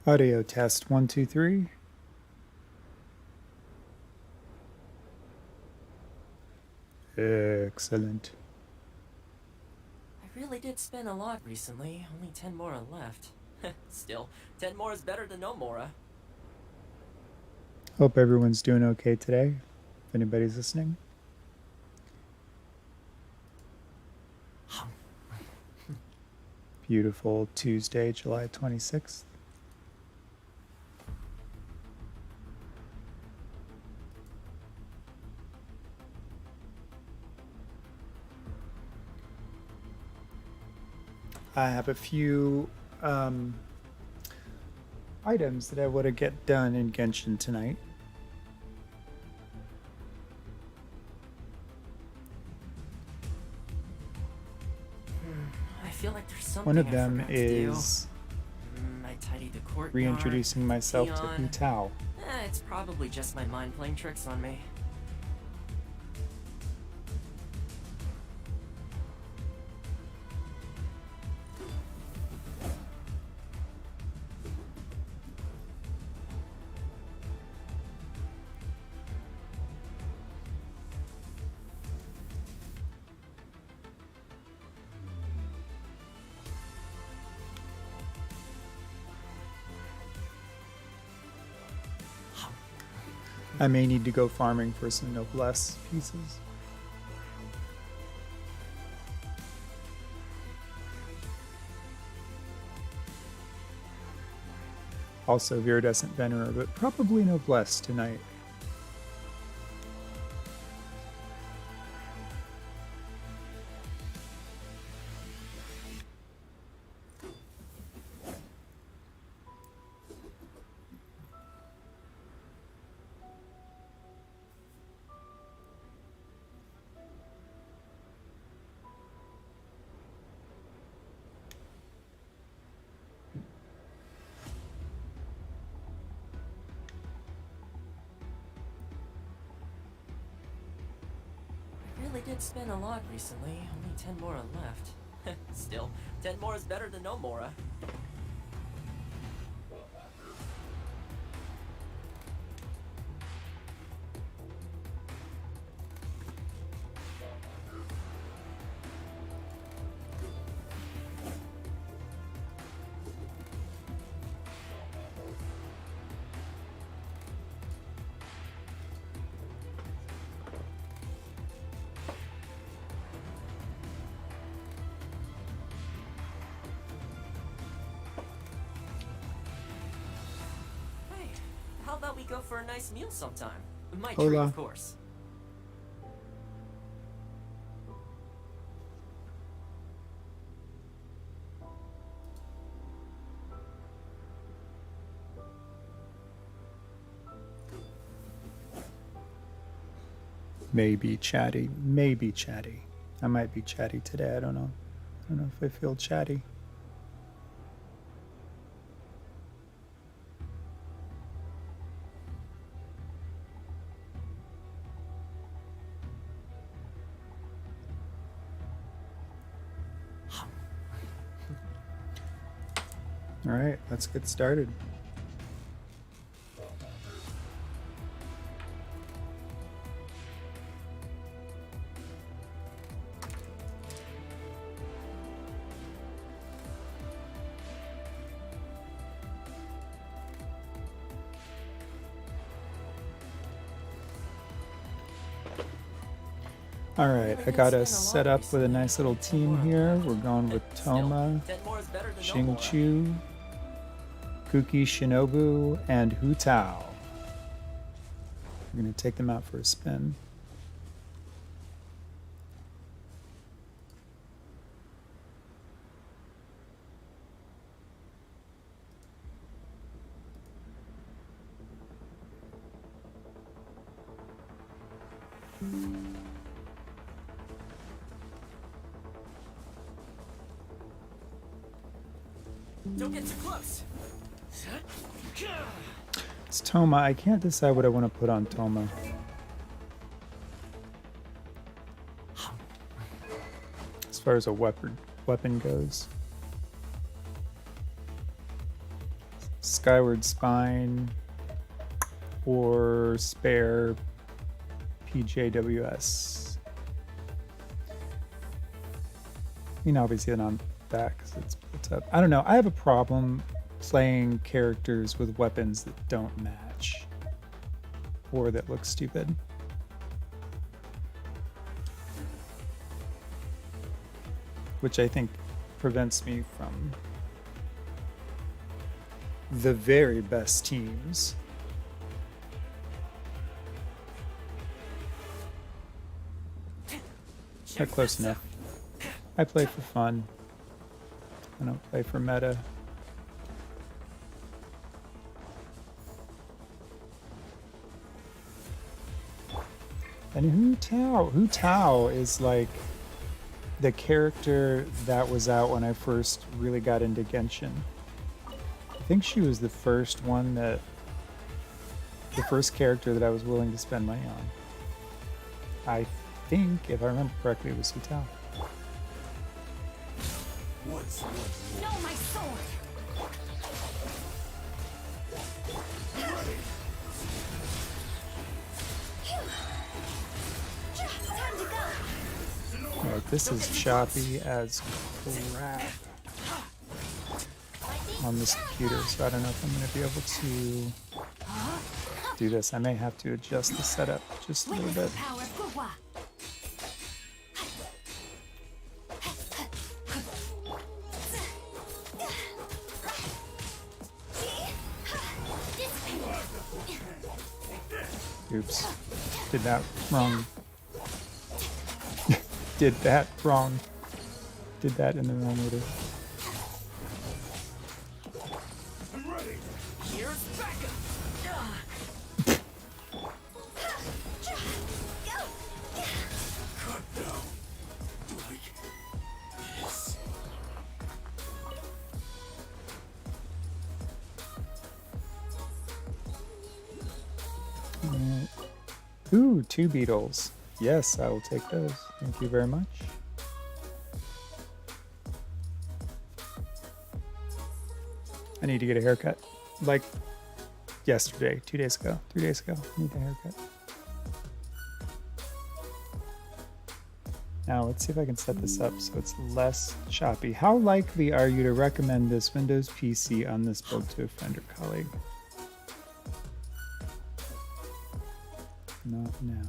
Audio test 1, 2, 3. Excellent. I really did spend a lot recently. Only 10 more are left. Still, 10 more is better than no more. Hope everyone's doing okay today, if anybody's listening. Beautiful Tuesday, July 26th. I have a few items that I want to get done in Genshin tonight. I feel like there's something One of I them forgot is to do. I tidied the courtyard. reintroducing myself to Tea on. Utao. It's probably just my mind playing tricks on me. I may need to go farming for some noblesse pieces. Also Viridescent Venerer, but probably noblesse tonight. I really did spend a lot recently. Only 10 more are left. Still, 10 more is better than no more. Hey, how about we go for a nice meal sometime? My treat, Hola. of course. Maybe chatty. Maybe chatty. I might be chatty today. I don't know. I don't know if I feel chatty. All right, let's get started. All right, I got us set up with a nice little team here. We're going with Thoma, Xingqiu, Kuki Shinobu, and Hutao. We're going to take them out for a spin. Don't get too close. It's Thoma. I can't decide what I want to put on Thoma. As far as a weapon goes. Skyward Spine or spare PJWS. I mean, obviously not that because it's built up. I don't know. I have a problem playing characters with weapons that don't match or that look stupid. Which I think prevents me from the very best teams. Not close enough. I play for fun. I don't play for meta. And Hu Tao. Hu Tao is like the character that was out when I first really got into Genshin. I think she was the first one that, the first character that I was willing to spend money on. I think, if I remember correctly, it was Hu Tao. No, my sword. Time to go. Alright, this is choppy as crap on this computer, so I don't know if I'm going to be able to do this. I may have to adjust the setup just a little bit. Power of Gugwa. Oops. Did that wrong. Did that wrong. Did that in the wrong order. Here's backup. Ooh, 2 beetles. Yes, I will take those. Thank you very much. I need to get a haircut. Like yesterday, 2 days ago, 3 days ago. I need a haircut. Now let's see if I can set this up so it's less choppy. How likely are you to recommend this Windows PC on this build to a friend or colleague? Not now.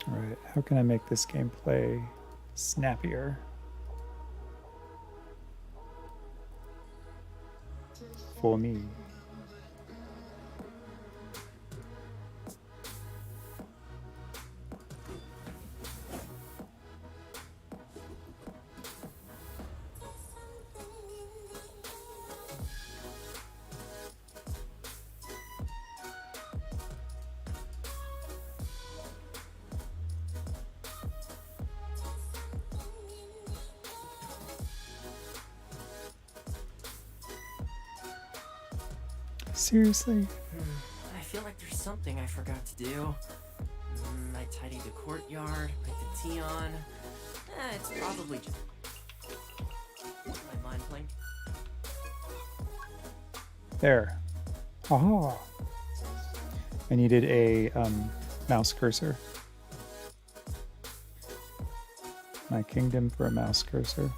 Alright, how can I make this gameplay snappier? For me. Seriously? I feel like there's something I forgot to do. I tidied the courtyard, put the tea on. It's probably just my mind playing. There. Aha. I needed a mouse cursor. My kingdom for a mouse cursor.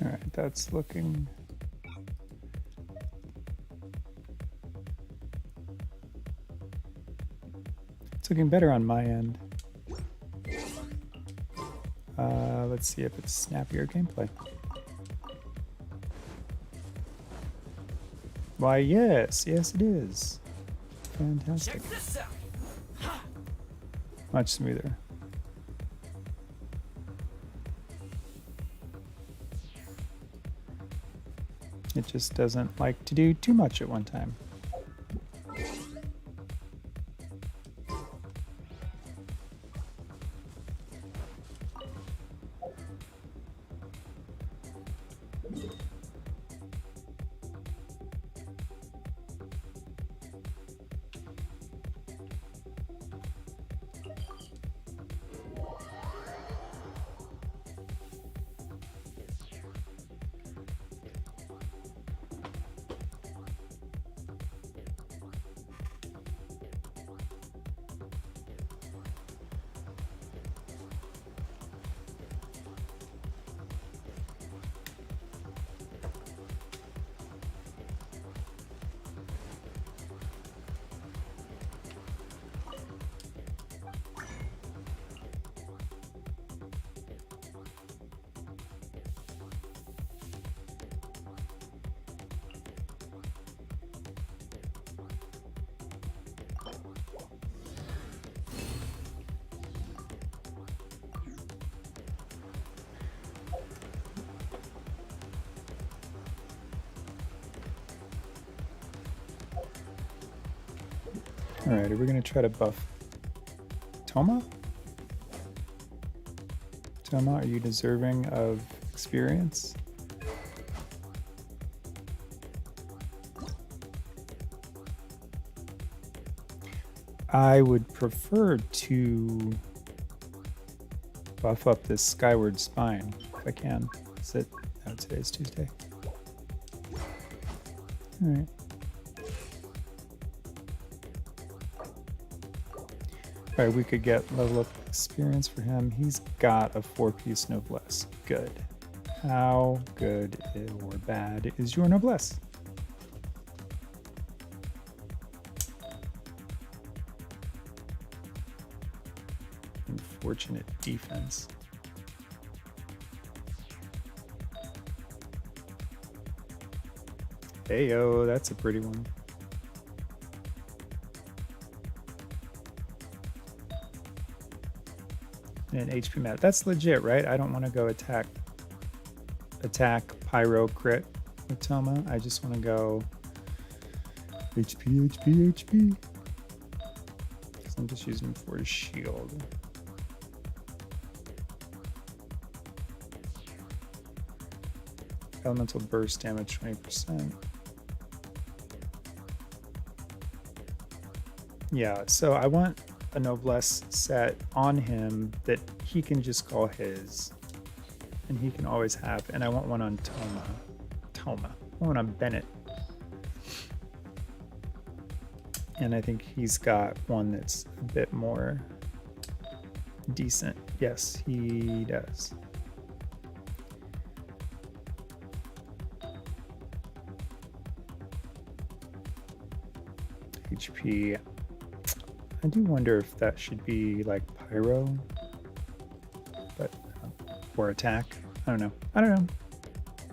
All right, that's looking. It's looking better on my end. Let's see if it's snappier gameplay. Why, yes, yes it is. Fantastic. Check this out. Much smoother. It just doesn't like to do too much at one time. Alright, are we going to try to buff Thoma? Thoma, are you deserving of experience? I would prefer to buff up this skyward spine if I can. Is it? No, today's Tuesday. Alright. Alright, we could get level up experience for him. He's got a 4-piece noblesse. Good. How good or bad is your noblesse? Unfortunate defense. Heyo, that's a pretty one. And an HP mat. That's legit, right? I don't want to go attack pyro crit with Thoma. I just want to go HP, HP, HP. Because I'm just using him for his shield. Elemental burst damage 20%. Yeah, so I want a noblesse set on him that he can just call his. And he can always have. And I want one on Thoma. I want on Bennett. And I think he's got one that's a bit more decent. Yes, he does. HP. I do wonder if that should be like pyro, but or attack. I don't know. And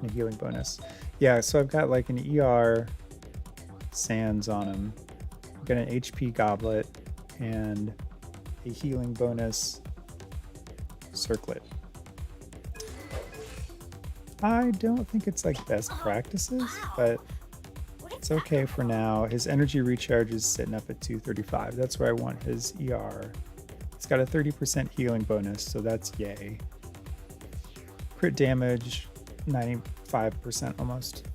a healing bonus. Yeah, so I've got like an ER sands on him. I've got an HP goblet and a healing bonus circlet. I don't think it's like best practices, but it's okay for now. His energy recharge is sitting up at 235. That's where I want his ER. It's got a 30% healing bonus, so that's yay. Crit damage, 95% almost.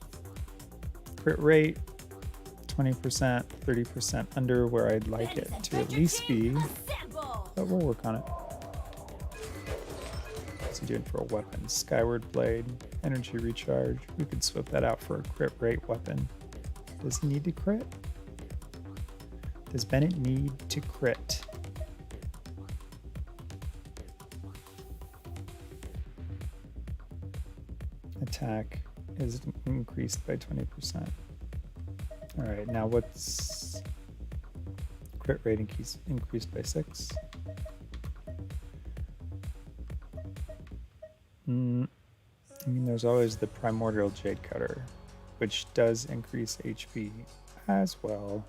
Crit rate, 20%, 30% under where I'd like it to at least be, but we'll work on it. What's he doing for a weapon? Skyward Blade, energy recharge. We could swap that out for a crit rate weapon. Does he need to crit? Does Bennett need to crit? Attack is increased by 20%. Alright, now what's crit rate increased by 6? I mean, there's always the Primordial Jade Cutter, which does increase HP as well,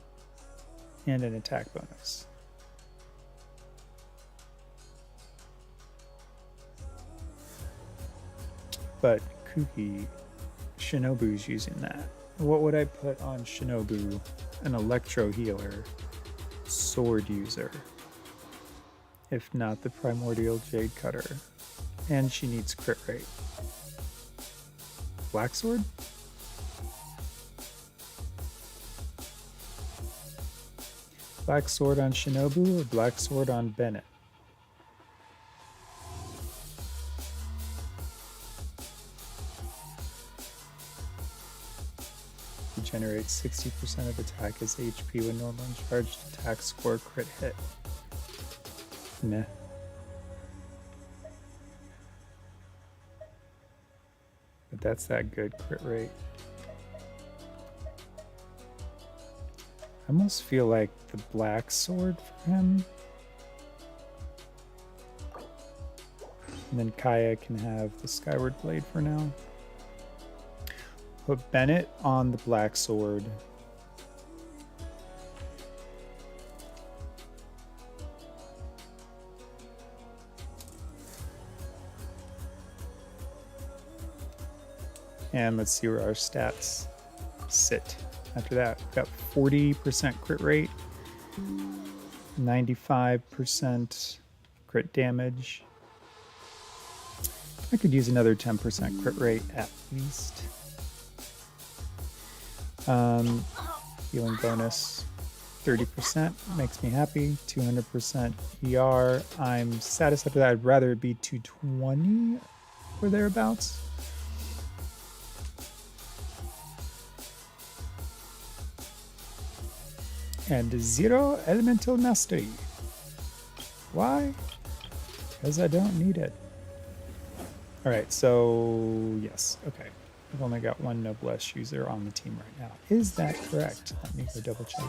and an attack bonus. But Kuki, Shinobu's using that. What would I put on Shinobu? An electro healer, sword user, if not the Primordial Jade Cutter. And she needs crit rate. Black sword? Black sword on Shinobu or black sword on Bennett? Regenerates 60% of attack as HP when normal and charged attack score crit hit. Meh. But that's that good crit rate. I almost feel like the black sword for him. And then Kaya can have the Skyward Blade for now. Put Bennett on the black sword. And let's see where our stats sit after that. We've got 40% crit rate 95% crit damage. I could use another 10% crit rate at least. Healing bonus 30% makes me happy. 200% ER. I'm satisfied with that. I'd rather it be 220 or thereabouts. And 0 elemental mastery. Why? Because I don't need it. Alright, so yes, okay. I've only got one noblesse user on the team right now. Is that correct? Let me go double check.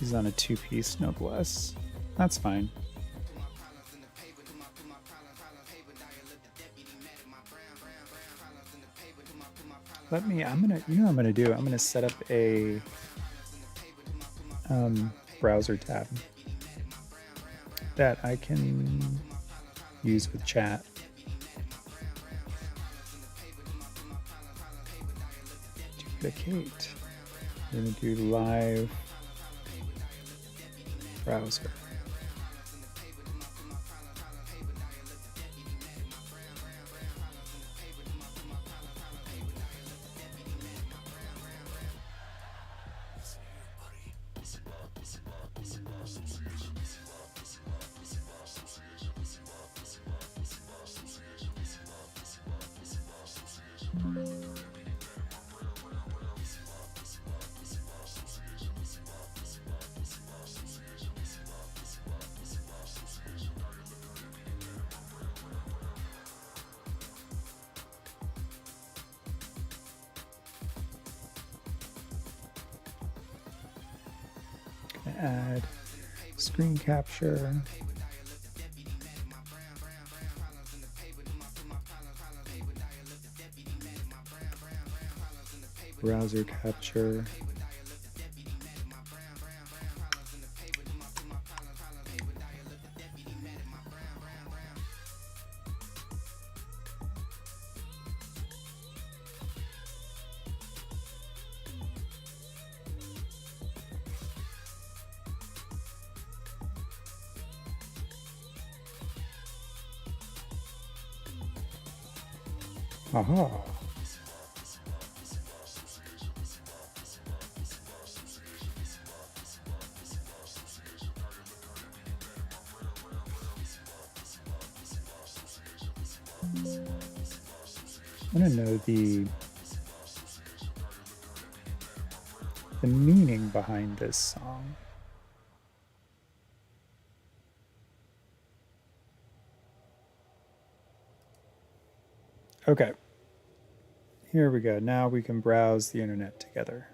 He's on a 2-piece noblesse. That's fine. I'm gonna do? I'm gonna set up a browser tab that I can use with chat. Duplicate. I'm gonna do live browser. Add screen capture. Browser capture. Aha. I want to know the meaning behind this song. Okay, here we go. Now we can browse the internet together.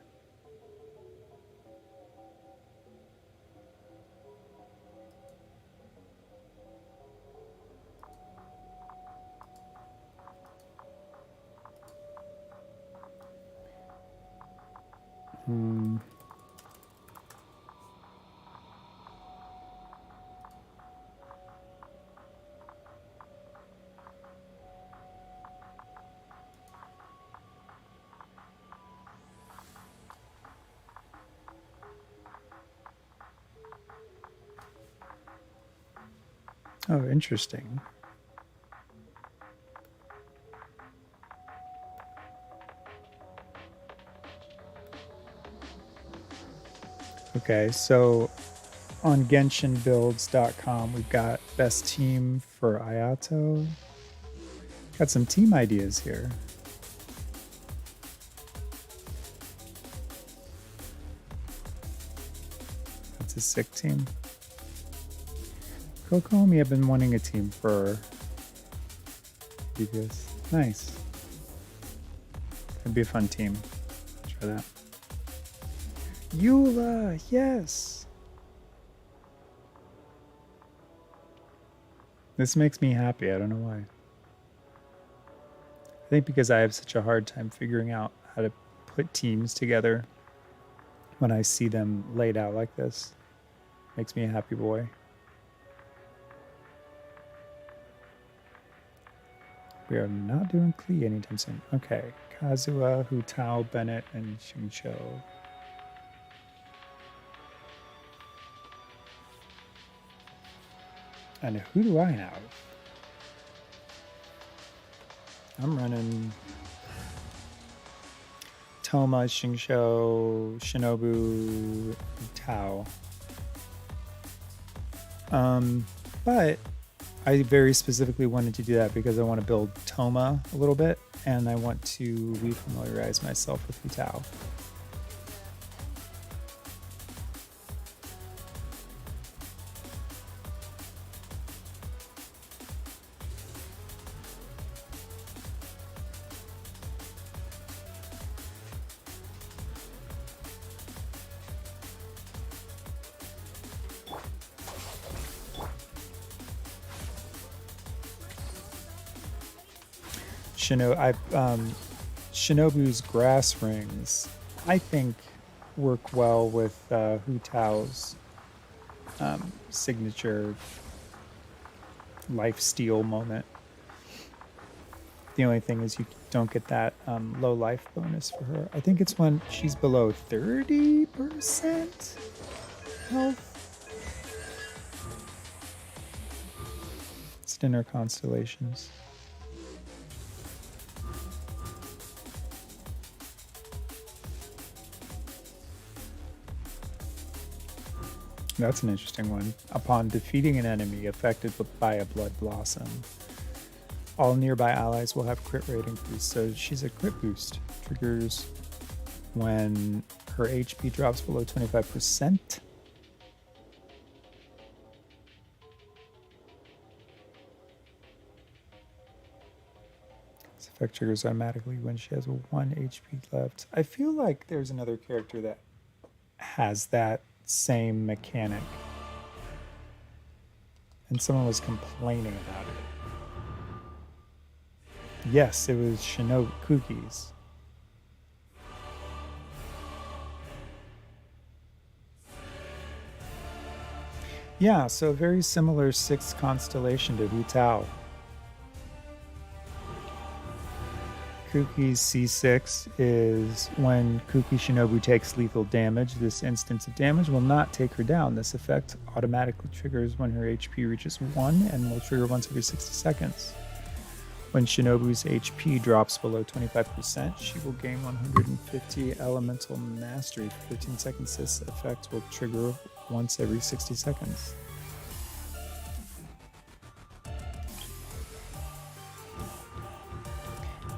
Oh, interesting. Okay, so on GenshinBuilds.com, we've got best team for Ayato. Got some team ideas here. That's a sick team. Kokomi, I've been wanting a team for previous. Nice. That'd be a fun team. Try that. Eula, yes. This makes me happy. I don't know why. I think because I have such a hard time figuring out how to put teams together when I see them laid out like this. Makes me a happy boy. We are not doing Klee anytime soon. Okay. Kazuha, Hu Tao, Bennett, and Xingqiu. And who do I have? I'm running Thoma, Xingqiu, Shinobu, Tao. But I very specifically wanted to do that because I want to build Thoma a little bit, and I want to refamiliarize myself with Hu Tao. Shinobu's grass rings, I think, work well with Hu Tao's signature lifesteal moment. The only thing is you don't get that low life bonus for her. I think it's when she's below 30% health. It's in her constellations. That's an interesting one. Upon defeating an enemy affected by a blood blossom, all nearby allies will have crit rate increase. So she's a crit boost. Triggers when her HP drops below 25%. This effect triggers automatically when she has 1 HP left. I feel like there's another character that has that same mechanic, and someone was complaining about it. Yes, it was Shinobu Cookies. Yeah, so a very similar 6th constellation to Hu Tao. Kuki's C6 is when Kuki Shinobu takes lethal damage. This instance of damage will not take her down. This effect automatically triggers when her HP reaches 1 and will trigger once every 60 seconds. When Shinobu's HP drops below 25%, she will gain 150 elemental mastery for 15 seconds. This effect will trigger once every 60 seconds.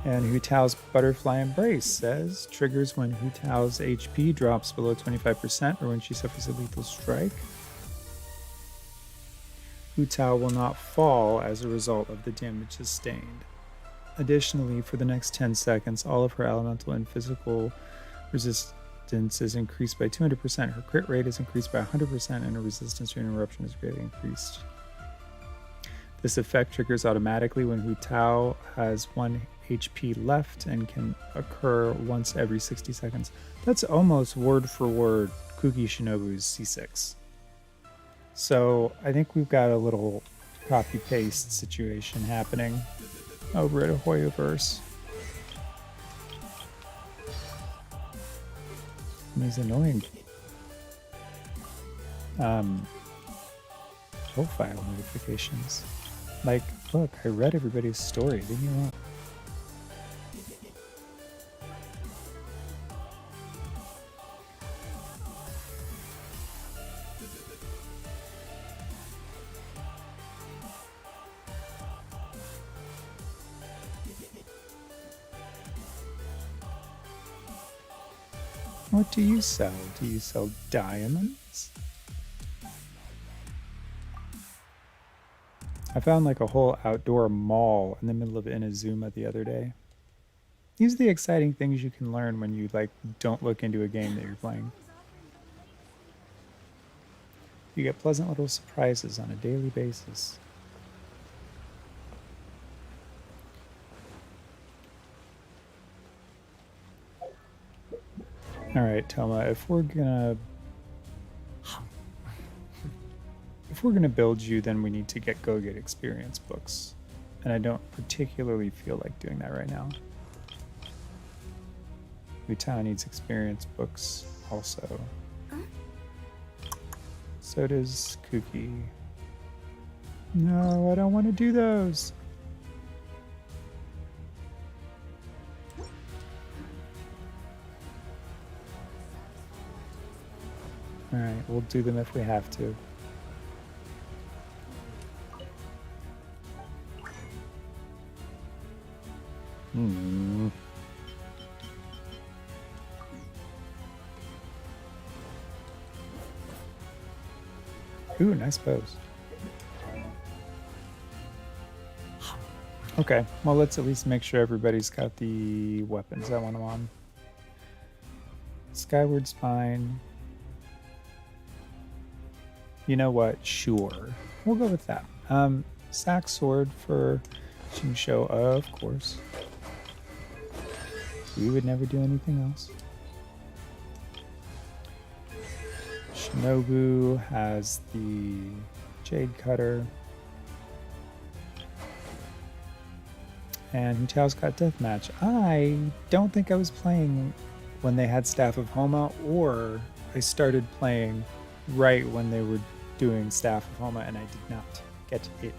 And Hu Tao's Butterfly Embrace says, triggers when Hu Tao's HP drops below 25% or when she suffers a lethal strike. Hu Tao will not fall as a result of the damage sustained. Additionally, for the next 10 seconds, all of her elemental and physical resistance is increased by 200%. Her crit rate is increased by 100%, and her resistance to interruption is greatly increased. This effect triggers automatically when Hu Tao has 1 HP left and can occur once every 60 seconds. That's almost word for word Kuki Shinobu's C6. So I think we've got a little copy paste situation happening over at Hoyoverse. And these annoying profile notifications. Like, look, I read everybody's story. Leave me alone. What do you sell? Do you sell diamonds? I found like a whole outdoor mall in the middle of Inazuma the other day. These are the exciting things you can learn when you like don't look into a game that you're playing. You get pleasant little surprises on a daily basis. All right, Thoma, if we're gonna build you, then we need to go get experience books. And I don't particularly feel like doing that right now. Utah needs experience books also. So does Kooky. No, I don't want to do those. Alright, we'll do them if we have to. Hmm. Ooh, nice pose. Okay, well, let's at least make sure everybody's got the weapons I want them on. Skyward's fine. You know what? Sure. We'll go with that. Sack sword for Shinsho, of course. We would never do anything else. Shinobu has the Jade Cutter. And Hutao's got Deathmatch. I don't think I was playing when they had Staff of Homa, or I started playing right when they were doing Staff of Homa and I did not get it.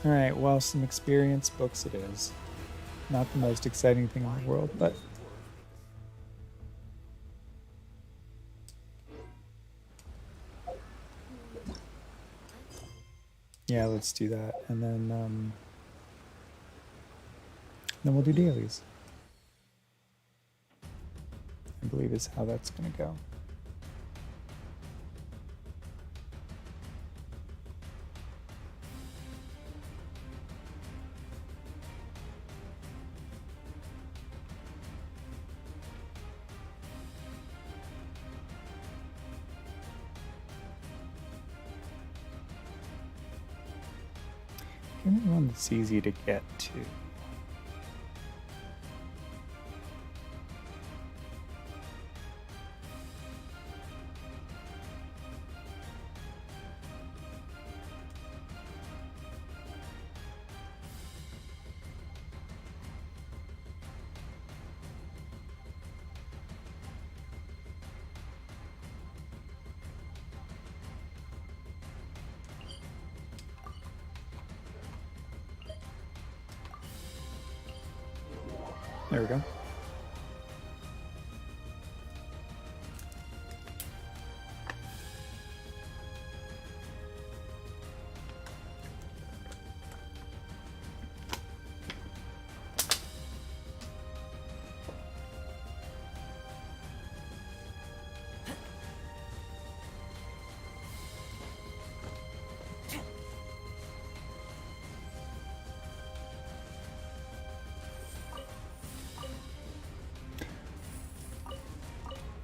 Alright, well, some experience books it is. Not the most exciting thing in the world, but yeah, let's do that. And then we'll do dailies. I believe is how that's going to go. Give me one that's easy to get to. There we go.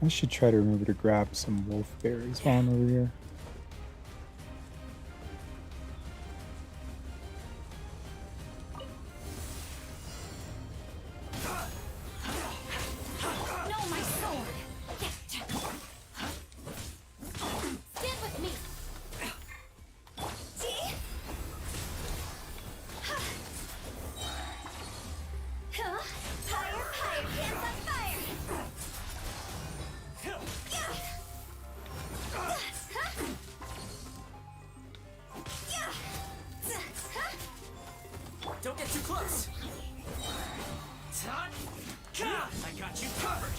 I should try to remember to grab some wolf berries while I'm over here. No, my sword. Stand with me. Huh? Fire, fire, hands on fire. Don't get too close. I got you covered.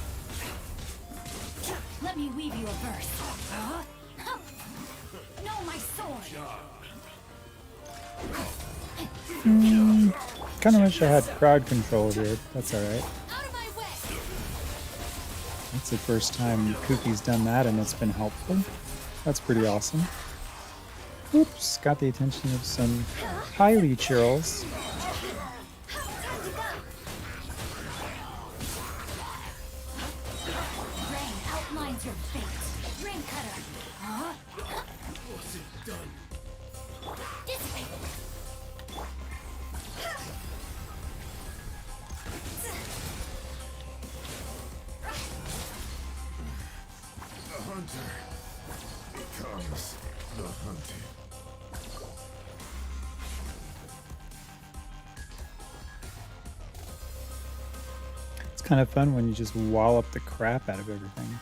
Let me weave you a verse. No, my sword. Kind of wish I had crowd control here. That's alright. Out of my way. That's the first time Kookie's done that and it's been helpful. That's pretty awesome. Oops, got the attention of some highly churls. Rain outlines your fate. Rain cutter. Dissipate. hunter becomes the hunted. It's kind of fun when you just wallop the crap out of everything.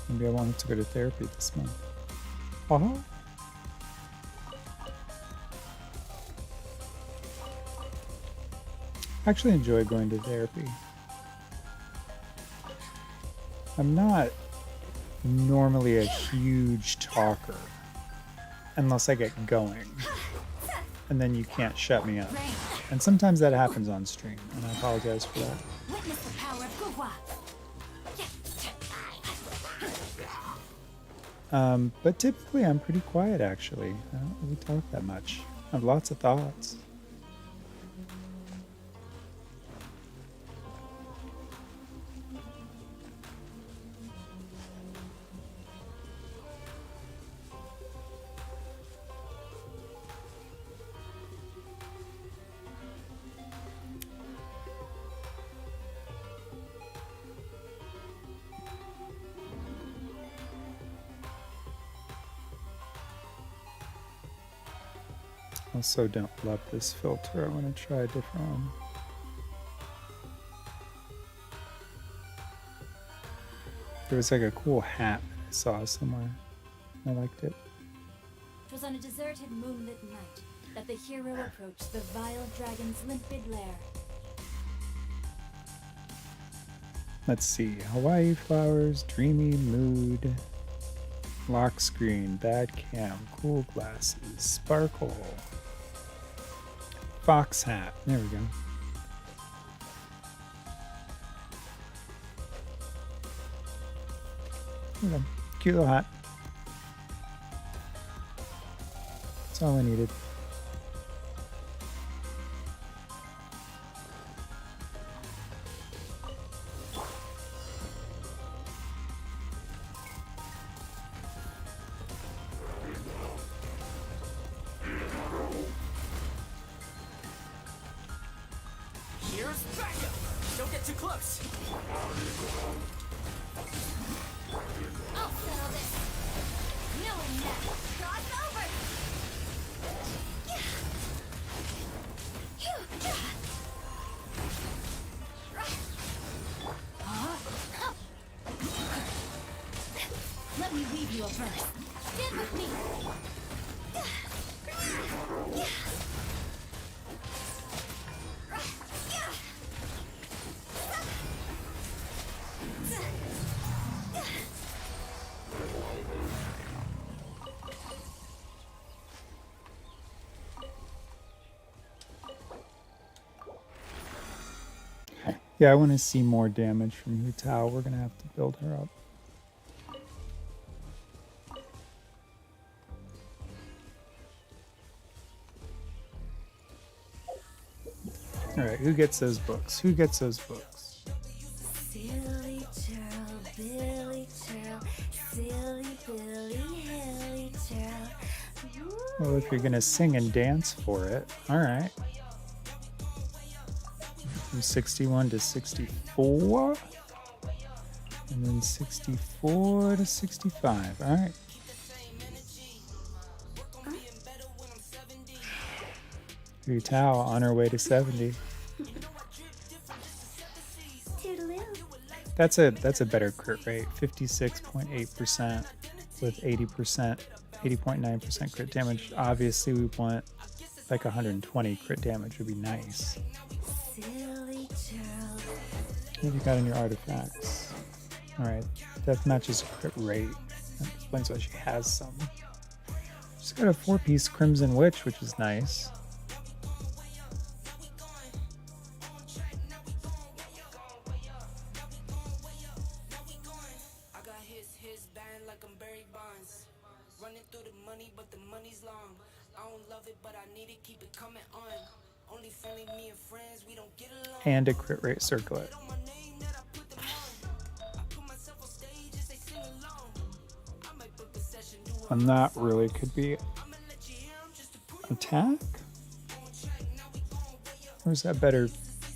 Maybe I wanted to go to therapy this month. Uh-huh. I actually enjoy going to therapy. I'm not normally a huge talker unless I get going, and then you can't shut me up. And sometimes that happens on stream, and I apologize for that. Witness the power of Gugwa. But typically I'm pretty quiet actually. I don't really talk that much. I have lots of thoughts. Also don't love this filter. I want to try a different one. There was like a cool hat I saw somewhere. I liked it. It was on a deserted moonlit night that the hero approached the vile dragon's limpid lair. Let's see. Hawaii flowers, dreamy mood, lock screen, bad cam, cool glasses, sparkle, fox hat. There we go. Okay. Cute little hat. That's all I needed. Here's backup! Don't get too close! I'll settle this. Knowing that. Cross over. Let me weave you a verse. Stand with me. Yeah, I want to see more damage from Hu Tao. We're gonna have to build her up. Alright, who gets those books? Who gets those books? Silly churl, Billy churl, silly Billy, hilly churl. Well, if you're gonna sing and dance for it, alright. From 61 to 64. And then 64 to 65. Alright. Hu Tao on her way to 70. Toodaloo. That's a better crit rate. 56.8% with 80.9% crit damage. Obviously we want like 120 crit damage would be nice. Silly churl. What have you got in your artifacts? Alright, death matches crit rate. That explains why she has some. She's got a 4-piece Crimson Witch, which is nice. And a crit rate circlet. And that really could be attack? Or is that better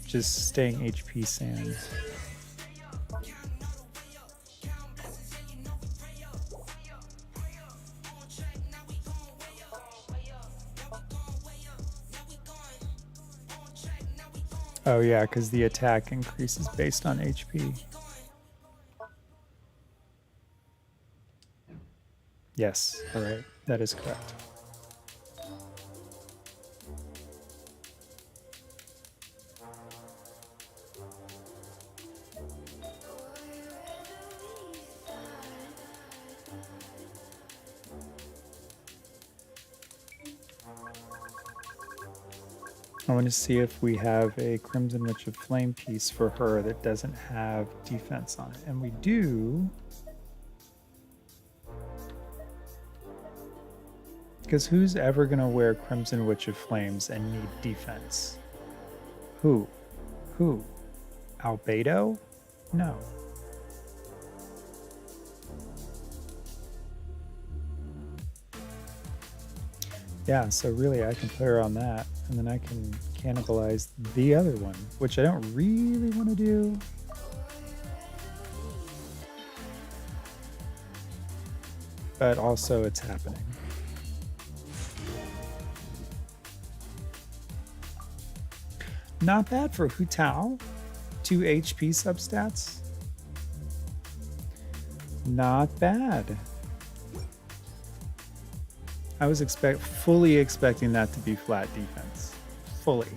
just staying HP sans? Oh yeah, because the attack increases based on HP. Yes, all right, that is correct. I want to see if we have a Crimson Witch of Flame piece for her that doesn't have defense on it. And we do. Because who's ever going to wear Crimson Witch of Flames and need defense? Who? Who? Albedo? No. Yeah, so really I can put her on that, and then I can cannibalize the other one, which I don't really want to do. But also it's happening. Not bad for Hu Tao. 2 HP substats. Not bad. I was fully expecting that to be flat defense. Fully.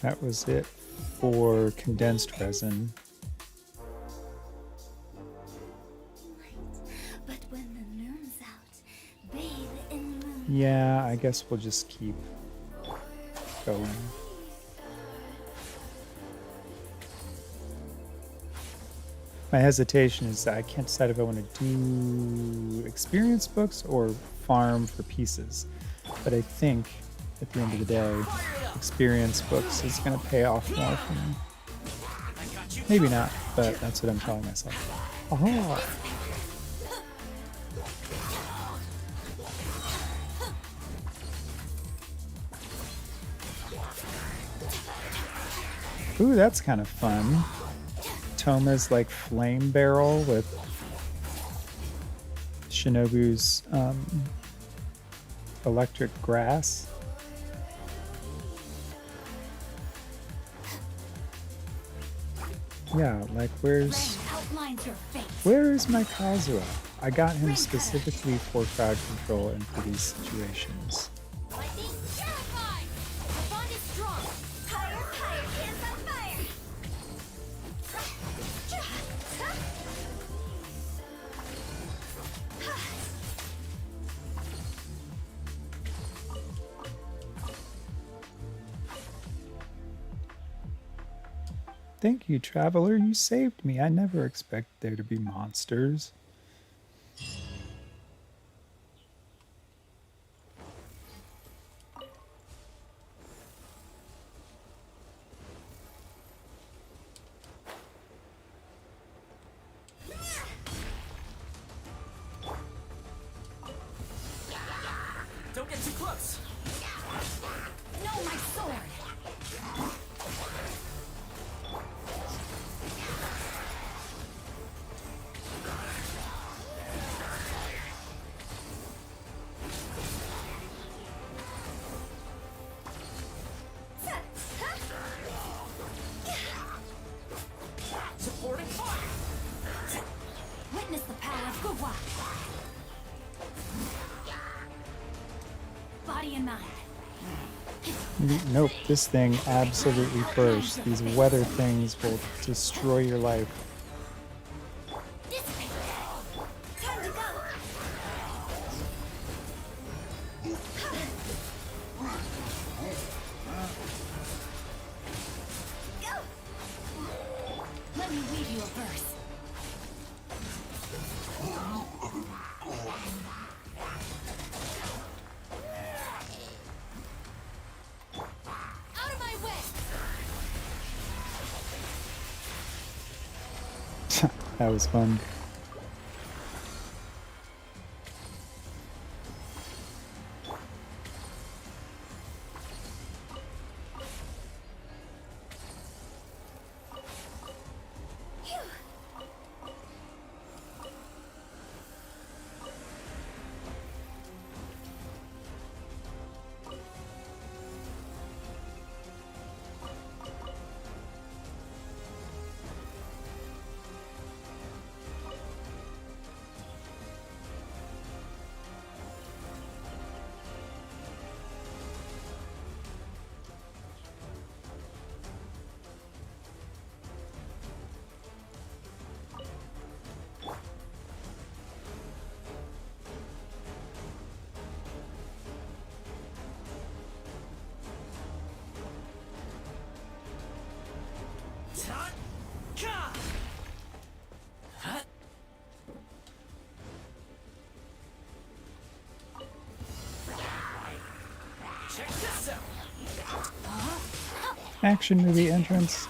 That was it for condensed resin. But when the moon's out, bathe in the moon. Yeah, I guess we'll just keep going. My hesitation is that I can't decide if I want to do experience books or farm for pieces. But I think at the end of the day, experience books is going to pay off more for me. Maybe not, but that's what I'm telling myself. Aha! Ooh, that's kind of fun. Thoma's like flame barrel with Shinobu's electric grass. Yeah, like where is my Kazuha? I got him specifically for crowd control and for these situations. Thank you, Traveler. You saved me. I never expected there to be monsters. Don't get too close. No, my sword. Supporting fire. Witness the power of Guwa. Body and mind. Nope, this thing absolutely first. These weather things will destroy your life. Dissipate. Time to go. Go. Let me read you a verse. Out of my way. That was fun. Check this out. Action movie entrance.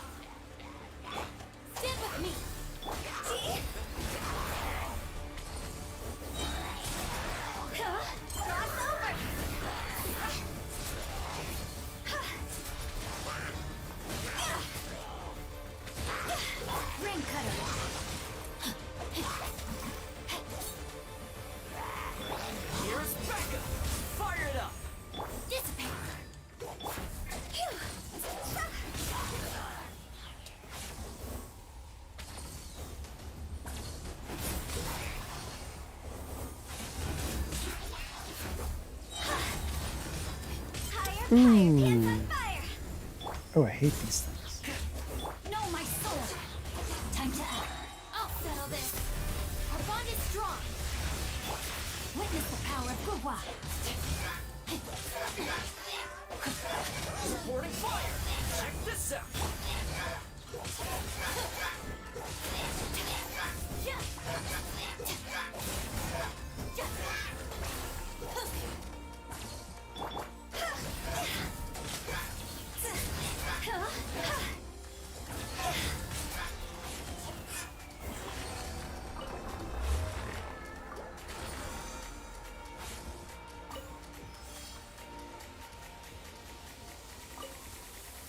Stand with me. Cross over. Ring cutter. Here's Becca. Fire it up. Dissipate. Higher, Ooh. fire. Oh, I hate these things. Know my soul. Time to act. I'll settle this. Our bond is strong. Witness the power of Gugwa. Reporting fire. Check this out.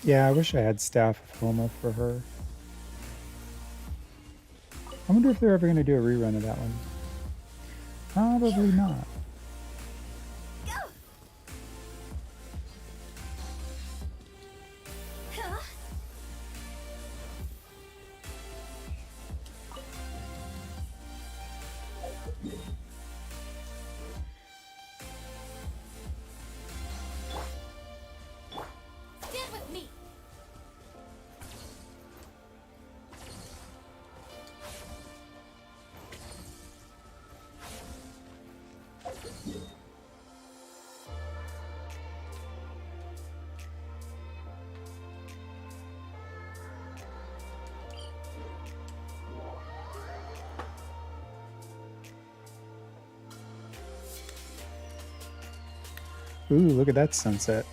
Yeah, I wish I had Staff of Thoma for her. I wonder if they're ever going to do a rerun of that one. Probably not. Stand with me. Ooh, look at that sunset.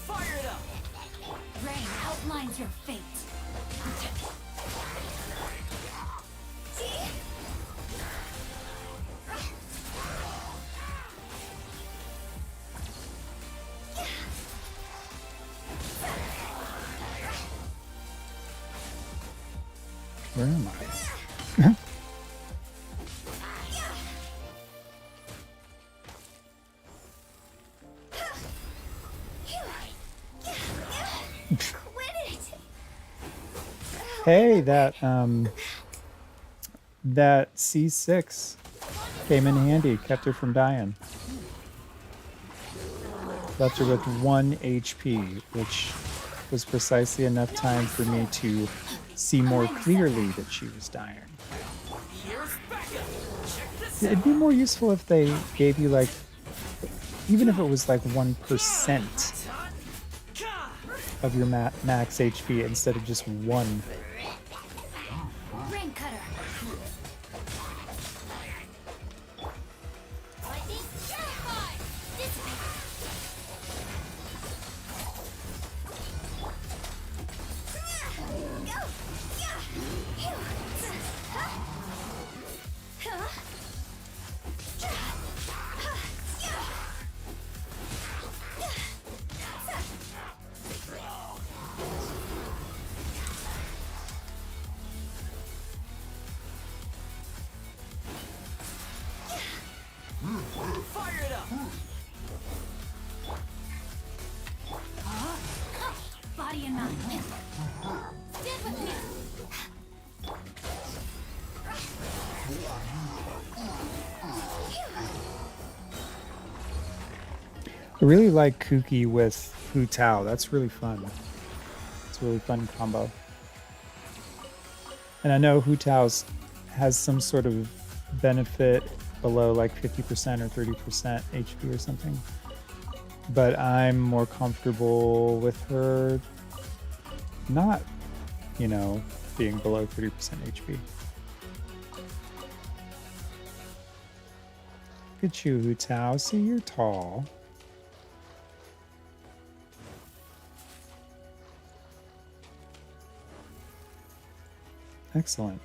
Fire it up. Rain outlines your fate. Where am I? Quit it. Hey, that C6 came in handy, kept her from dying. left her with 1 HP, which was precisely enough time for me to see more clearly that she was dying. It'd be more useful if they gave you, like, even if it was like 1% of your max HP instead of just 1. Rain cutter. Lightning purified. Dissipate. Fire it up! Body and mind. Stand with me. I really like Kuki with Hu Tao. That's really fun. It's a really fun combo. And I know Hu Tao's has some sort of benefit below like 50% or 30% HP or something. But I'm more comfortable with her not, you know, being below 30% HP. Look at you, Hu Tao. See, you're tall. Excellent.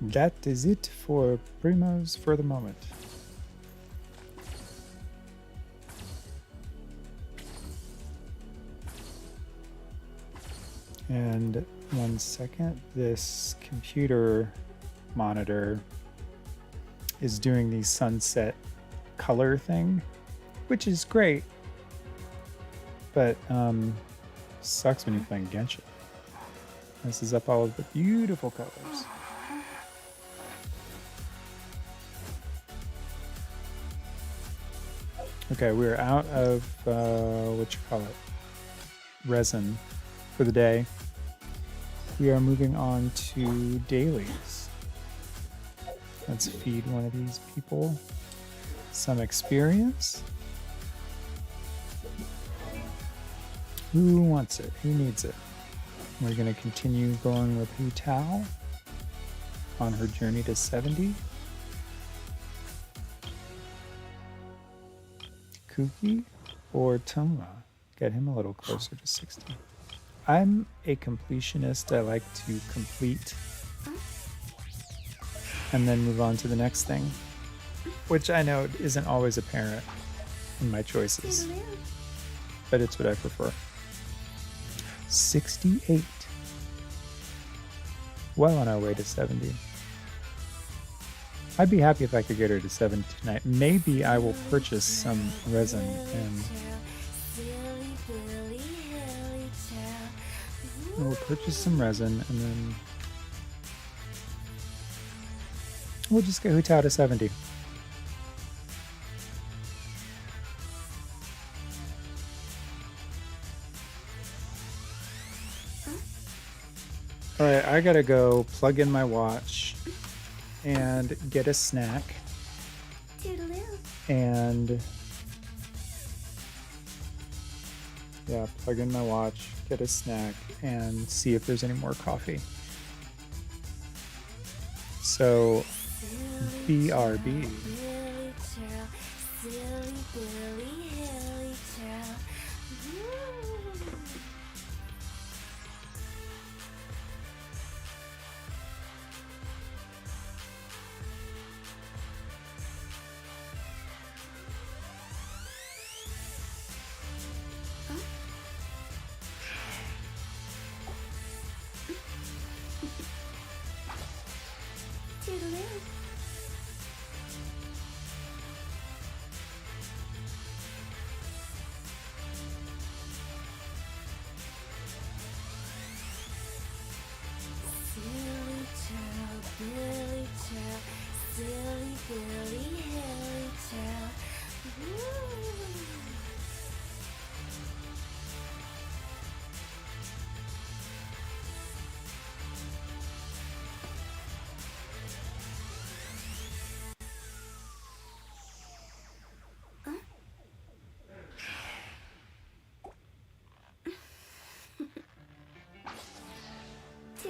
That is it for Primos for the moment. And 1 second, this computer monitor is doing the sunset color thing, which is great, but sucks when you're playing Genshin. Messes up all of the beautiful colors. Okay, we're out of what you call it, resin for the day. We are moving on to dailies. Let's feed one of these people some experience. Who wants it? Who needs it? We're going to continue going with Hu Tao on her journey to 70. Kuki or Thoma? Get him a little closer to 60. I'm a completionist. I like to complete and then move on to the next thing, which I know isn't always apparent in my choices, but it's what I prefer. 68. Well on our way to 70. I'd be happy if I could get her to 70 tonight. Maybe I will purchase some resin and we'll purchase some resin and then we'll just get Hu Tao to 70. Alright, I gotta go plug in my watch and get a snack. And yeah, plug in my watch, get a snack, and see if there's any more coffee. So, BRB.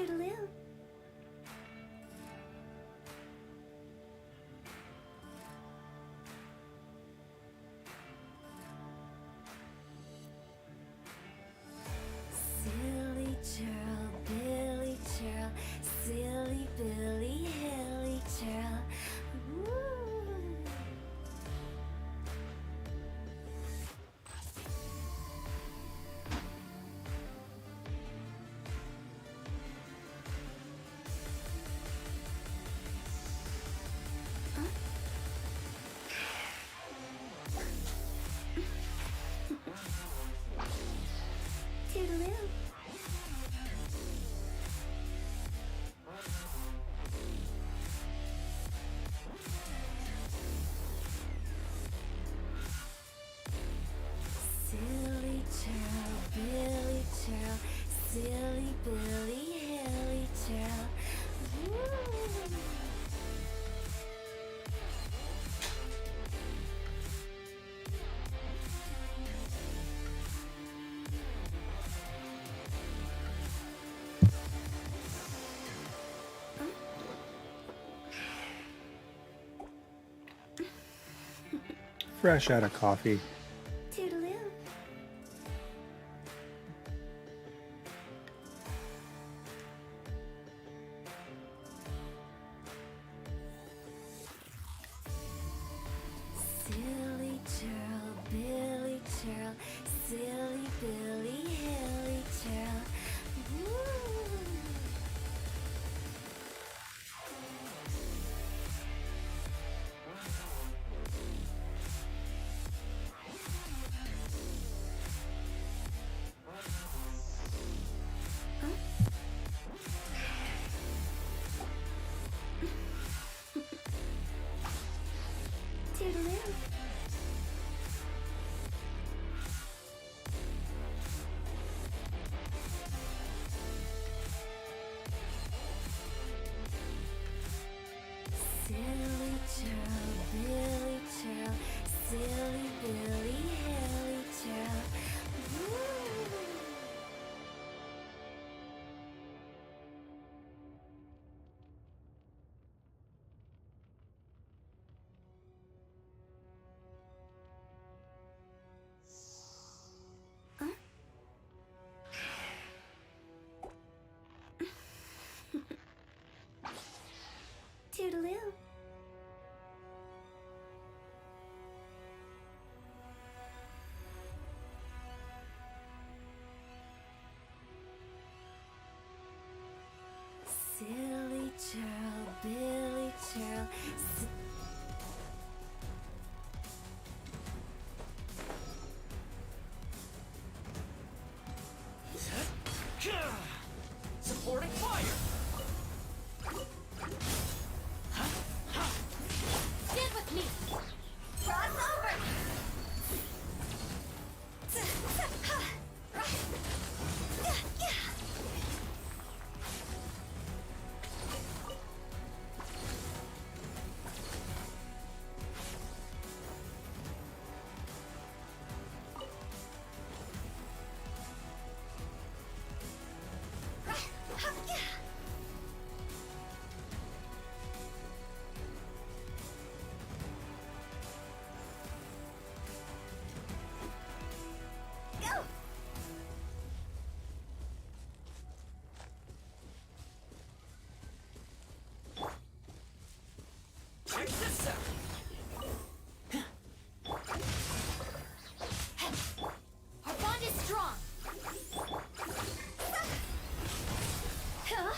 Toodaloo. Silly churl, Billy churl, silly Billy, hilly churl. Woo. Toodaloo. Silly churl, Billy churl, silly Billy, hilly churl. Woo. Fresh out of coffee. Toodaloo. Silly churl, Billy churl, silly Billy, hilly churl. Woo. Toodaloo. Silly churl, Billy churl, silly Billy, hilly churl. Woo. Toodaloo. Silly churl, Billy churl. Supporting fire! Stand with me. Cross over. Go. Check this out! Our bond is strong. Huh?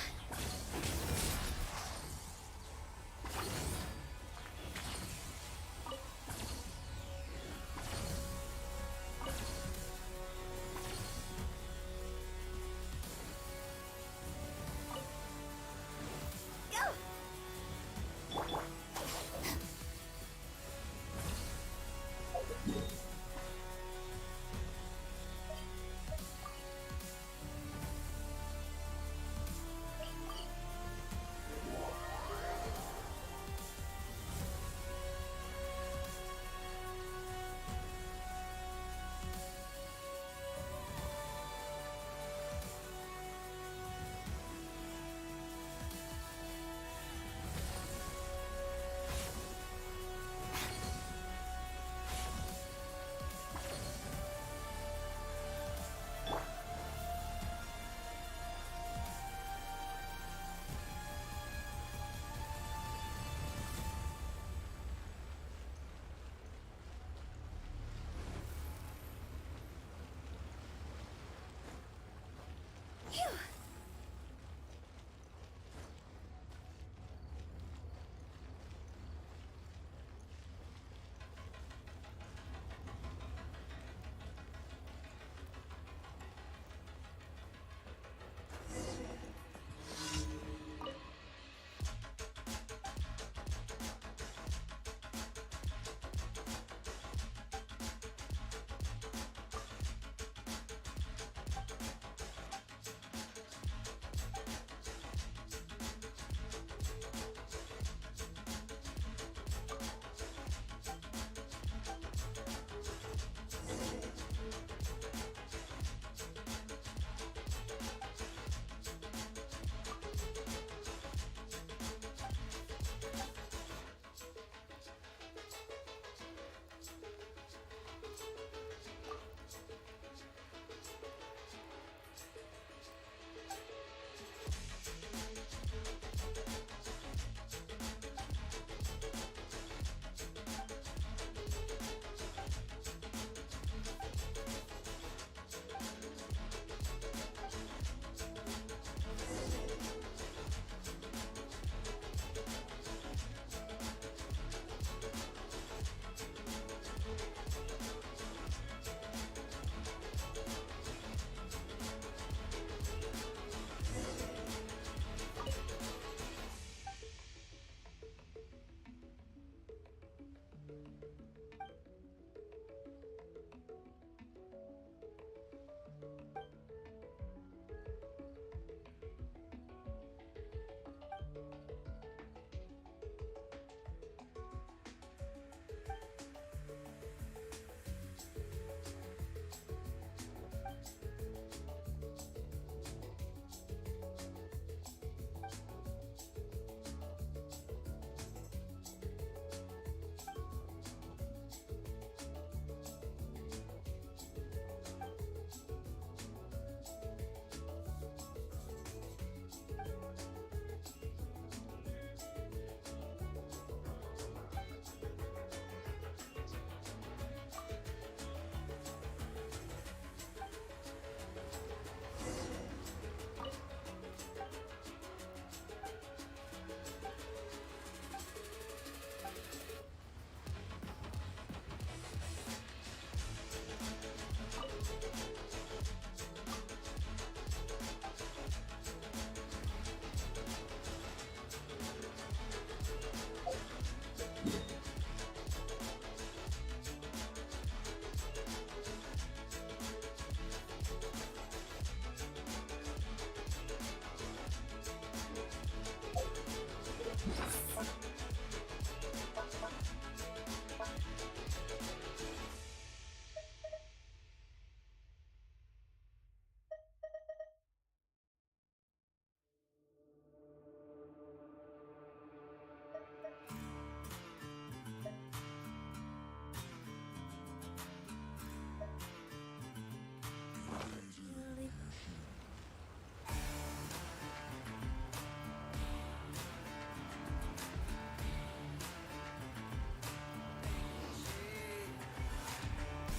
Go.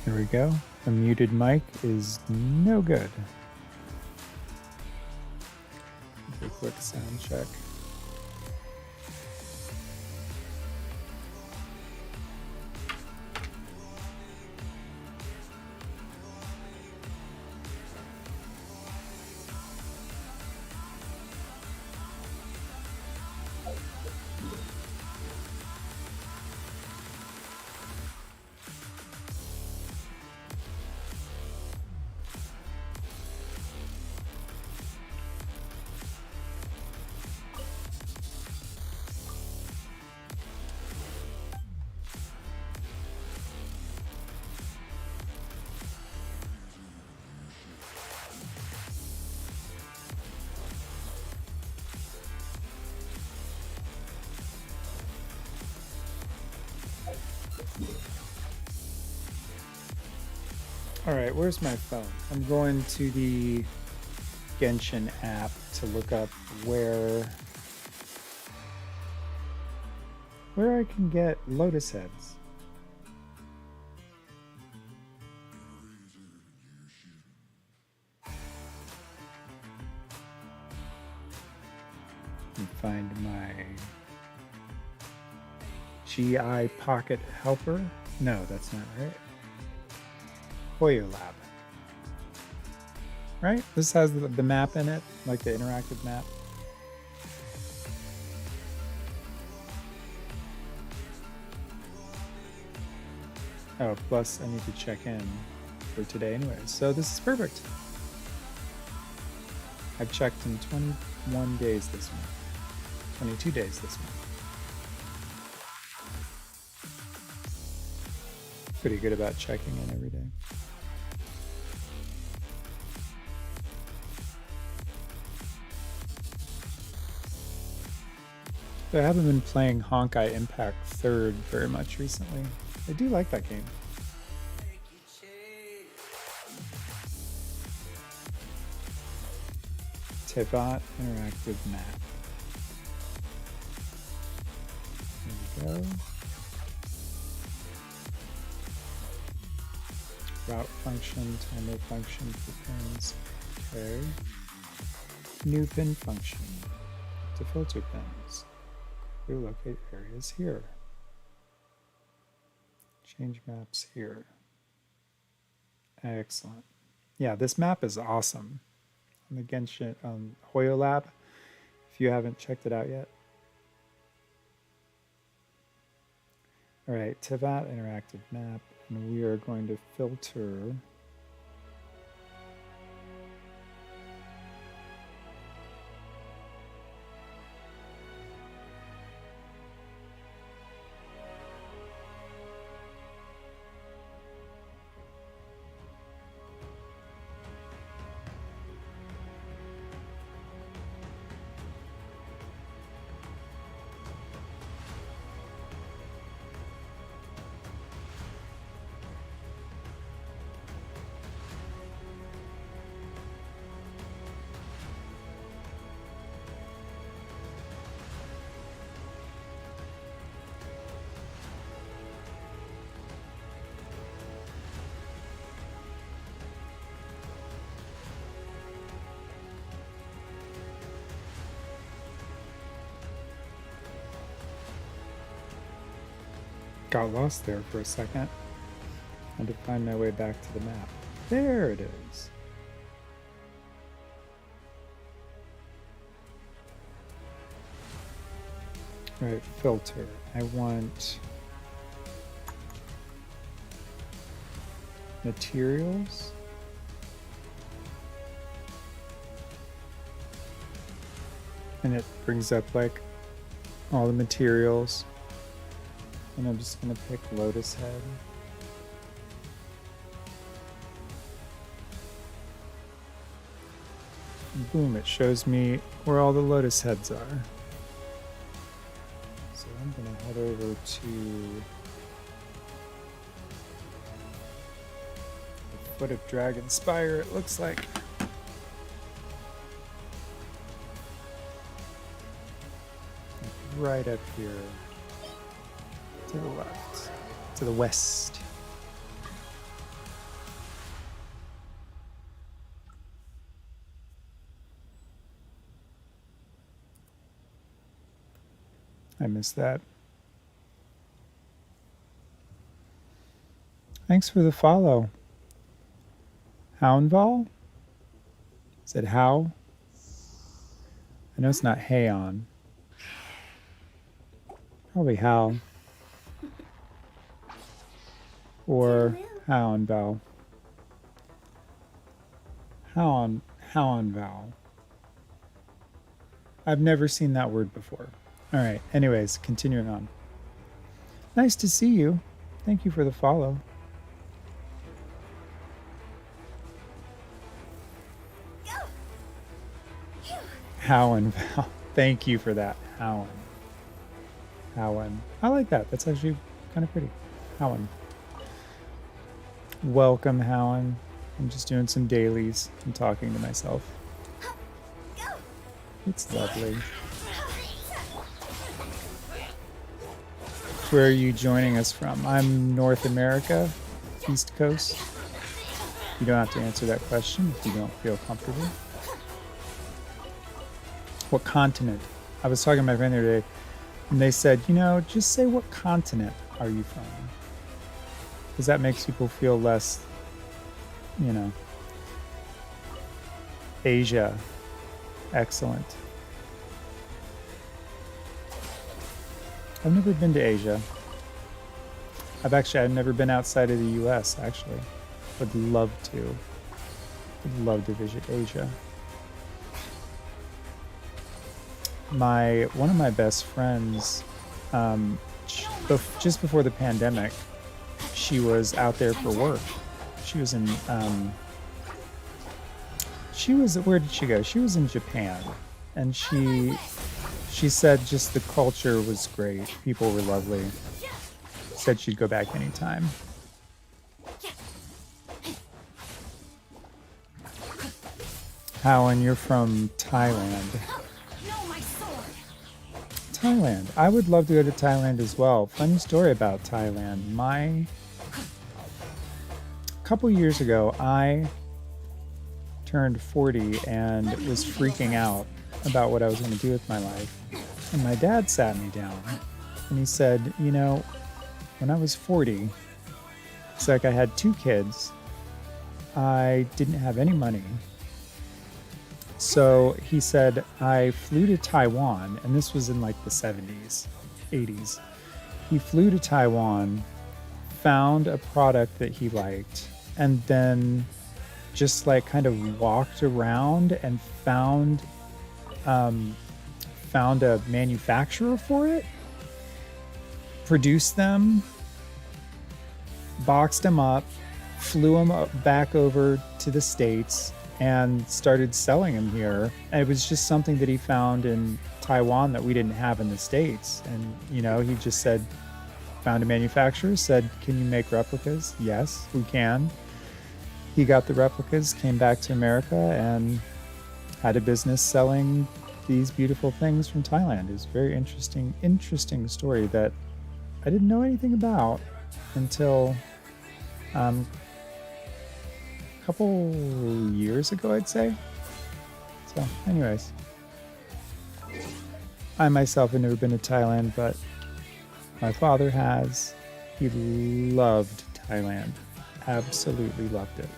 Here we go. The muted mic is no good. Do a quick sound check. All right, where's my phone? I'm going to the Genshin app to look up where I can get lotus heads. And find my GI Pocket Helper. No, that's not right. Hoyo Lab. Right? This has the map in it, like the interactive map. Oh, plus I need to check in for today anyways. So this is perfect. I've checked in 21 days this month. 22 days this month. Pretty good about checking in every day. I haven't been playing Honkai Impact 3rd very much recently. I do like that game. Tevat interactive map. There we go. Route function, timer function for pins. Okay. New pin function to filter pins. Relocate areas here. Change maps here. Excellent. Yeah, this map is awesome. On the Genshin Hoyo Lab, if you haven't checked it out yet. All right, Tevat interactive map, and we are going to filter got lost there for a second. I had to find my way back to the map. There it is. All right, filter. I want materials. And it brings up like all the materials. And I'm just gonna pick Lotus Head. And boom, it shows me where all the Lotus Heads are. So I'm gonna head over to the foot of Dragon Spire, it looks like. Right up here. To the left, to the west. I missed that. Thanks for the follow. Houndval? Is it How? I know it's not Hayon. Probably How. Or Houndval. Houndval. I've never seen that word before. All right. Anyways, continuing on. Nice to see you. Thank you for the follow. Howen Val. Thank you for that. Howen. Howen. I like that. That's actually kind of pretty. Howen. Welcome, Howen. I'm just doing some dailies and talking to myself. It's lovely. Where are you joining us from? I'm North America, East Coast. You don't have to answer that question if you don't feel comfortable. What continent? I was talking to my friend the other day, and they said, you know, just say what continent are you from? Because that makes people feel less, you know. Asia. Excellent. I've never been to Asia. I've never been outside of the US, actually. Would love to. Would love to visit Asia. One of my best friends, just before the pandemic, she was out there for work. She was in, where did she go? She was in Japan, and she said just the culture was great. People were lovely. Said she'd go back anytime. Howen, you're from Thailand. Thailand. I would love to go to Thailand as well. Funny story about Thailand. A couple years ago, I turned 40 and was freaking out about what I was going to do with my life. And my dad sat me down and he said, you know, when I was 40, it's like I had 2 kids. I didn't have any money. So he said, I flew to Taiwan, and this was in like the 70s, 80s. He flew to Taiwan, found a product that he liked, and then just like kind of walked around and found a manufacturer for it, produced them, boxed them up, flew them back over to the States, and started selling them here. And it was just something that he found in Taiwan that we didn't have in the States. And, you know, he just said, found a manufacturer, said, can you make replicas? Yes, we can. He got the replicas, came back to America, and had a business selling these beautiful things from Thailand. It was a very interesting story that I didn't know anything about until couple years ago, I'd say. So anyways, I myself have never been to Thailand, but my father has. He loved Thailand. Absolutely loved it.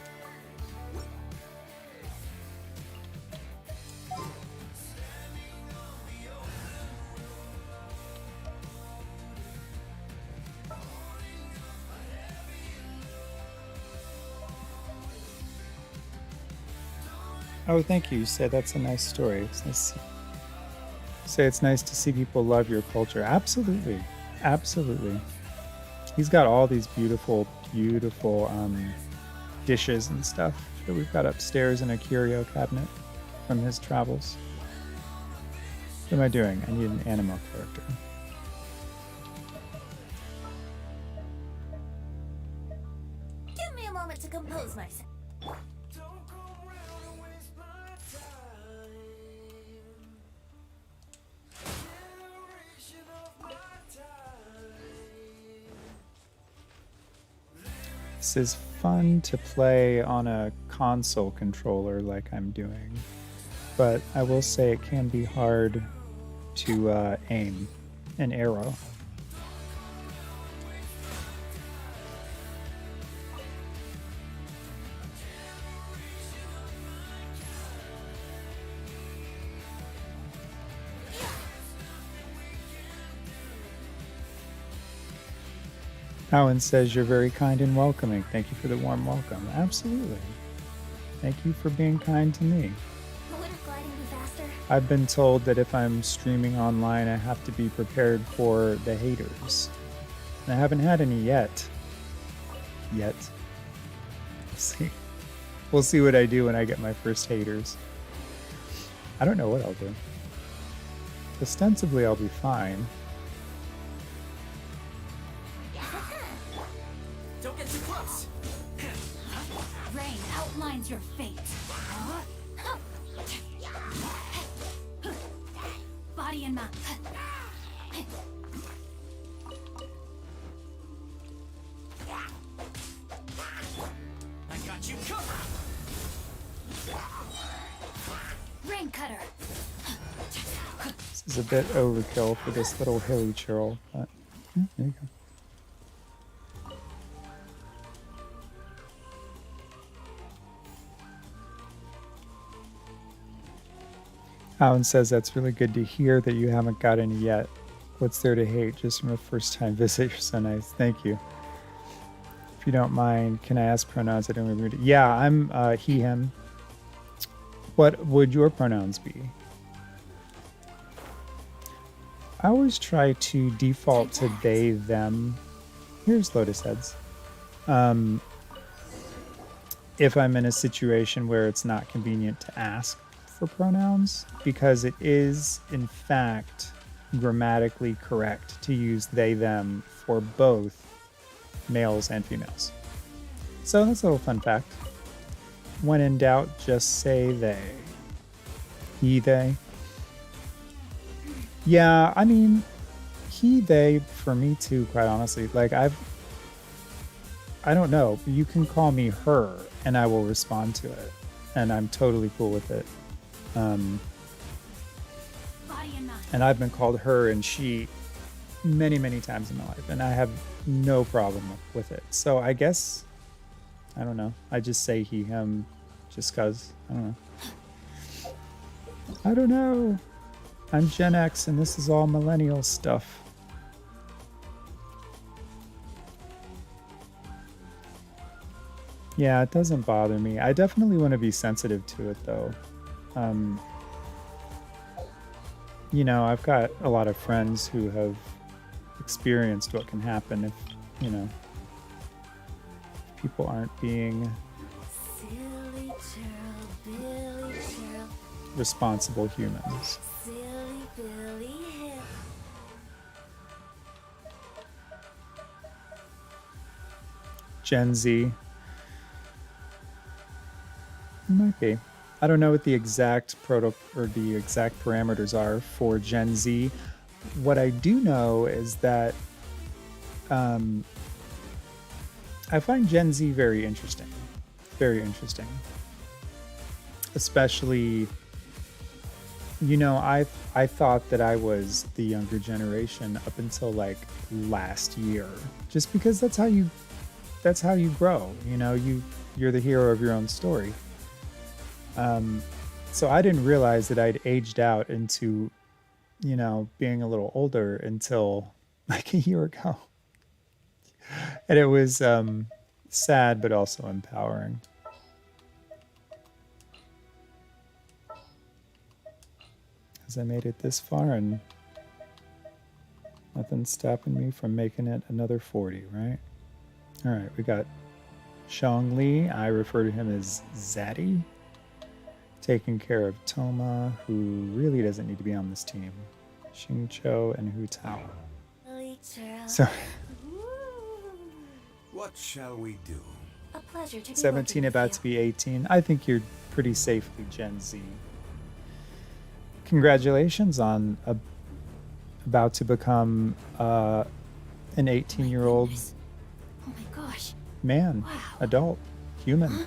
Oh, thank you. You said that's a nice story. It's nice. Say it's nice to see people love your culture. Absolutely. Absolutely. He's got all these beautiful dishes and stuff that we've got upstairs in a curio cabinet from his travels. What am I doing? I need an animal character. Give me a moment to compose myself. This is fun to play on a console controller like I'm doing, but I will say it can be hard to aim an arrow. Alan says you're very kind and welcoming. Thank you for the warm welcome. Absolutely. Thank you for being kind to me. Would gliding be faster? I've been told that if I'm streaming online, I have to be prepared for the haters. And I haven't had any yet. We'll see. We'll see what I do when I get my first haters. I don't know what I'll do. Ostensibly, I'll be fine. Don't get too close. Rain outlines your fate. Body and mouth. I got you covered. Rain cutter. This is a bit overkill for this little hilly churl, but yeah, there you go. Alan says that's really good to hear that you haven't got any yet. What's there to hate just from a first-time visit? You're so nice. Thank you. If you don't mind, can I ask pronouns? I don't remember. Yeah, I'm he, him. What would your pronouns be? I always try to default to they, them. Here's Lotus Heads. If I'm in a situation where it's not convenient to ask for pronouns, because it is, in fact, grammatically correct to use they, them for both males and females. So that's a little fun fact. When in doubt, just say they. He, they. Yeah, I mean, he, they, for me too, quite honestly. Like, I don't know. You can call me her, and I will respond to it. And I'm totally cool with it. And I've been called her and she many, many times in my life, and I have no problem with it. So I guess, I don't know. I just say he, him, just cause. I don't know. I'm Gen X, and this is all millennial stuff. Yeah, it doesn't bother me. I definitely want to be sensitive to it, though. You know, I've got a lot of friends who have experienced what can happen if, you know, people aren't being Silly churl, Billy churl, responsible humans. silly Billy Hill. Gen Z. Might be. I don't know what the exact the exact parameters are for Gen Z. What I do know is that I find Gen Z very interesting. Very interesting. Especially, you know, I thought that I was the younger generation up until like last year. Just because that's how you grow, you know, you're the hero of your own story. So I didn't realize that I'd aged out into, you know, being a little older until like a year ago. And it was sad, but also empowering. As I made it this far and nothing's stopping me from making it another 40, right? All right, we got Shang Li. I refer to him as Zaddy. Taking care of Thoma, who really doesn't need to be on this team. Xing Cho and Hu Tao. Billy churl. So What shall we do? A pleasure to be 17 working about with to be 18. I think you're pretty safely Gen Z. Congratulations on about to become an 18-year-old you. Oh my gosh. man, Wow. adult, human,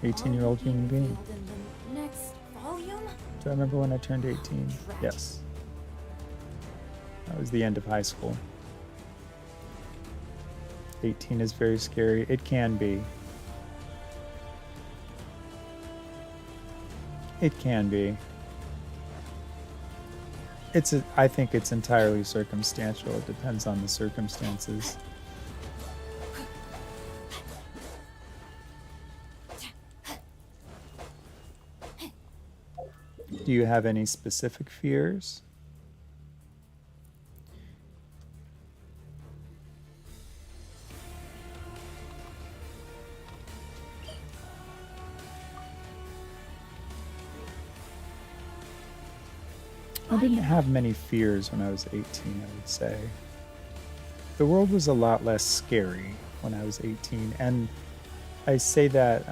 18-year-old human being. Revealed in the next volume? Do I remember when I turned 18? Yes. That was the end of high school. 18 is very scary. It can be. It can be. I think it's entirely circumstantial. It depends on the circumstances. Do you have any specific fears? I didn't have many fears when I was 18, I would say. The world was a lot less scary when I was 18, and I say that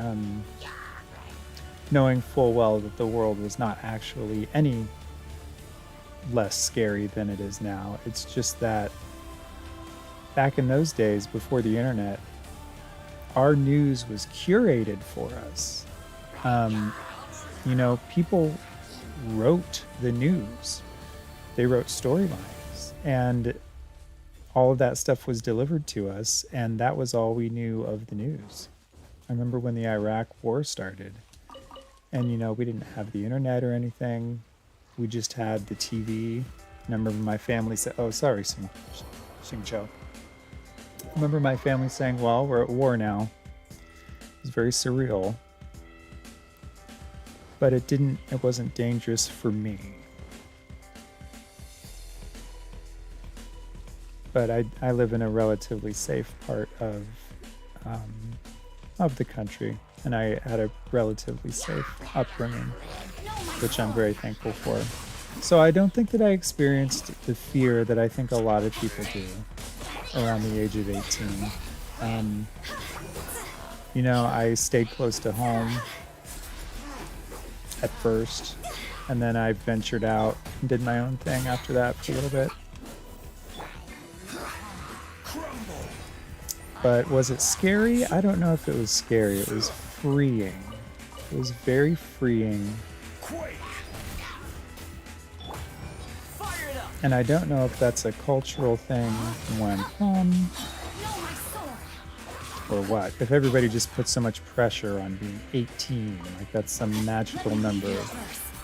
knowing full well that the world was not actually any less scary than it is now. It's just that back in those days, before the internet, our news was curated for us. People wrote the news. They wrote storylines, and all of that stuff was delivered to us, and that was all we knew of the news. I remember when the Iraq War started, and we didn't have the internet or anything. We just had the TV. And I remember my family said, "Oh, sorry, Xing Cho." I remember my family saying, "Well, we're at war now." It was very surreal. But it wasn't dangerous for me. But I live in a relatively safe part of the country, and I had a relatively safe upbringing, which I'm very thankful for. So I don't think that I experienced the fear that I think a lot of people do around the age of 18. I stayed close to home at first, and then I ventured out and did my own thing after that for a little bit. But was it scary? I don't know if it was scary. It was freeing. It was very freeing. And I don't know if that's a cultural thing from where I'm from, or what. If everybody just puts so much pressure on being 18, like that's some magical number,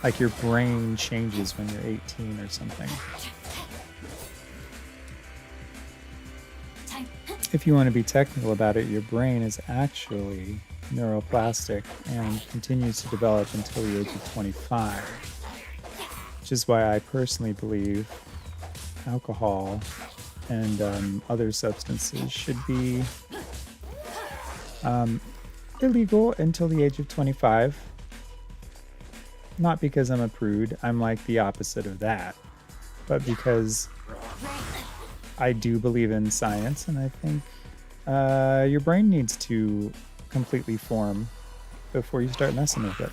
like your brain changes when you're 18 or something. If you want to be technical about it, your brain is actually neuroplastic and continues to develop until the age of 25, which is why I personally believe alcohol and other substances should be illegal until the age of 25. Not because I'm a prude, I'm like the opposite of that, but because I do believe in science, and I think your brain needs to completely form before you start messing with it.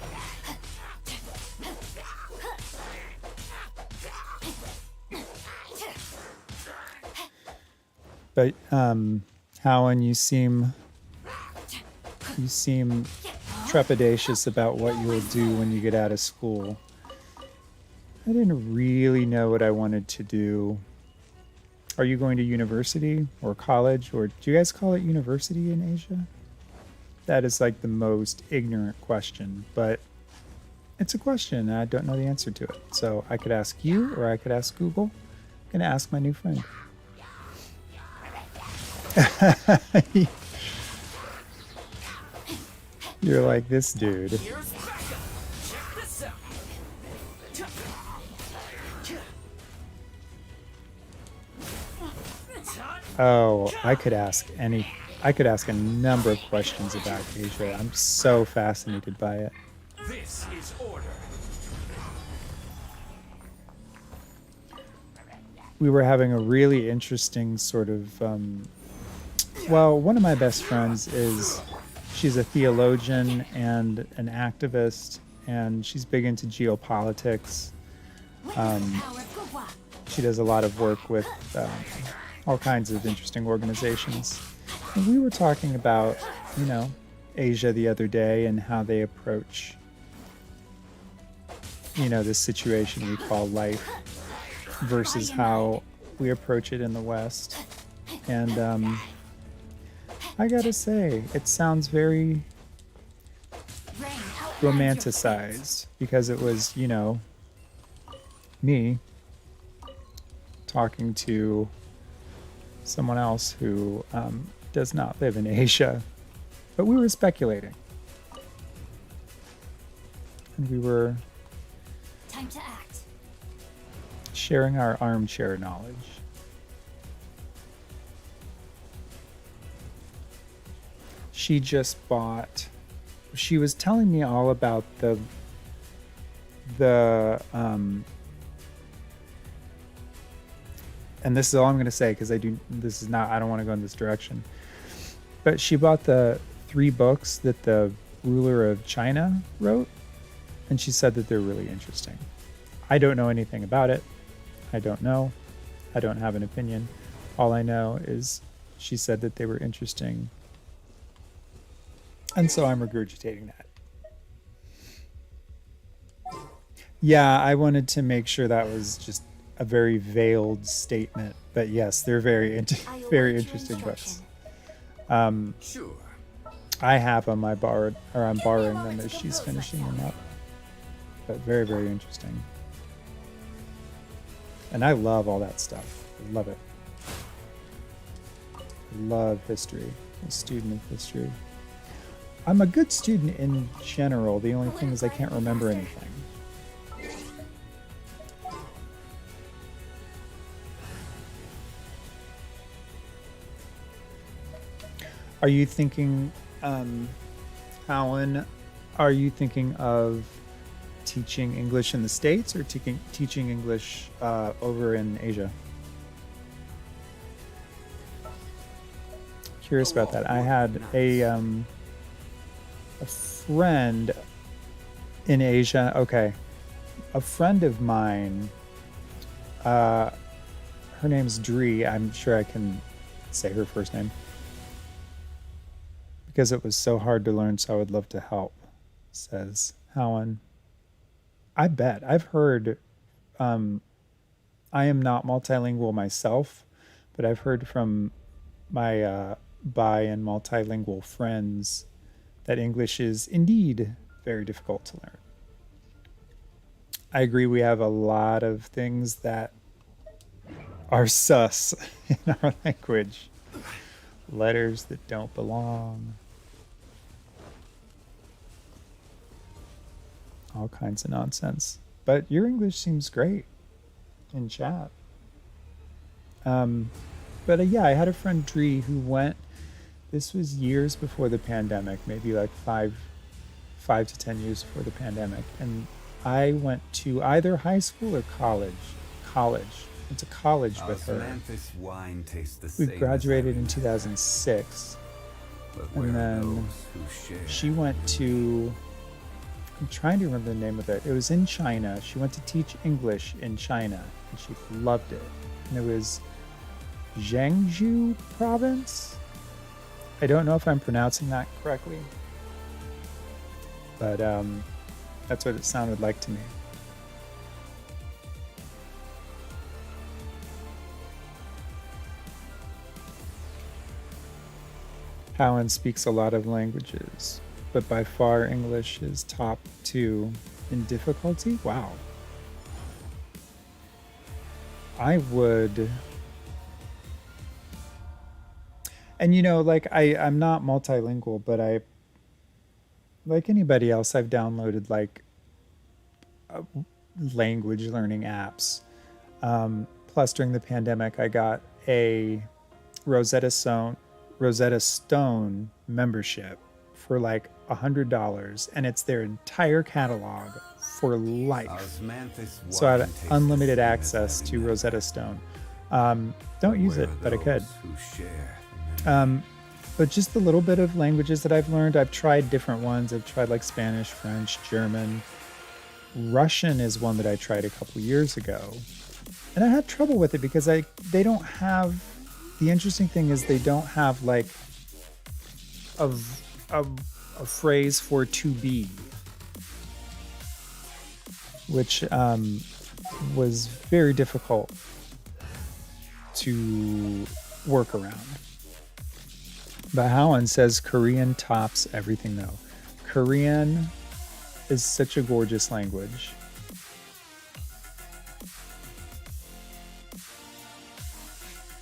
But Howen, you seem trepidatious about what you'll do when you get out of school. I didn't really know what I wanted to do. Are you going to university or college, or do you guys call it university in Asia? That is like the most ignorant question, but it's a question and I don't know the answer to it. So I could ask you, or I could ask Google. I'm going to ask my new friend. You're like this dude. Oh, I could ask a number of questions about Asia. I'm so fascinated by it. This is order. We were having a really interesting sort of one of my best friends she's a theologian and an activist, and she's big into geopolitics. She does a lot of work with all kinds of interesting organizations. And we were talking about, Asia the other day and how they approach, this situation we call life versus how we approach it in the West. And I gotta say, it sounds very Rain out romanticized because it was, you know, me talking to someone else who does not live in Asia. But we were speculating. And we were Time to act. sharing our armchair knowledge. She just bought, she was telling me all about the and this is all I'm going to say because I don't want to go in this direction. But she bought the 3 books that the ruler of China wrote, and she said that they're really interesting. I don't know anything about it. I don't know. I don't have an opinion. All I know is she said that they were interesting. And so I'm regurgitating that. Yeah, I wanted to make sure that was just a very veiled statement. But yes, they're very I very await your interesting books. instruction. Sure. I have them. I'm borrowing them as she's finishing them up. But very, very interesting. And I love all that stuff. I love it. I love history. I'm a student of history. I'm a good student in general. The only thing is I can't remember anything. Are you thinking, Alan, are you thinking of teaching English in the States or teaching English over in Asia? Curious about that. I had a friend in Asia. Okay. A friend of mine, her name's Dree. I'm sure I can say her first name. Because it was so hard to learn, so I would love to help, says Helen. I bet. I've heard, I am not multilingual myself, but I've heard from my bi and multilingual friends that English is indeed very difficult to learn. I agree, we have a lot of things that are sus in our language. Letters that don't belong. All kinds of nonsense. But your English seems great in chat. But yeah, I had a friend Dree who went, this was years before the pandemic, maybe like five to 10 years before the pandemic. And I went to either high school or college. Went to college with her. Wine tastes the We same as graduated in every 2006. But And where are then those who share? she went to, I'm trying to remember the name of it. It was in China. She went to teach English in China, and she loved it. And it was Jiangsu province. I don't know if I'm pronouncing that correctly, but that's what it sounded like to me. Helen speaks a lot of languages, but by far English is top 2 in difficulty. Wow. I would, and you know, like I'm not multilingual, but I, like anybody else, I've downloaded like language learning apps. Plus, during the pandemic, I got a Rosetta Stone membership for like $100, and it's their entire catalog for life. So I had unlimited access to Rosetta Stone. Don't use it, but I could. But just the little bit of languages that I've learned, I've tried different ones. I've tried like Spanish, French, German. Russian is one that I tried a couple years ago. And I had trouble with it because they don't have, the interesting thing is they don't have like a phrase for to be, which was very difficult to work around. But Howan says Korean tops everything though. Korean is such a gorgeous language.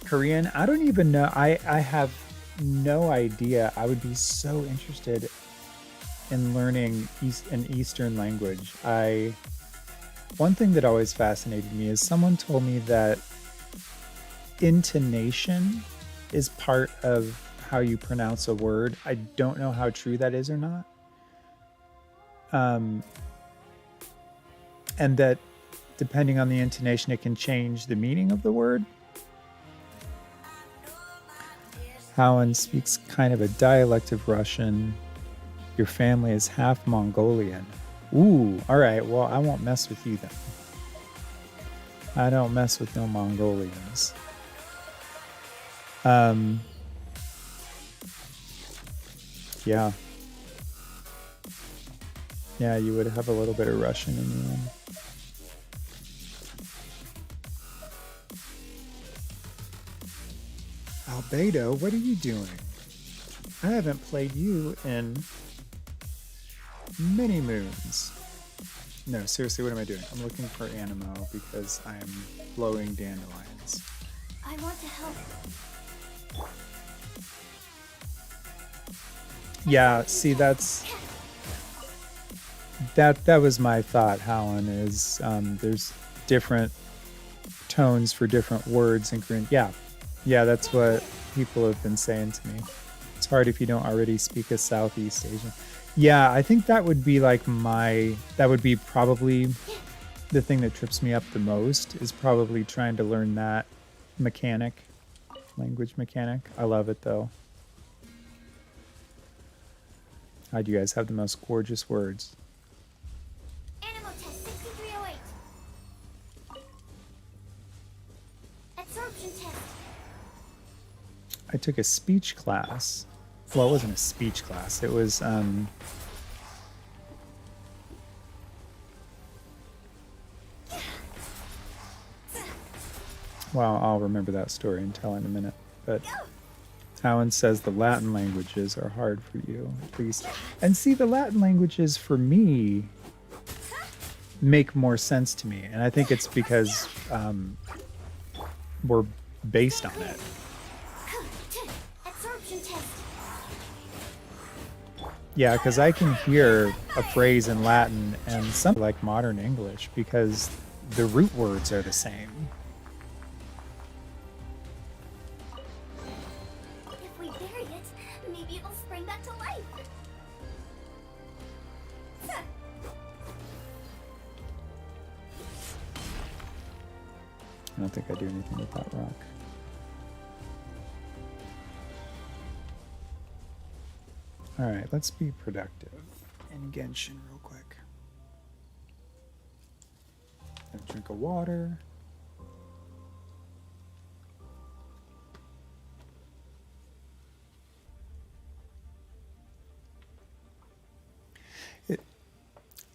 Korean, I don't even know. I have no idea. I would be so interested in learning an Eastern language. One thing that always fascinated me is someone told me that intonation is part of how you pronounce a word. I don't know how true that is or not. And that depending on the intonation, it can change the meaning of the word. Howan speaks kind of a dialect of Russian. Your family is half Mongolian. Ooh, all right. Well, I won't mess with you then. I don't mess with no Mongolians. Yeah. Yeah, you would have a little bit of Russian in you. Albedo, what are you doing? I haven't played you in many moons. No, seriously, what am I doing? I'm looking for Animo because I am blowing dandelions. I want to help. Yeah, see, that was my thought, Helen, is there's different tones for different words in Korean. Yeah, that's what people have been saying to me. It's hard if you don't already speak a Southeast Asian. Yeah, I think that would be like that would be probably the thing that trips me up the most, is probably trying to learn that language mechanic. I love it though. How do you guys have the most gorgeous words? Animal test 6308. Absorption test. I took a speech class. Well, it wasn't a speech class. It was well, I'll remember that story and tell in a minute. But Howan says the Latin languages are hard for you, at least. And see, the Latin languages for me make more sense to me. And I think it's because we're based on it. Absorption test. Yeah, because I can hear a phrase in Latin and something like modern English because the root words are the same. If we bury it, maybe it'll spring back to life. I don't think I do anything with that rock. Alright, let's be productive in Genshin real quick. Have a drink of water.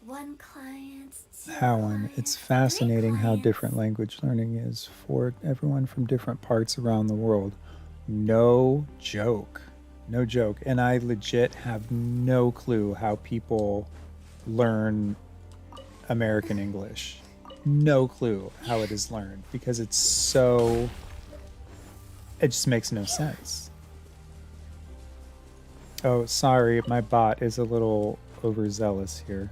One client. Howan, it's fascinating how different language learning is for everyone from different parts around the world. No joke. No joke. And I legit have no clue how people learn American English. No clue how it is learned because it just makes no sense. Oh, sorry, my bot is a little overzealous here.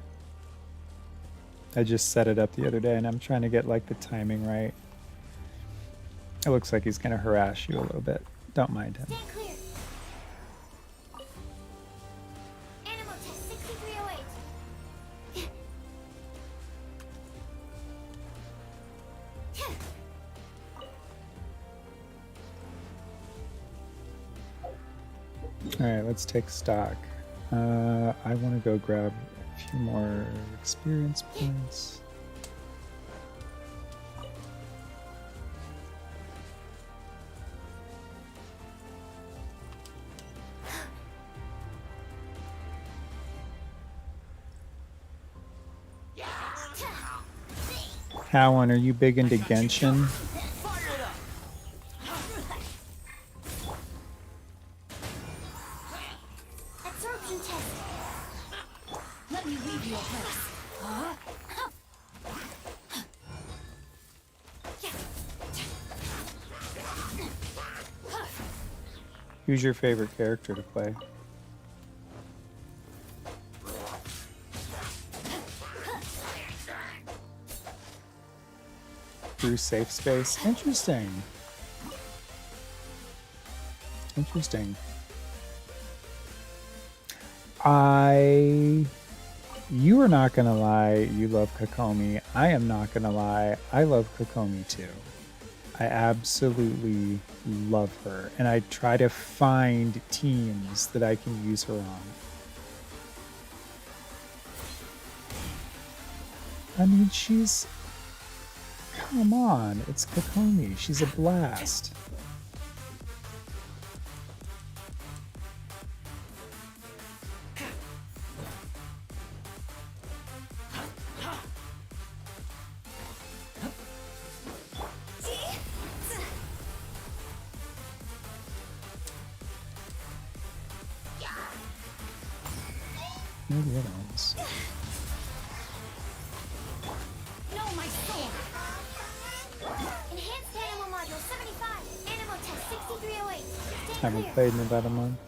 I just set it up the other day and I'm trying to get like the timing right. It looks like he's going to harass you a little bit. Don't mind him. Stand clear. Animal test 6308. Alright, let's take stock. I want to go grab a few more experience points. Cowan, are you big into Genshin? Who's your favorite character to play? Through safe space. Interesting. Interesting. You are not gonna lie, you love Kokomi. I am not gonna lie, I love Kokomi too. I absolutely love her, and I try to find teams that I can use her on. I mean, she's... Come on, it's Kokomi. She's a blast. Maybe the other ones. No, my soul. Enhanced animal module 75. Animal test 6308. Stay Haven't clear. played in about a month.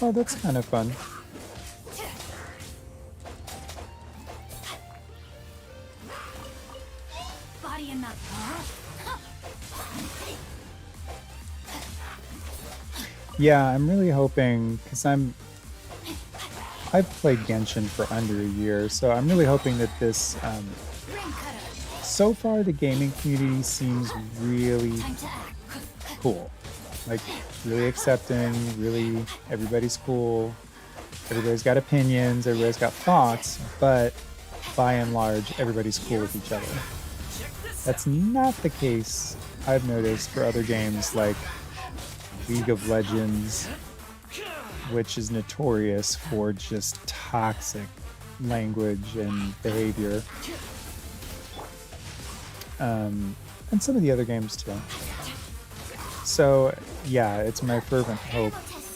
Oh, that's kind of fun. Body and mouth. Yeah, I'm really hoping, because I've played Genshin for under a year, so I'm really hoping that this, Ring cutter. so far the gaming community seems really Time to act. cool. Like, really accepting, really, everybody's cool, everybody's got opinions, everybody's got thoughts, but by and large, everybody's cool with each other. That's not the case, I've noticed, for other games like League of Legends, which is notorious for just toxic language and behavior. And some of the other games too. So, yeah, it's my fervent hope Animal test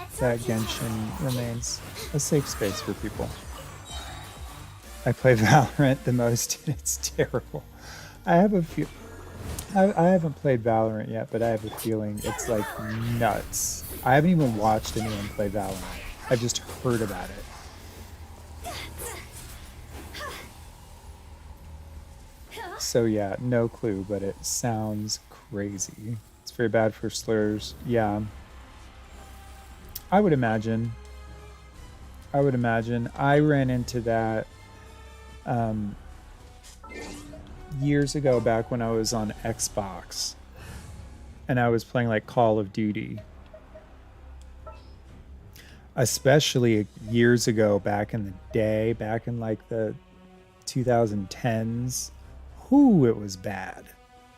6308. that Genshin remains a safe space for people. I play Valorant the most, and it's terrible. I have a few. I haven't played Valorant yet, but I have a feeling it's like nuts. I haven't even watched anyone play Valorant. I've just heard about it. So yeah, no clue, but it sounds crazy. It's very bad for slurs. Yeah. I would imagine. I ran into that years ago, back when I was on Xbox and I was playing like Call of Duty. Especially years ago, back in the day, back in like the 2010s. Whoo, it was bad.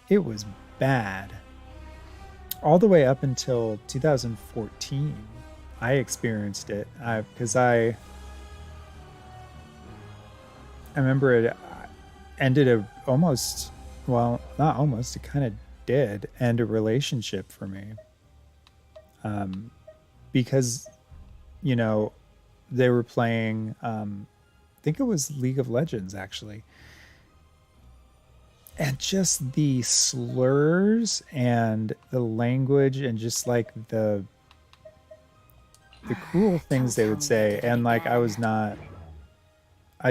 It was bad. All the way up until 2014, I experienced it. Because I remember it ended a almost, well, not almost, it kind of did end a relationship for me. Because, you know, they were playing, I think it was League of Legends, actually. And just the slurs and the language and just like the cruel things they would say. And like, I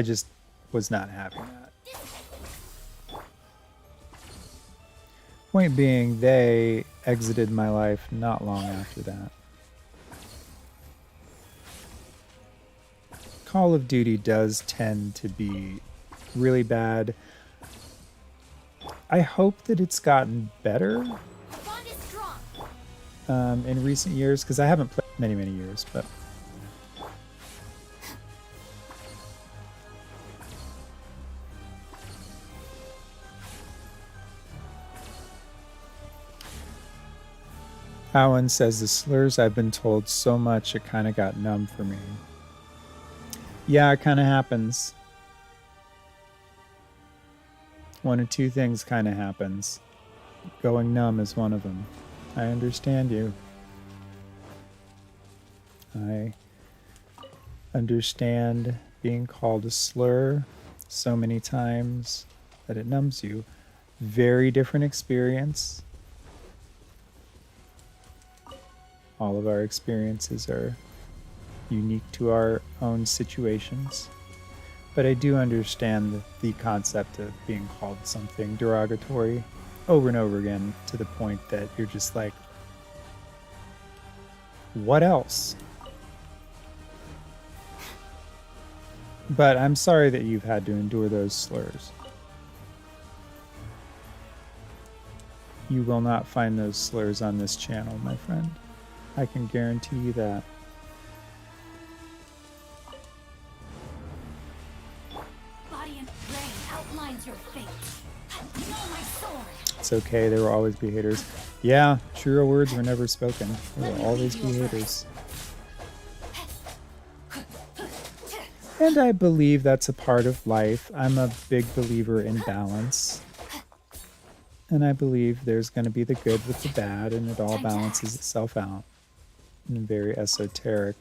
just was not having that. Point being, they exited my life not long after that. Call of Duty does tend to be really bad. I hope that it's gotten better Bond is strong. in recent years, because I haven't played many years, but Alan says the slurs, I've been told so much it kind of got numb for me. Yeah, it kind of happens. One or two things kind of happens. Going numb is one of them. I understand you. I understand being called a slur so many times that it numbs you. Very different experience. All of our experiences are unique to our own situations. But I do understand the concept of being called something derogatory over and over again, to the point that you're just like, what else? But I'm sorry that you've had to endure those slurs. You will not find those slurs on this channel, my friend. I can guarantee you that. Body and brain outlines your fate. Know my sword. It's okay, there will always be haters. Yeah, truer words were never spoken. There will always be haters. And I believe that's a part of life. I'm a big believer in balance. And I believe there's going to be the good with the bad, and it all balances itself out in a very esoteric,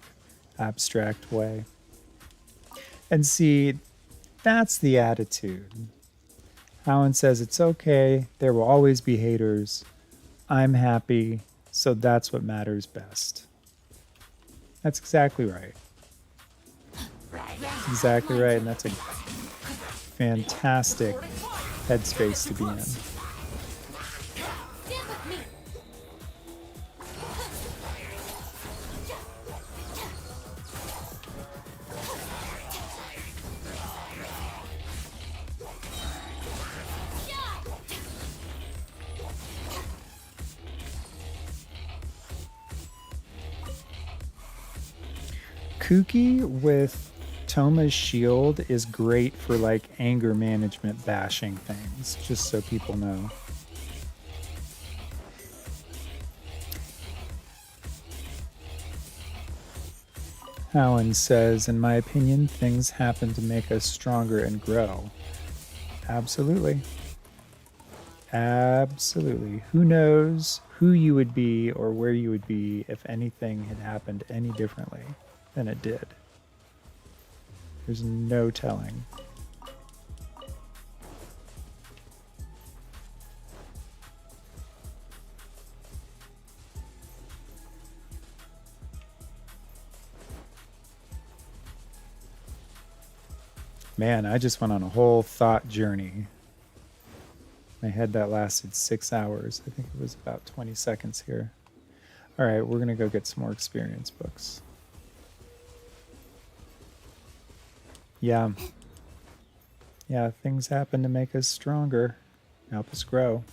abstract way. And see, that's the attitude. Howen says it's okay, there will always be haters. I'm happy, so that's what matters best. That's exactly right. That's exactly right, and that's a fantastic headspace to be in. Stand with me. Kooky with Thoma's shield is great for like anger management bashing things, just so people know. Howen says, in my opinion, things happen to make us stronger and grow. Absolutely. Absolutely. Who knows who you would be or where you would be if anything had happened any differently than it did. There's no telling. Man, I just went on a whole thought journey. I had that lasted 6 hours. I think it was about 20 seconds here. All right, we're going to go get some more experience books. Yeah. Yeah, things happen to make us stronger, help us grow.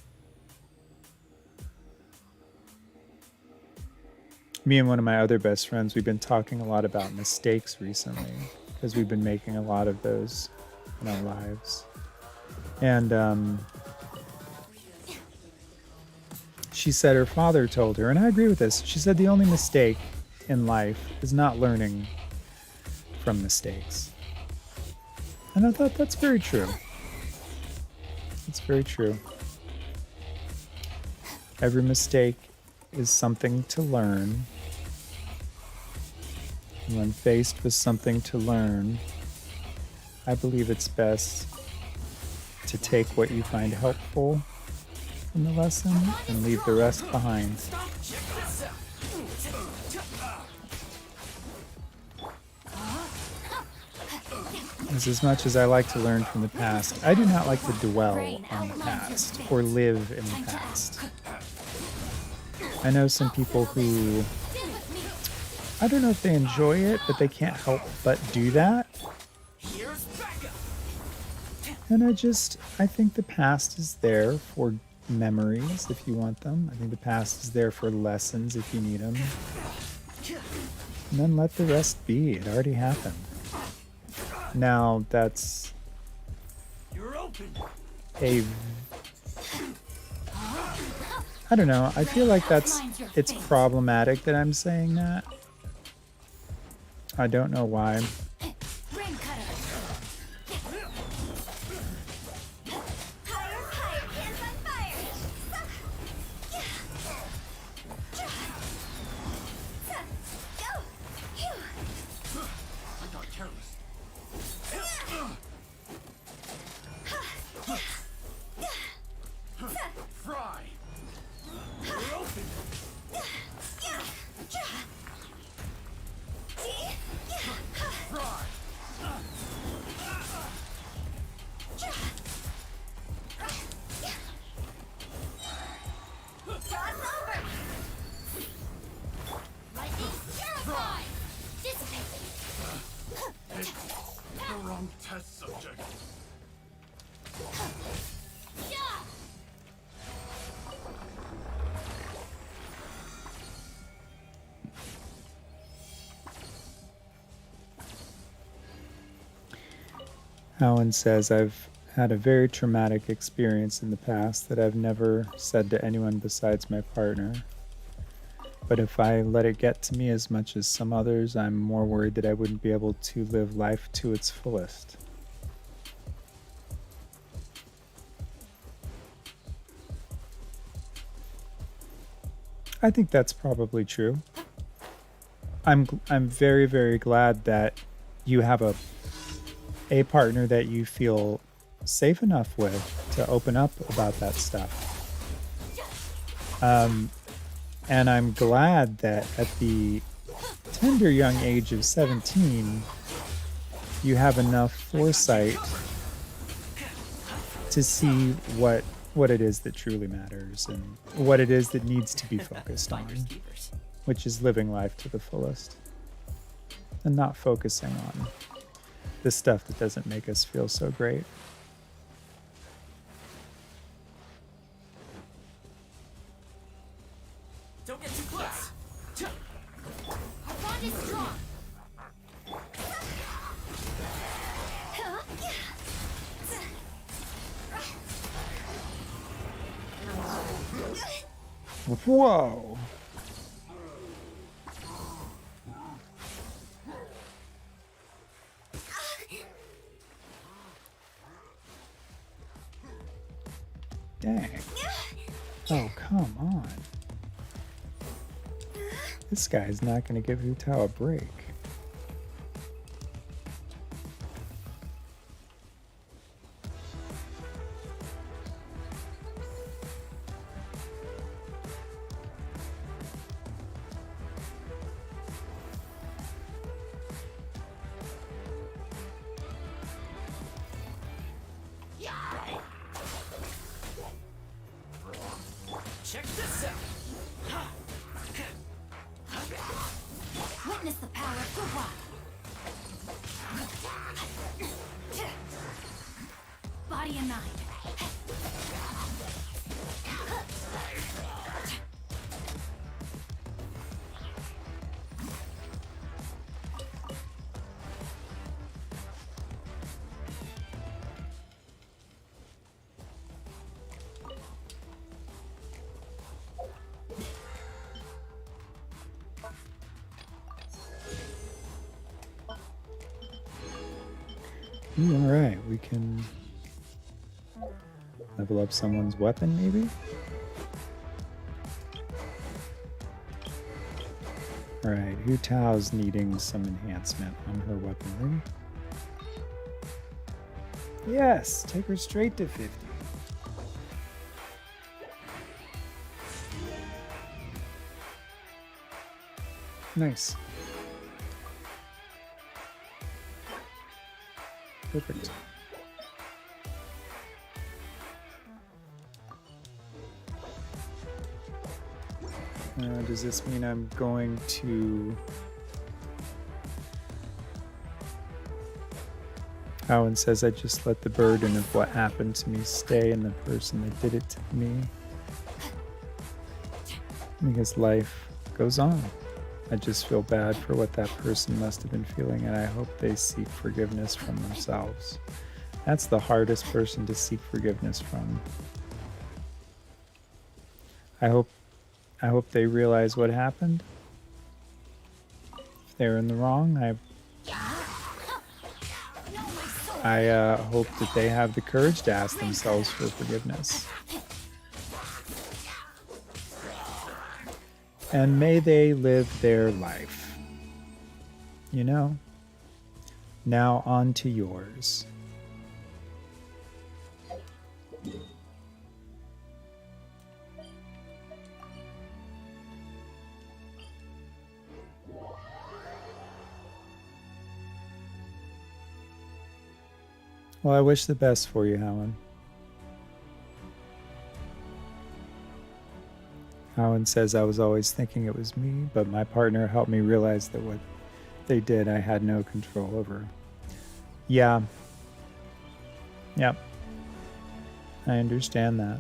Me and one of my other best friends, we've been talking a lot about mistakes recently, because we've been making a lot of those in our lives. And she said her father told her, and I agree with this, she said the only mistake in life is not learning from mistakes. And I thought that's very true. It's very true. Every mistake is something to learn. And when faced with something to learn, I believe it's best to take what you find helpful from the lesson and leave the rest behind. As much as I like to learn from the past, I do not like to dwell on the past or live in the past. I know some people who, I don't know if they enjoy it, but they can't help but do that. And I think the past is there for memories if you want them. I think the past is there for lessons if you need them. And then let the rest be. It already happened. Now, that's a... I don't know. I feel like it's problematic that I'm saying that. I don't know why. Test subject. Alan says, I've had a very traumatic experience in the past that I've never said to anyone besides my partner. But if I let it get to me as much as some others, I'm more worried that I wouldn't be able to live life to its fullest. I think that's probably true. I'm very, very glad that you have a partner that you feel safe enough with to open up about that stuff. And I'm glad that at the tender young age of 17, you have enough foresight to see what it is that truly matters and what it is that needs to be focused on, which is living life to the fullest and not focusing on the stuff that doesn't make us feel so great. Don't get too close. Our bond is strong. Whoa! Dang. Oh, come on. This guy's not going to give Hu Tao a break. Check this out. Witness the power of Thoma. Body and mind. Ooh, all right, we can level up someone's weapon, maybe? All right, Hu Tao's needing some enhancement on her weaponry. Yes, take her straight to 50. Nice. Perfect. Does this mean I'm going to... Owen says I just let the burden of what happened to me stay in the person that did it to me. Because life goes on. I just feel bad for what that person must have been feeling, and I hope they seek forgiveness from themselves. That's the hardest person to seek forgiveness from. I hope they realize what happened. If they're in the wrong, I hope that they have the courage to ask themselves for forgiveness. And may they live their life. You know? Now on to yours. Well, I wish the best for you, Helen. Helen says I was always thinking it was me, but my partner helped me realize that what they did I had no control over. Yeah. Yep. I understand that.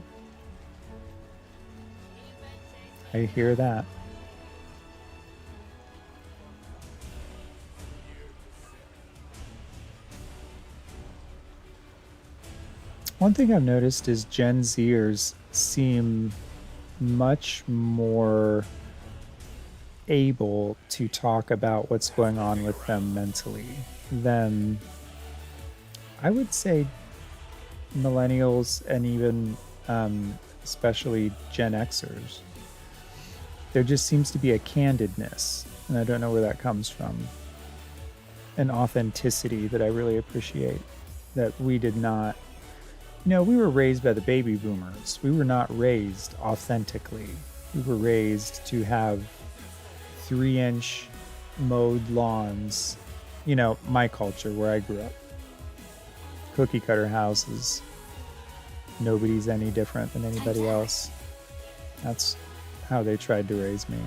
I hear that. One thing I've noticed is Gen Zers seem much more able to talk about what's going on with them mentally than, I would say, millennials and even especially Gen Xers. There just seems to be a candidness, and I don't know where that comes from. An authenticity that I really appreciate, that we did not. You know, we were raised by the baby boomers. We were not raised authentically. We were raised to have 3-inch mowed lawns. You know, my culture where I grew up. Cookie cutter houses. Nobody's any different than anybody else. That's how they tried to raise me.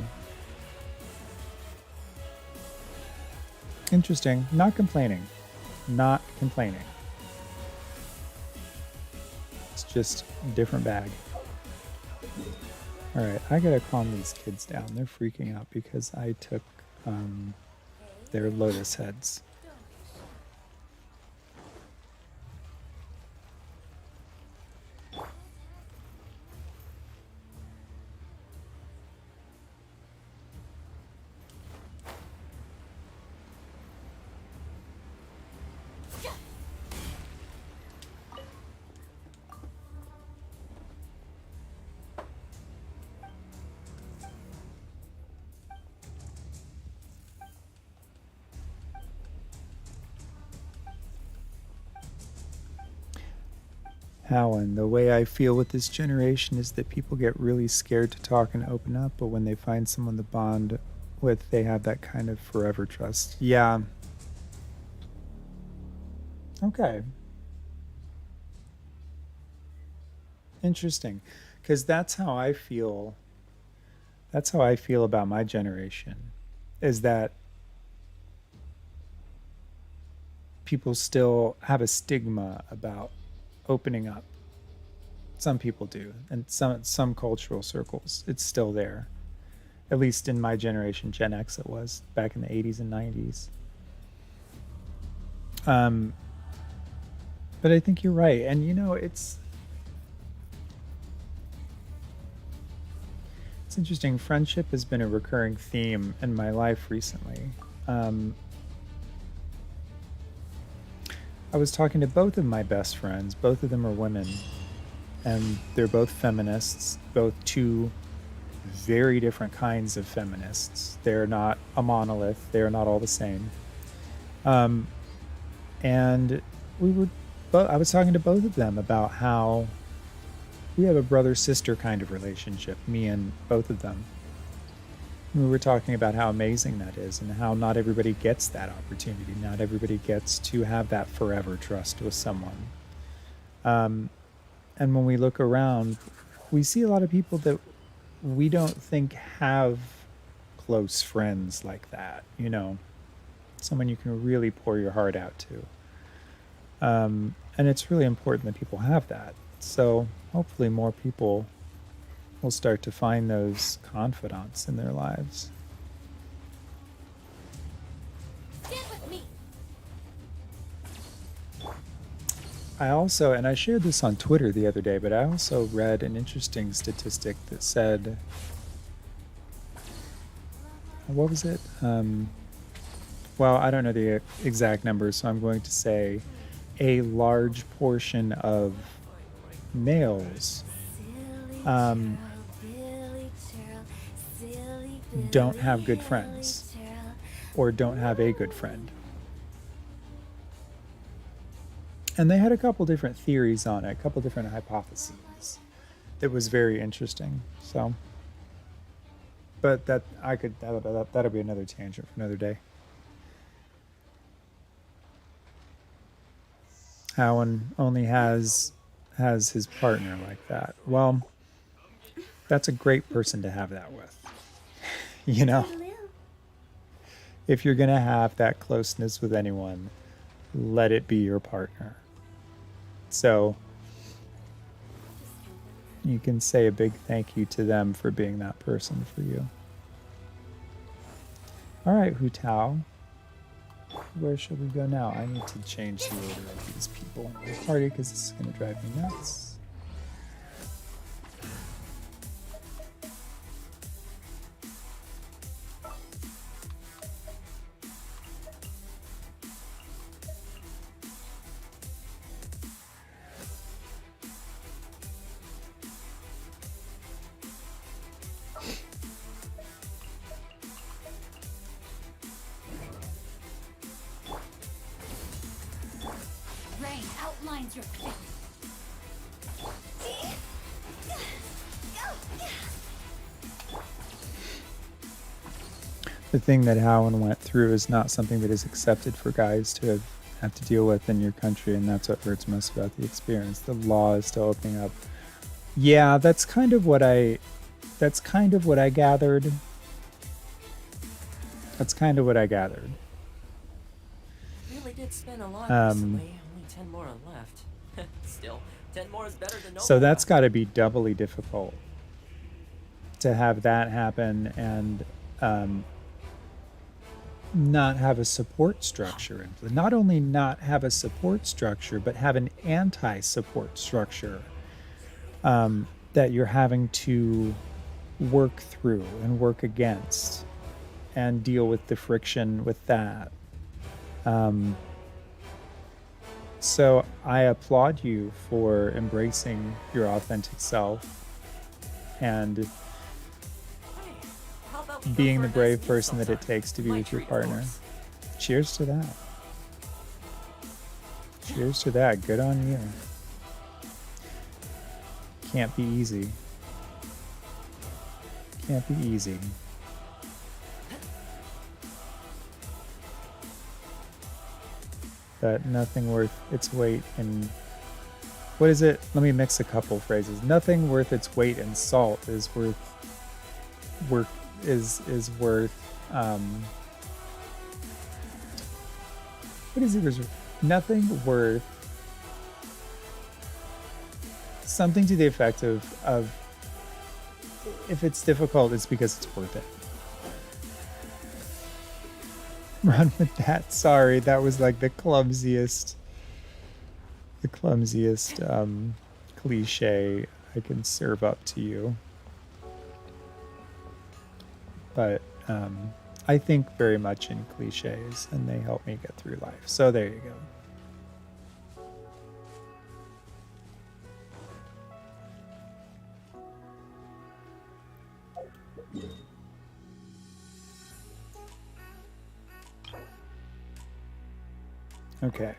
Interesting. Not complaining. Not complaining. It's just a different bag. Alright, I gotta calm these kids down. They're freaking out because I took their lotus heads. Alan, the way I feel with this generation is that people get really scared to talk and open up, but when they find someone to bond with, they have that kind of forever trust. Yeah. Okay. Interesting. Because that's how I feel. That's how I feel about my generation, is that people still have a stigma about opening up. Some people do, and some cultural circles, it's still there. At least in my generation, Gen X, it was back in the 80s and 90s. But I think you're right, and you know, it's interesting. Friendship has been a recurring theme in my life recently. I was talking to both of my best friends. Both of them are women, and they're both feminists, both two very different kinds of feminists. They're not a monolith. They're not all the same. And I was talking to both of them about how we have a brother-sister kind of relationship, me and both of them. We were talking about how amazing that is and how not everybody gets that opportunity. Not everybody gets to have that forever trust with someone. And when we look around, we see a lot of people that we don't think have close friends like that, you know, someone you can really pour your heart out to. And it's really important that people have that. So hopefully more people will start to find those confidants in their lives. Stand with me. I also, and I shared this on Twitter the other day, but I also read an interesting statistic that said, what was it? Well, I don't know the exact numbers, so I'm going to say a large portion of males don't have good friends or don't have a good friend. And they had a couple different theories on it, a couple different hypotheses. It was very interesting. So, but that'll be another tangent for another day. Alan only has his partner like that. Well, that's a great person to have that with. You know, if you're gonna have that closeness with anyone, let it be your partner. So you can say a big thank you to them for being that person for you. All right, Hu Tao. Where should we go now? I need to change the order of these people in the party because this is going to drive me nuts. Rain outlines your fate. The thing that Howen went through is not something that is accepted for guys to have to deal with in your country, and that's what hurts most about the experience. The law is still opening up. Yeah, that's kind of what I gathered. That's kind of what I gathered. Really did spend a lot recently. Only 10 more are left. Still, 10 more is better than no So more. that's got to be doubly difficult to have that happen and not have a support structure. Not only not have a support structure, but have an anti-support structure that you're having to work through and work against and deal with the friction with that. So I applaud you for embracing your authentic self and Hey, how about we go being for the a nice brave meal person that it sometime? takes to be Might with your treat partner. yours. Cheers to that. Cheers to that. Good on you. Can't be easy. Can't be easy. But nothing worth its weight in... What is it? Let me mix a couple phrases. Nothing worth its weight in salt is worth... What is it? Nothing worth... Something to the effect of if it's difficult, it's because it's worth it. Run with that. Sorry, that was like the clumsiest cliche I can serve up to you. But I think very much in cliches, and they help me get through life. So there you go. Okay.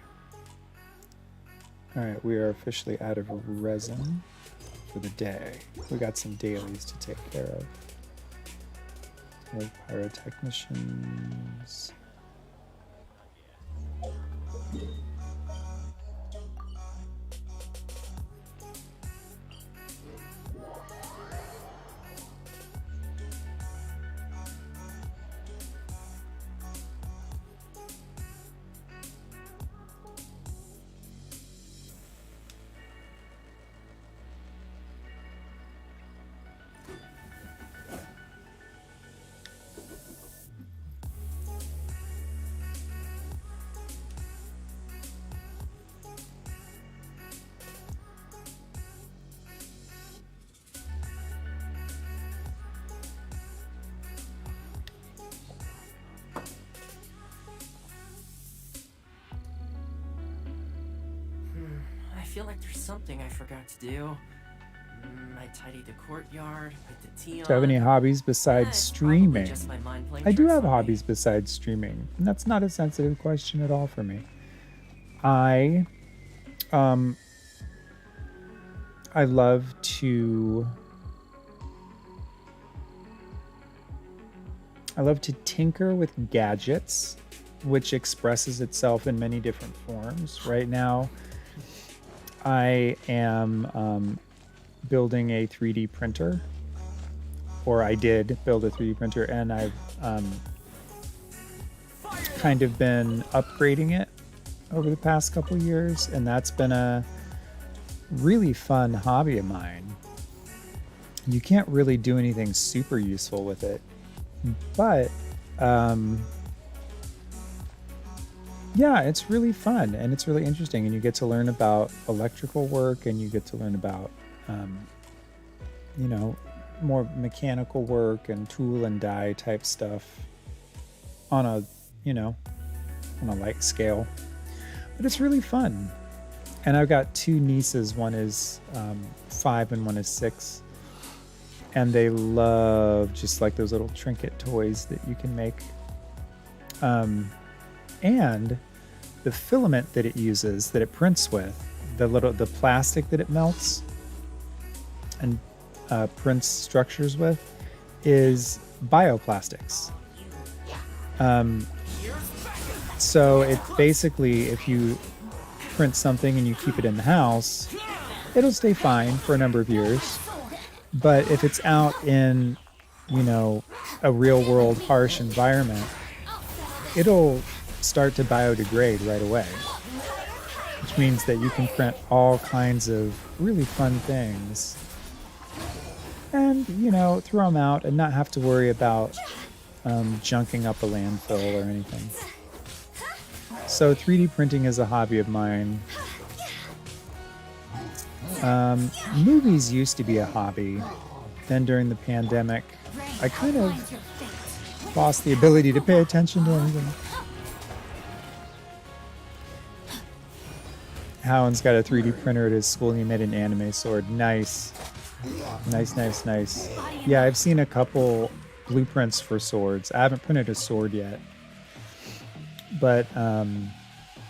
All right, we are officially out of resin for the day. We got some dailies to take care of. Like pyrotechnicians. I feel like there's something I forgot to do. I tidied the courtyard, put the tea on. Do you have any hobbies besides It's probably streaming? just my mind playing I do tricks have on me. hobbies besides streaming, and that's not a sensitive question at all for me. I love to tinker with gadgets, which expresses itself in many different forms. Right now, I am building a 3D printer, or I did build a 3D printer, and I've kind of been upgrading it over the past couple years, and that's been a really fun hobby of mine. You can't really do anything super useful with it, but yeah, it's really fun and it's really interesting, and you get to learn about electrical work, and you get to learn about you know, more mechanical work and tool and die type stuff on a, you know, on a light scale. But it's really fun. And I've got two nieces. One is 5 and one is 6. And they love just like those little trinket toys that you can make. And the filament that it uses, that it prints with, the plastic that it melts and prints structures with, is bioplastics. So it basically, if you print something and you keep it in the house, it'll stay fine for a number of years. But if it's out in, you know, a real world harsh environment, it'll start to biodegrade right away, which means that you can print all kinds of really fun things and, you know, throw them out and not have to worry about junking up a landfill or anything. So 3D printing is a hobby of mine. Movies used to be a hobby. Then during the pandemic, I kind of lost the ability to pay attention to anything. Howen's got a 3D printer at his school and he made an anime sword. Nice. Nice, nice, nice. Yeah, I've seen a couple blueprints for swords. I haven't printed a sword yet. But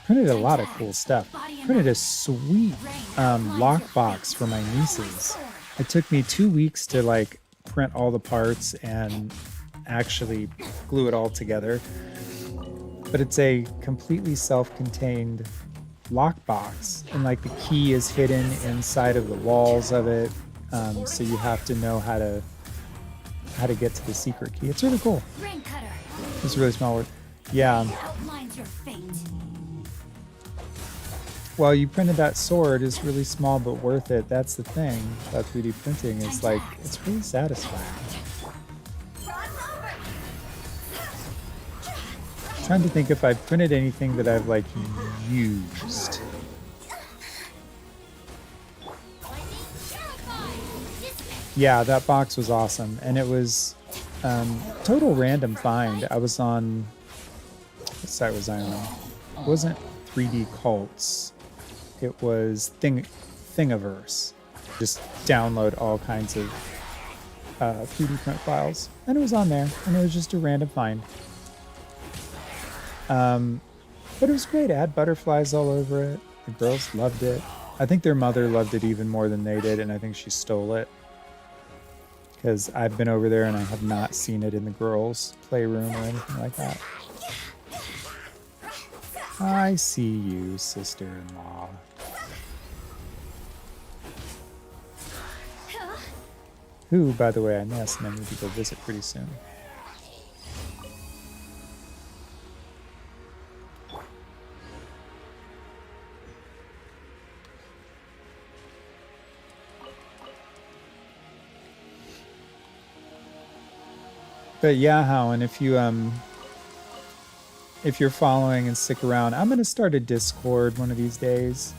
printed a lot of cool stuff. Printed a sweet lockbox for my nieces. It took me 2 weeks to like print all the parts and actually glue it all together. But it's a completely self-contained lockbox, and like the key is hidden inside of the walls of it. So you have to know how to get to the secret key. It's really cool. It's really small work. Yeah. Well, you printed that sword. It's really small but worth it. That's the thing about 3D printing. It's like, it's really satisfying. I'm trying to think if I've printed anything that I've like used. Yeah, that box was awesome, and it was total random find. I was on, what site was I on? It wasn't 3D Cults. It was Thingiverse. Just download all kinds of 3D print files, and it was on there, and it was just a random find. But it was great. It had butterflies all over it. The girls loved it. I think their mother loved it even more than they did, and I think she stole it. Because I've been over there and I have not seen it in the girls' playroom or anything like that. I see you, sister-in-law. Who, by the way, I missed, and I need to go visit pretty soon. But yeah, Howen, if you're following and stick around, I'm gonna start a Discord one of these days,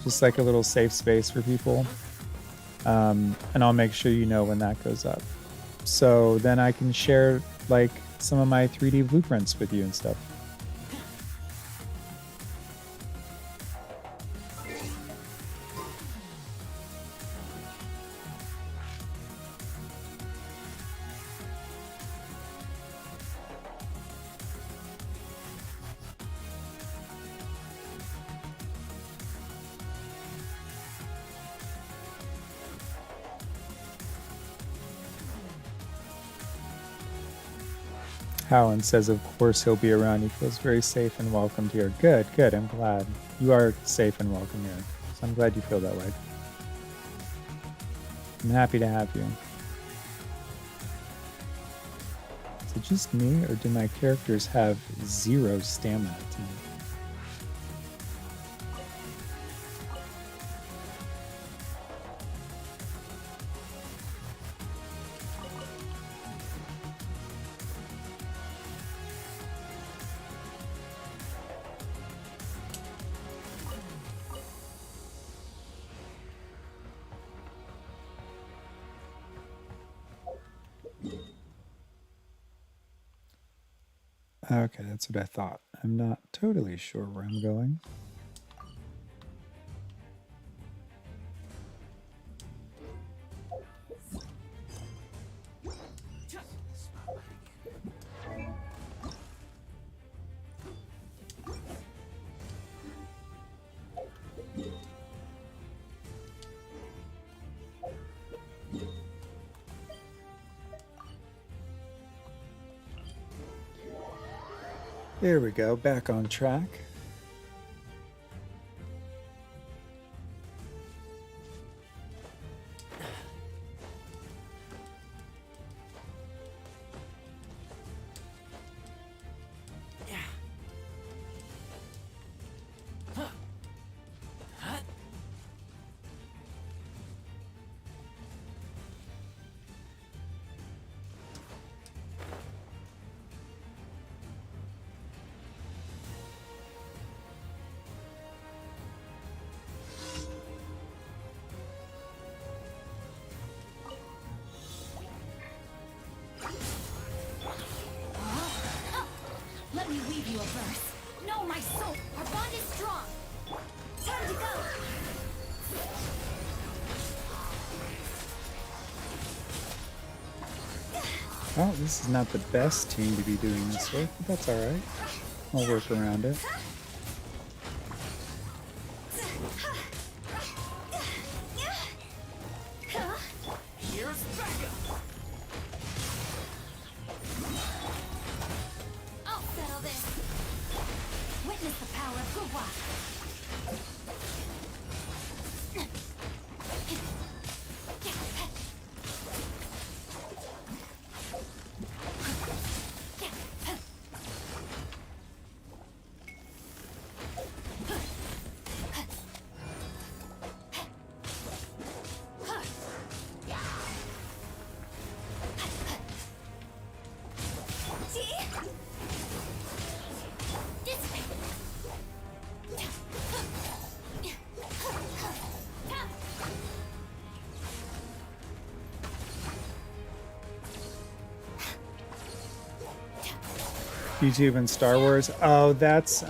just like a little safe space for people, and I'll make sure you know when that goes up. So then I can share like some of my 3D blueprints with you and stuff. Howen says, of course he'll be around. He feels very safe and welcomed here. Good, good. I'm glad. You are safe and welcome here. So I'm glad you feel that way. I'm happy to have you. Is it just me, or do my characters have 0 stamina tonight? Okay, that's what I thought. I'm not totally sure where I'm going. There we go, back on track. Let me weave you a verse. Know my soul. Our bond is strong. Time to go. Well, this is not the best team to be doing this with, but that's alright. I'll work around it. Here's Becca. I'll settle this. Witness the power of Guwa. YouTube and Star Wars. Oh, that's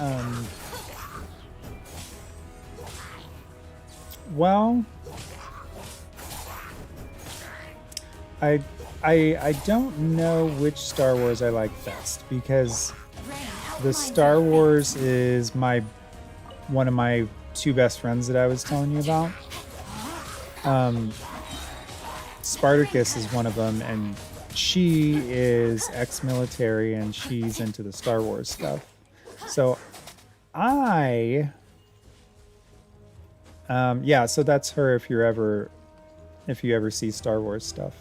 well, I don't know which Star Wars I like best, because the Star Wars is one of my two best friends that I was telling you about. Spartacus is one of them, and she is ex-military and she's into the Star Wars stuff. So yeah, so that's her. If you ever see Star Wars stuff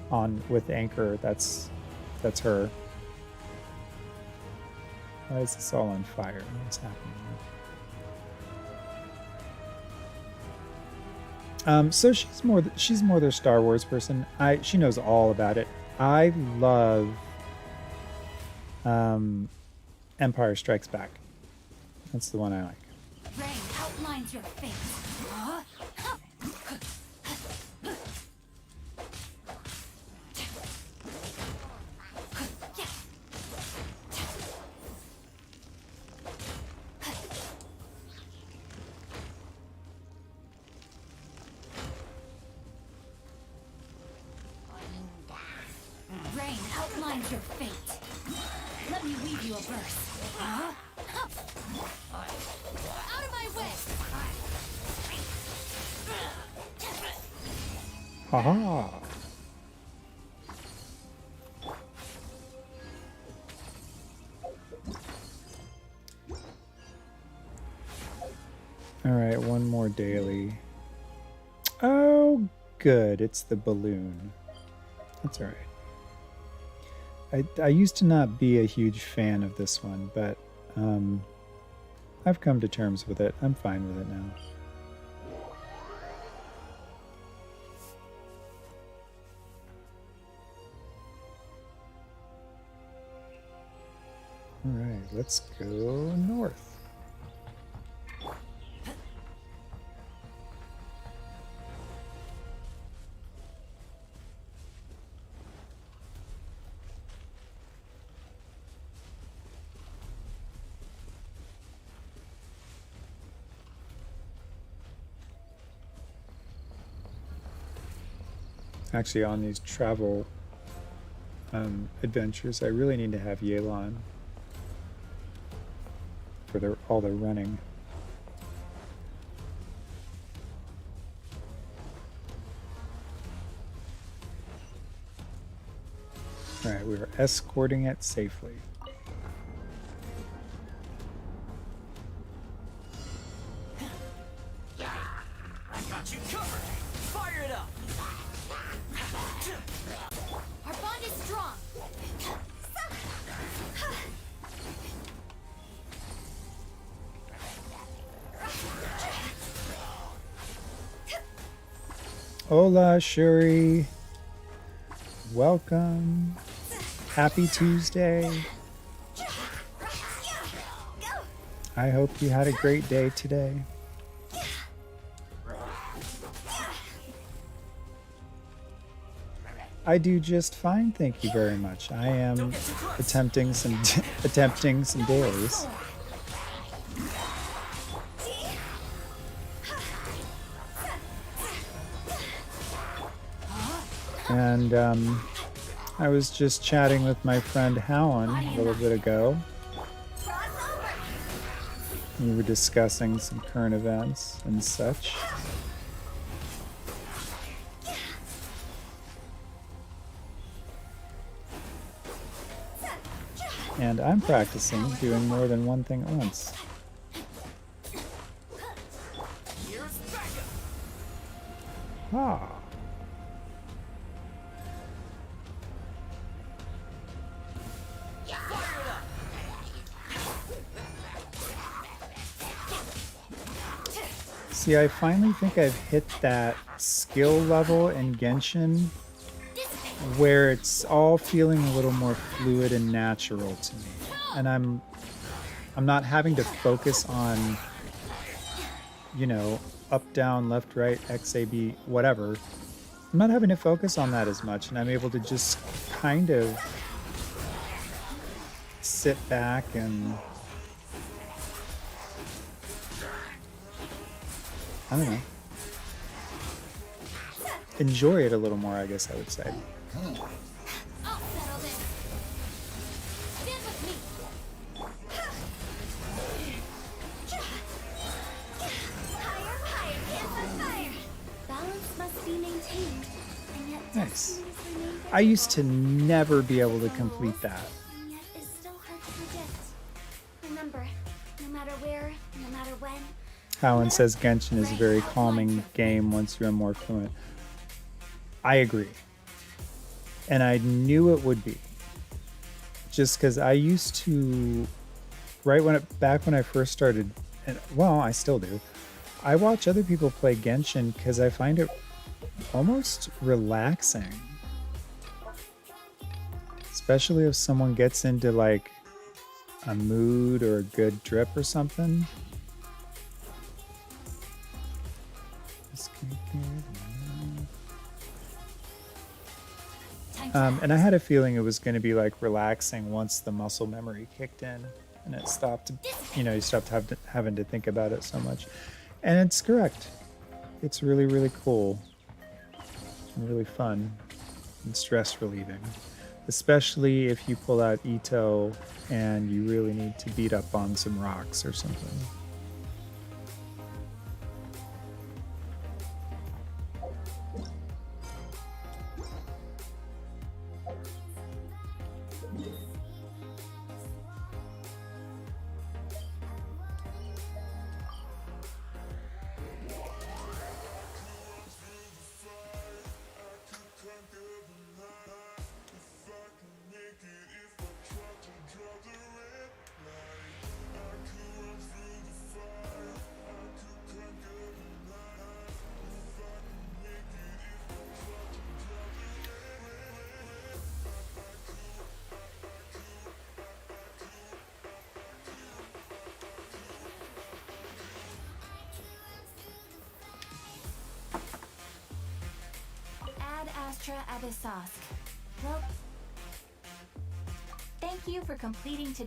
on with Anchor, that's her. Why is this all on fire? What's happening here? So she's more their Star Wars person. She knows all about it. I love Empire Strikes Back. That's the one I like. Rain outlines your face. Rain outlines your fate. Let me weave you a verse. Out of my way! Haha. All right, one more daily. Oh, good. It's the balloon. That's all right. I used to not be a huge fan of this one, but I've come to terms with it. I'm fine with it now. All right, let's go north. Actually, on these travel adventures, I really need to have Yelan for all the running. All right, we are escorting it safely. I got you covered. Fire it up. Our bond is strong. Hola, Shuri. Welcome. Happy Tuesday. I hope you had a great day today. I do just fine, thank you very much. I am attempting some dailies. And I was just chatting with my friend Howan a little bit ago. We were discussing some current events and such. And I'm practicing doing more than one thing at once. Here's backup. Ah. Fire it up. See, I finally think I've hit that skill level in Genshin where it's all feeling a little more fluid and natural to me. And I'm not having to focus on, you know, up, down, left, right, X, A, B, whatever. I'm not having to focus on that as much, and I'm able to just kind of sit back and I don't know, enjoy it a little more, I guess I would say. I'll settle this. Stand with me. Higher, higher, hands on fire. Balance must be maintained, and yet Nice. destinies remain I used to never be able to complete that. and yet it's still hard to predict. Remember, no matter where, no matter when, Howan says Genshin is a very calming game once you're more fluent. I agree. And I knew it would be. Just because I used to, back when I first started, and well, I still do, I watch other people play Genshin because I find it almost relaxing. Especially if someone gets into like a mood or a good drip or something. And I had a feeling it was going to be like relaxing once the muscle memory kicked in and it stopped, you stopped having to think about it so much. And it's correct. It's really, really cool and really fun and stress relieving, especially if you pull out Ito and you really need to beat up on some rocks or something. Ad Astra Abyssosque. Well, thank you for completing to.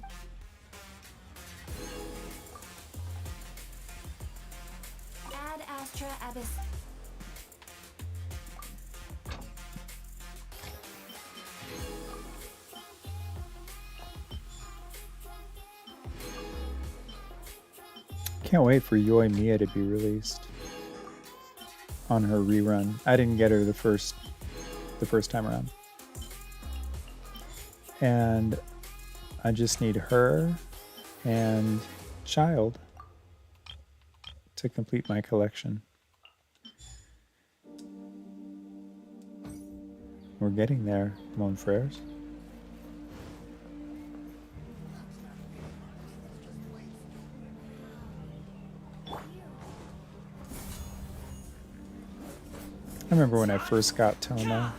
Ad Astra Abyss. Can't wait for Yoi Mia to be released on her rerun. I didn't get her the first time around. And I just need her and Child to complete my collection. We're getting there, mon frères. I remember when I first got Thoma.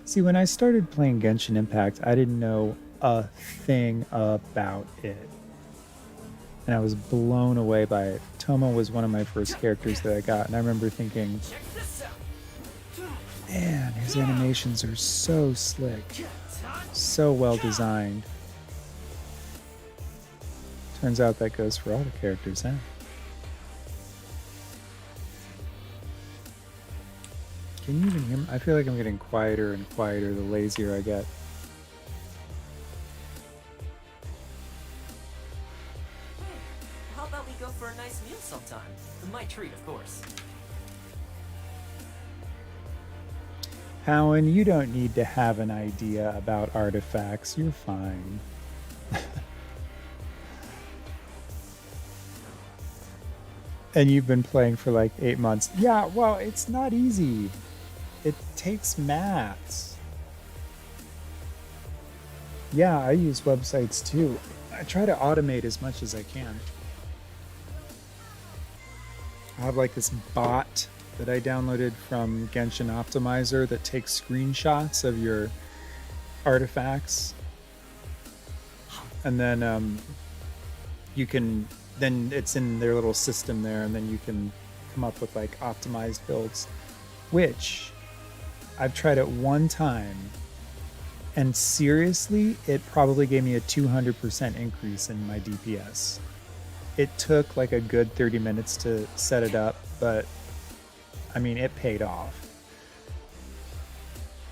See, when I started playing Genshin Impact, I didn't know a thing about it. And I was blown away by it. Thoma was one of my first characters that I got, and I remember thinking, man, his animations are so slick, so well designed. Turns out that goes for all the characters, huh? Can you even hear me? I feel like I'm getting quieter and quieter the lazier I get. How about we go for a nice meal sometime? My treat, of course. Howen, you don't need to have an idea about artifacts. You're fine. And you've been playing for like 8 months. Yeah, well, it's not easy. It takes maths. Yeah, I use websites too. I try to automate as much as I can. I have like this bot that I downloaded from Genshin Optimizer that takes screenshots of your artifacts. And then then it's in their little system there, and then you can come up with like optimized builds, which I've tried it one time, and seriously, it probably gave me a 200% increase in my DPS. It took like a good 30 minutes to set it up, but I mean, it paid off.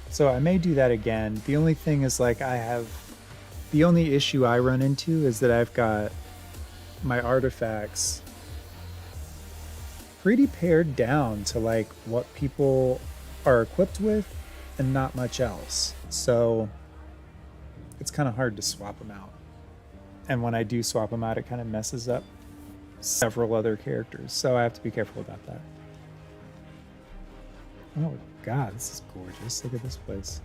So I may do that again. The only thing is like the only issue I run into is that I've got my artifacts pretty pared down to like what people are equipped with and not much else. So it's kind of hard to swap them out. And when I do swap them out, it kind of messes up several other characters. So I have to be careful about that. Oh God, this is gorgeous. Look at this place.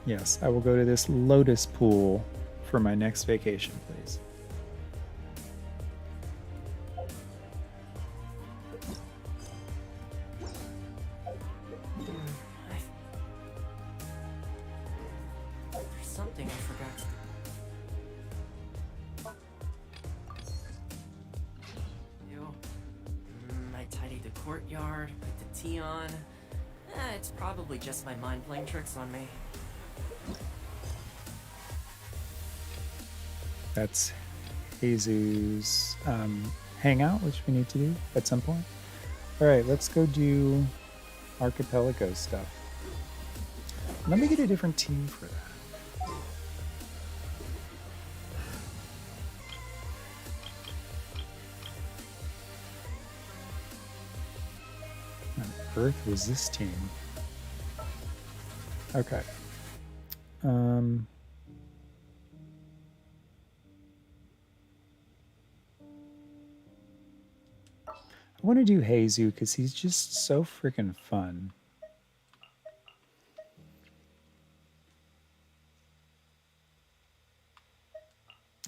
Yes, I will go to this lotus pool for my next vacation, please. There's something I forgot to do. I tidied the courtyard, put the tea on. It's probably just my mind playing tricks on me. That's Jesus' hangout, which we need to do at some point. All right, let's go do Archipelago stuff. Let me get a different team for that. What on earth was this team? Okay. I want to do Heizu because he's just so freaking fun.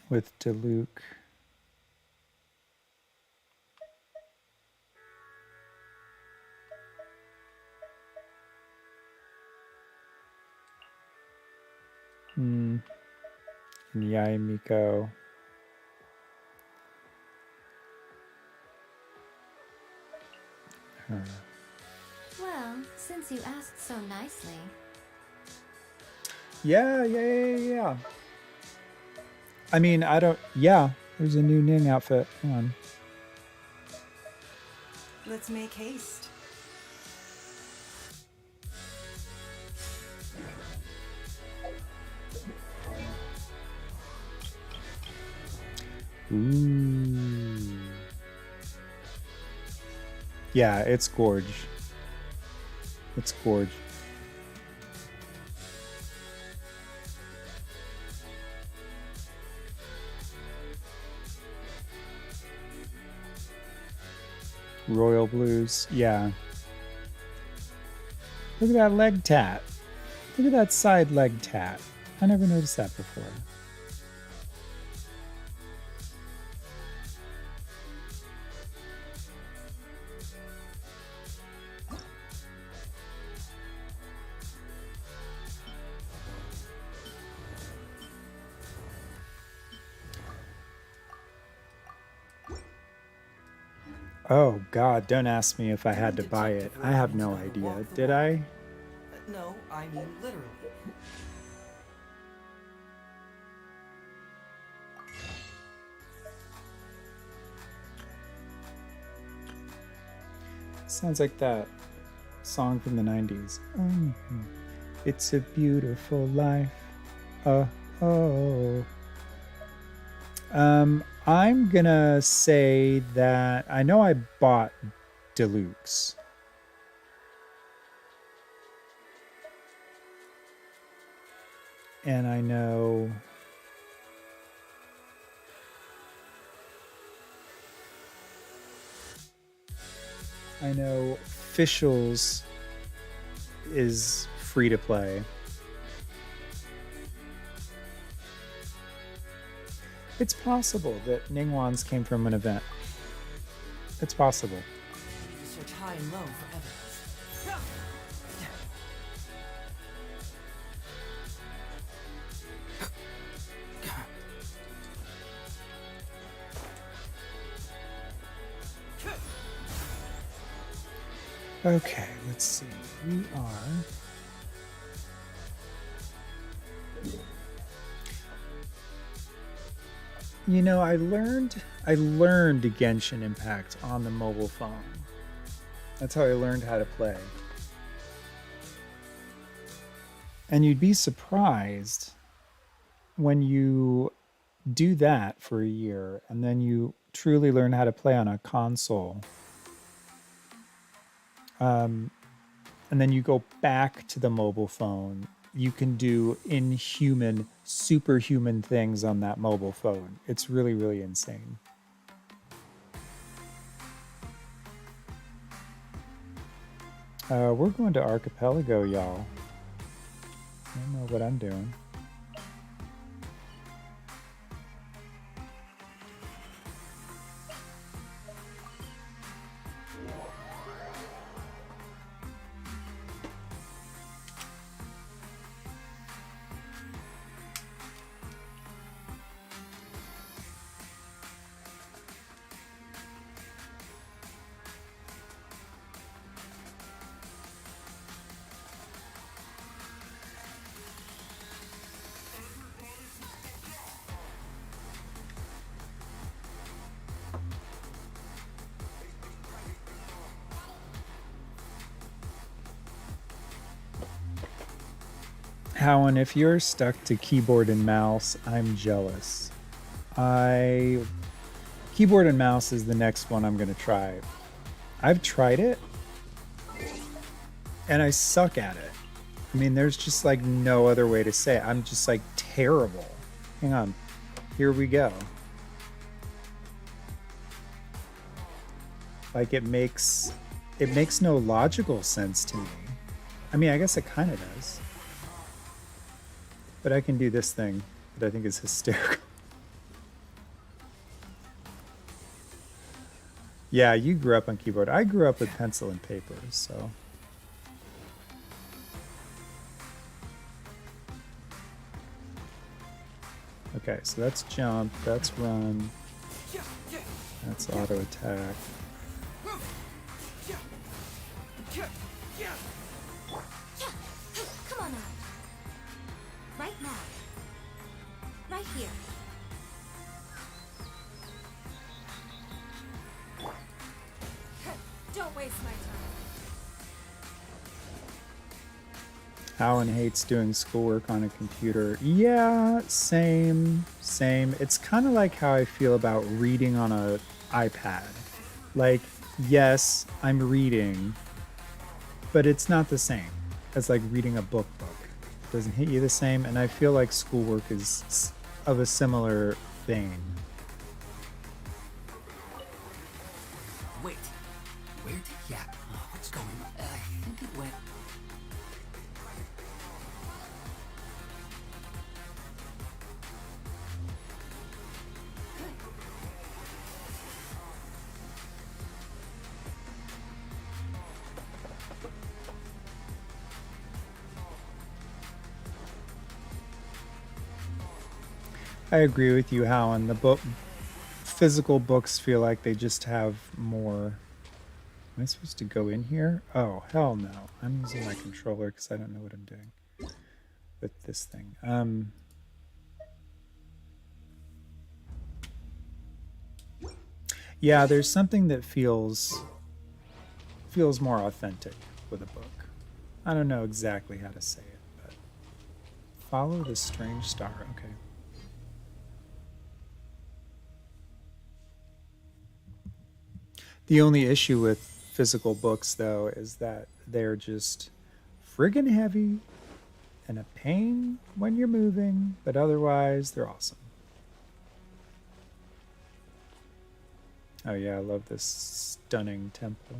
With Diluc. And Yai Miko. Well, since you asked so nicely. Yeah. I mean, I don't... Yeah, there's a new Ning outfit. Hang on. Let's make haste. Ooh. Yeah, it's gorge. It's gorge. Royal blues, yeah. Look at that leg tat. Look at that side leg tat. I never noticed that before. Oh God, don't ask me if I had to buy it. I have no idea. Did I? No, I mean literally. Sounds like that song from the 90s. It's a beautiful life. Oh. I'm gonna say that I know I bought Deluxe. And I know Officials is free to play. It's possible that Ningguang's came from an event. It's possible. You search high and low for evidence. Okay, let's see. We are... You know, I learned Genshin Impact on the mobile phone. That's how I learned how to play. And you'd be surprised when you do that for a year and then you truly learn how to play on a console. And then you go back to the mobile phone. You can do inhuman, superhuman things on that mobile phone. It's really, really insane. We're going to Archipelago, y'all. I don't know what I'm doing. Howen, if you're stuck to keyboard and mouse, I'm jealous. Keyboard and mouse is the next one I'm going to try. I've tried it, and I suck at it. I mean, there's just like no other way to say it. I'm just like terrible. Hang on. Here we go. Like it makes no logical sense to me. I mean, I guess it kind of does. But I can do this thing that I think is hysterical. Yeah, you grew up on keyboard. I grew up with pencil and paper, so. Okay, so that's jump, that's run, that's auto attack. Come on out. Right now. Right here. Don't waste my time. Alan hates doing schoolwork on a computer. Yeah, same. It's kind of like how I feel about reading on a iPad. Like, yes, I'm reading, but it's not the same as like reading a book. It doesn't hit you the same, and I feel like schoolwork is of a similar vein. Wait, where did what's going on? I think it went. I agree with you, Howland. Physical books feel like they just have more. Am I supposed to go in here? Oh, hell no. I'm using my controller because I don't know what I'm doing with this thing. Yeah, there's something that feels more authentic with a book. I don't know exactly how to say it, but follow the strange star. Okay. The only issue with physical books, though, is that they're just friggin' heavy and a pain when you're moving, but otherwise, they're awesome. Oh yeah, I love this stunning temple.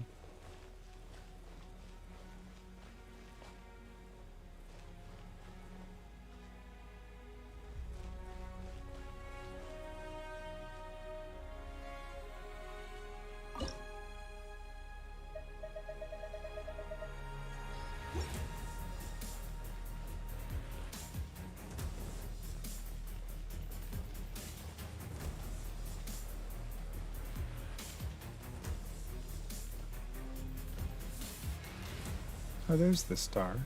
Oh, there's the star.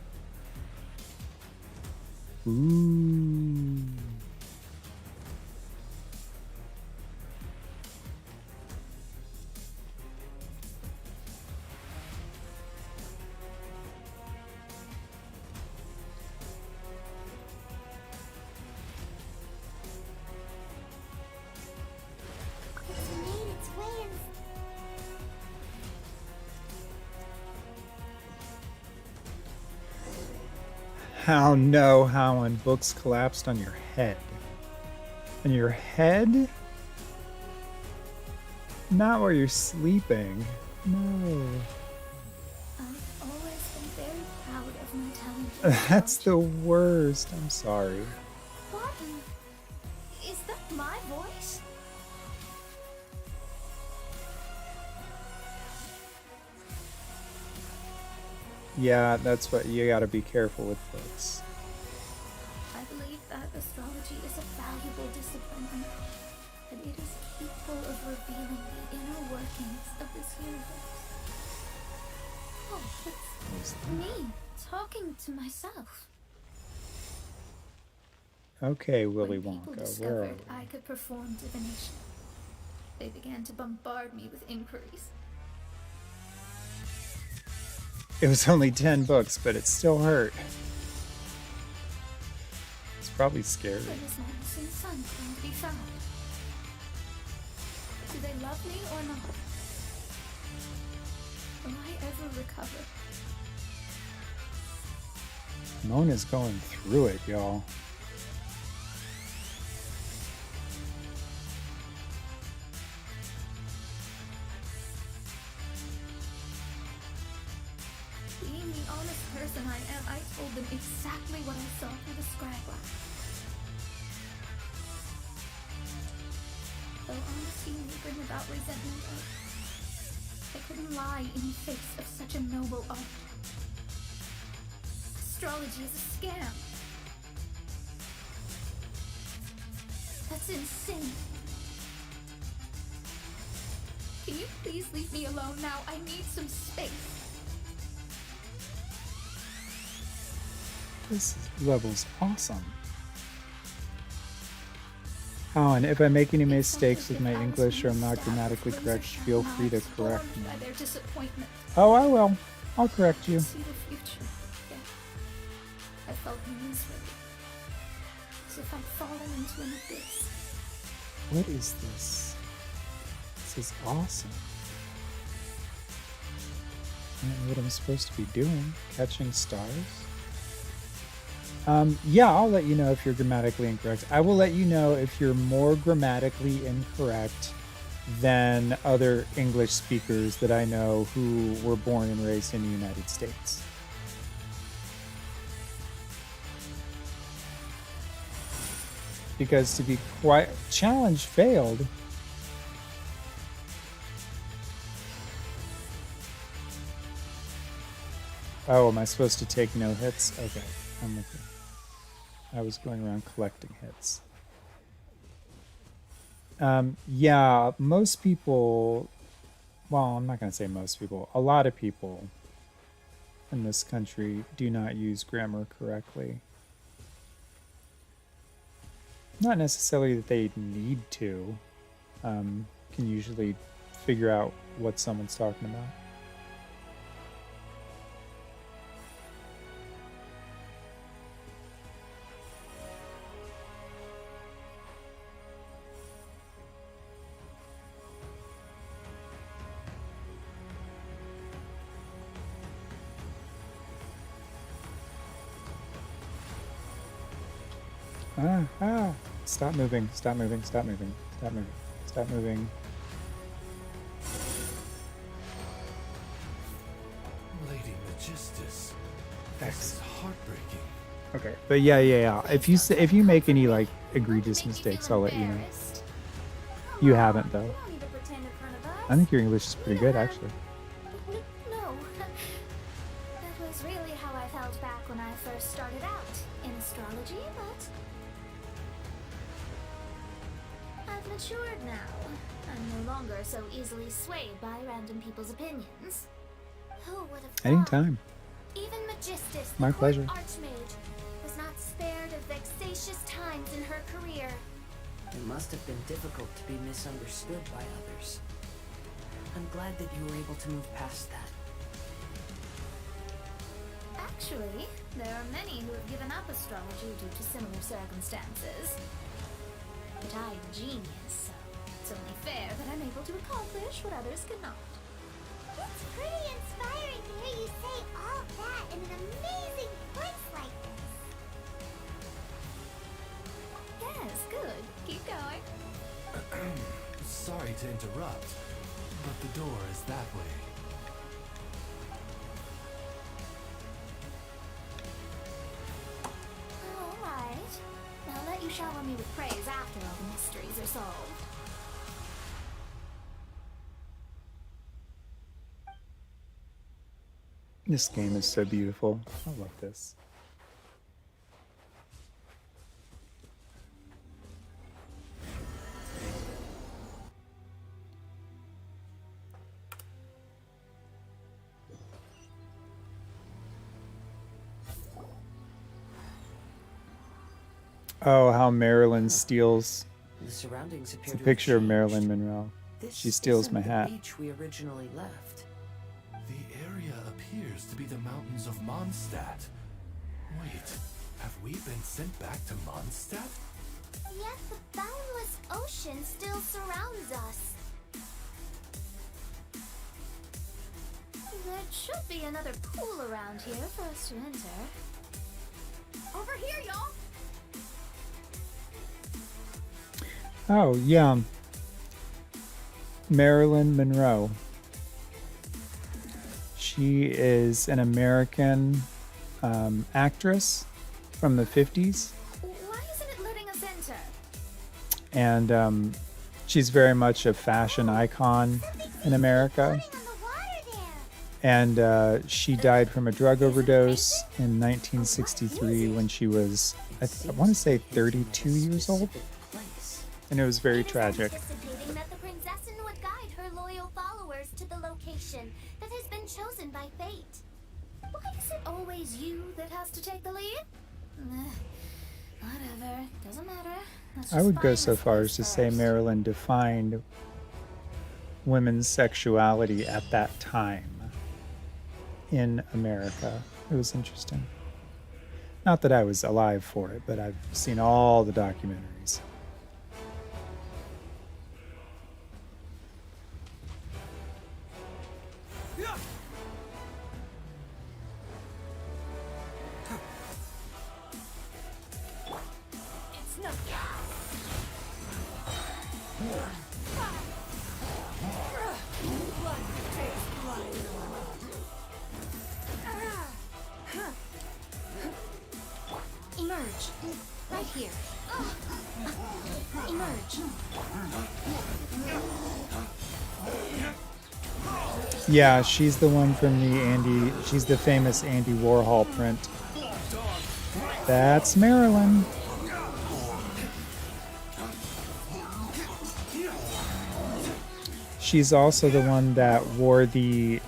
Ooh. It's made its way in. How no, how when books collapsed on your head. On your head? Not while you're sleeping. No. I've always been very proud of my talent. That's the worst. I'm sorry. What? Is that my voice? Yeah, that's what you gotta be careful with books. I believe that astrology is a valuable discipline, and it is capable of revealing the inner workings of this universe. Oh, it's me talking to myself. Okay, Willy When people Wonka, where are discovered we? I could perform divination, they began to bombard me with inquiries. It was only 10 books, but it still hurt. It's probably scary. Where is my missing son going to be found? Do they love me or not? Will I ever recover? Mona's going through it, y'all. Being the honest person I am, I told them exactly what I saw through the sky glass. Though honesty may bring about resentment, I couldn't lie in the face of such a noble art. Astrology is a scam. That's insane. Can you please leave me alone now? I need some space. This level's awesome. Oh, and if I make any mistakes with my English or I'm not grammatically correct, feel free to correct me. By their disappointment. Oh, I will. I'll correct you. See the future. Yeah. I felt miserable, as if I'd fallen into an abyss. What is this? This is awesome. I don't know what I'm supposed to be doing. Catching stars? Yeah, I'll let you know if you're grammatically incorrect. I will let you know if you're more grammatically incorrect than other English speakers that I know who were born and raised in the United States. Because to be quite challenge failed. Oh, am I supposed to take no hits? Okay, I'm with you. I was going around collecting hits. Yeah, most people, well, I'm not going to say most people, a lot of people in this country do not use grammar correctly. Not necessarily that they need to, can usually figure out what someone's talking about. Stop moving, stop moving, stop moving, stop moving, stop moving. Lady Magistus. This is heartbreaking. Okay, but yeah. If you make any like egregious mistakes, I'll let you know. You haven't though. I think your English is pretty good, actually. No. That was really how I felt back when I first started out in astrology, but I've matured now. I'm no longer so easily swayed by random people's opinions. Who would have thought? Anytime. Even Magistus, My the court pleasure. archmage, was not spared of vexatious times in her career. It must have been difficult to be misunderstood by others. I'm glad that you were able to move past that. Actually, there are many who have given up astrology due to similar circumstances. But I'm a genius, so it's only fair that I'm able to accomplish what others cannot. It's pretty inspiring to hear you say all that in an amazing voice like this. Yes, good. Keep going. Sorry to interrupt, but the door is that way. All right. I'll let you shower me with praise after all the mysteries are solved. This game is so beautiful. I love this. Oh, how Marilyn steals. The surroundings appear It's a to have picture of changed. Marilyn Monroe. This She steals isn't my the hat. beach we originally left. The area appears to be the mountains of Mondstadt. Wait, have we been sent back to Mondstadt? Yet the boundless ocean still surrounds us. There should be another pool around here for us to enter. Over here, y'all! Oh, yeah. Marilyn Monroe. She is an American actress from the 50s. Why isn't it letting us enter? And she's very much a fashion icon in America. Floating on the water there. And she died from a drug overdose in 1963 when she was, I want to say, 32 years old. Place. And it was very It is tragic. anticipating that the princessin would guide her loyal followers to the location that has been chosen by fate. Why is it always you that has to take the lead? Whatever, doesn't matter. Let's I just would go find so this far place as to say first. Marilyn defined women's sexuality at that time in America. It was interesting. Not that I was alive for it, but I've seen all the documentaries. Emerge. Right here. Emerge. Yeah, she's the one from the Andy. She's the famous Andy Warhol print. That's Marilyn. She's also the one that wore the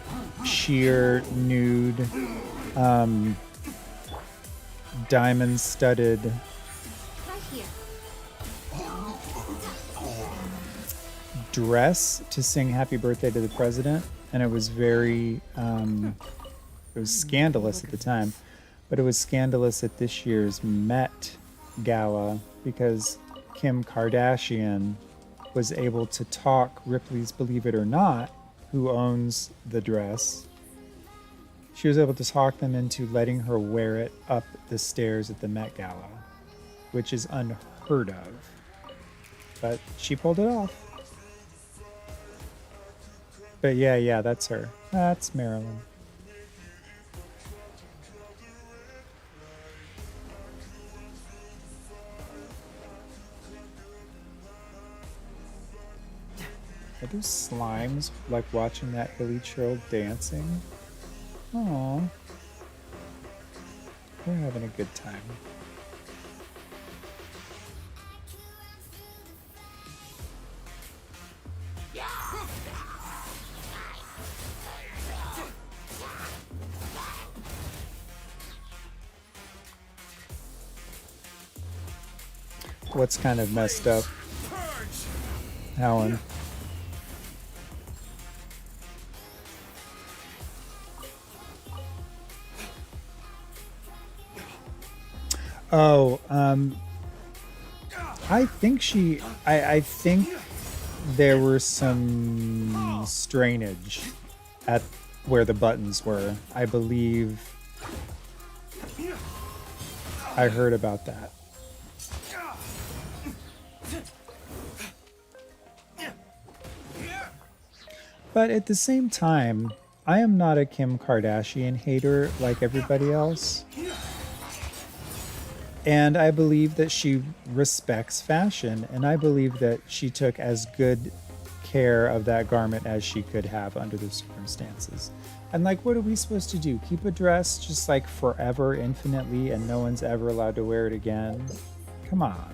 sheer nude, diamond-studded Right here. dress to sing "Happy Birthday" to the president, and it was very, it was scandalous at the time, but it was scandalous at this year's Met Gala because Kim Kardashian was able to talk Ripley's Believe It or Not, who owns the dress. She was able to talk them into letting her wear it up the stairs at the Met Gala, which is unheard of. But she pulled it off. But yeah, that's her. That's Marilyn. Are those slimes like watching that Billy Churl dancing? Aww. They're having a good time. What's kind of messed up, Helen? Oh, I think I think there were some strainage at where the buttons were. I believe I heard about that. But at the same time, I am not a Kim Kardashian hater like everybody else. And I believe that she respects fashion, and I believe that she took as good care of that garment as she could have under the circumstances. And like, what are we supposed to do? Keep a dress just like forever, infinitely, and no one's ever allowed to wear it again? Come on.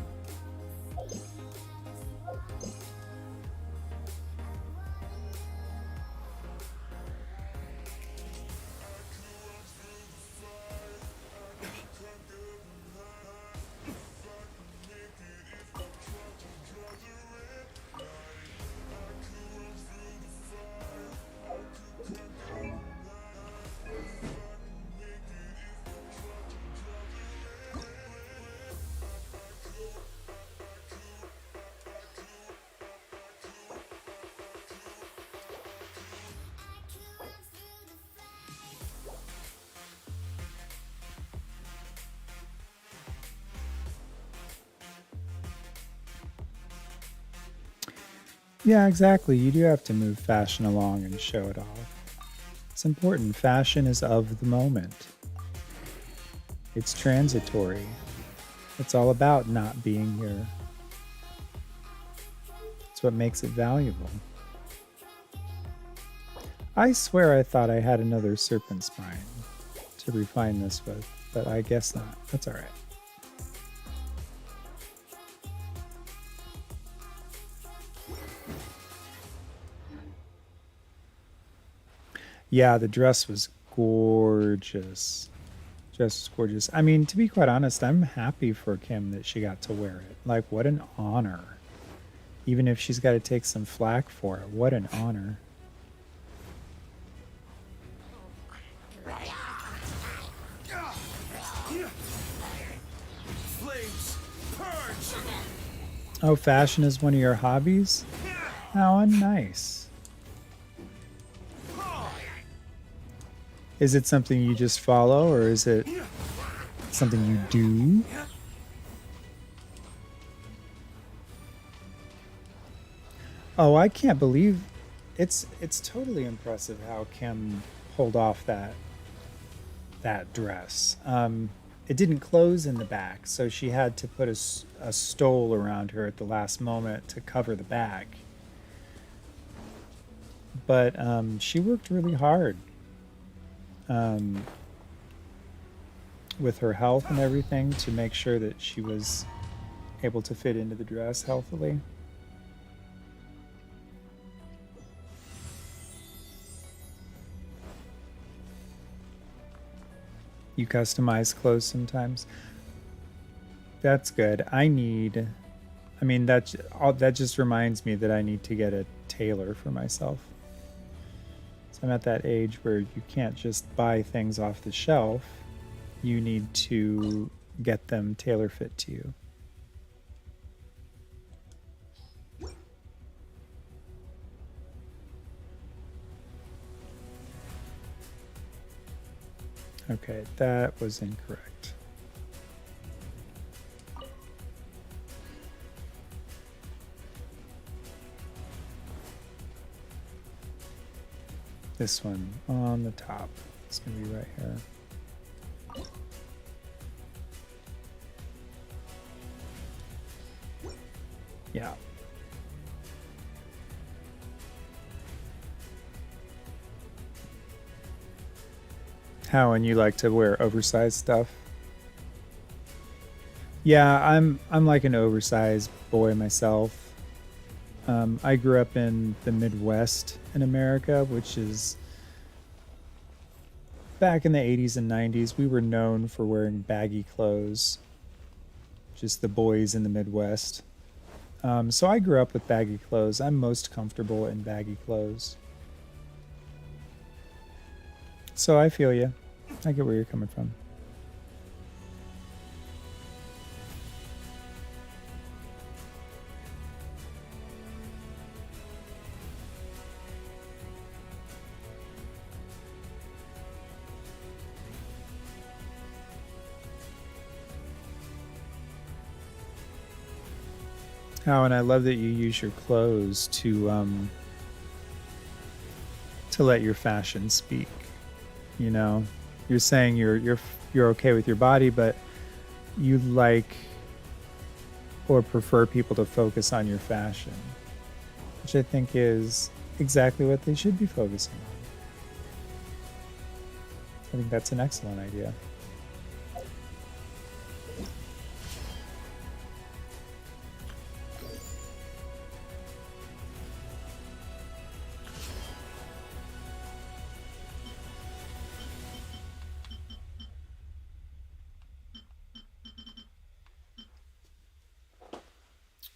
Yeah, exactly. You do have to move fashion along and show it off. It's important. Fashion is of the moment. It's transitory. It's all about not being here. It's what makes it valuable. I swear I thought I had another serpent spine to refine this with, but I guess not. That's all right. Yeah, the dress was gorgeous. Just gorgeous. I mean, to be quite honest, I'm happy for Kim that she got to wear it. Like, what an honor. Even if she's got to take some flack for it, what an honor. flames! Purge! Oh, fashion is one of your hobbies? How nice. Is it something you just follow, or is it something you do? Oh, I can't believe it's totally impressive how Kim pulled off that dress. It didn't close in the back, so she had to put a stole around her at the last moment to cover the back. But she worked really hard with her health and everything to make sure that she was able to fit into the dress healthily. You customize clothes sometimes. That's good. I mean, that just reminds me that I need to get a tailor for myself. So I'm at that age where you can't just buy things off the shelf. You need to get them tailor fit to you. Okay, that was incorrect. This one on the top. It's going to be right here. Yeah. How, and you like to wear oversized stuff? Yeah, I'm like an oversized boy myself. I grew up in the Midwest in America, which is back in the 80s and 90s. We were known for wearing baggy clothes, just the boys in the Midwest. So I grew up with baggy clothes. I'm most comfortable in baggy clothes. So I feel you. I get where you're coming from. Oh, and I love that you use your clothes to let your fashion speak. You know, you're saying you're okay with your body, but you like or prefer people to focus on your fashion, which I think is exactly what they should be focusing on. I think that's an excellent idea.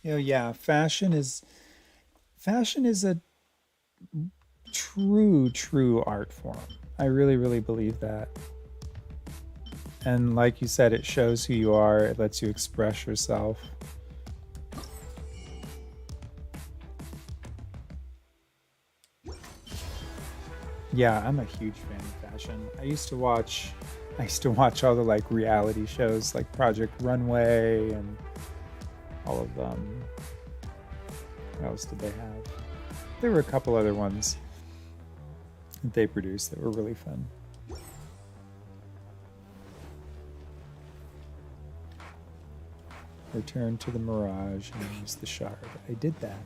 You know, yeah, fashion is a true art form. I really believe that. And like you said, it shows who you are, it lets you express yourself. Yeah, I'm a huge fan of fashion. I used to watch all the like reality shows like Project Runway and all of them. What else did they have? There were a couple other ones that they produced that were really fun. Return to the Mirage and use the shard. I did that.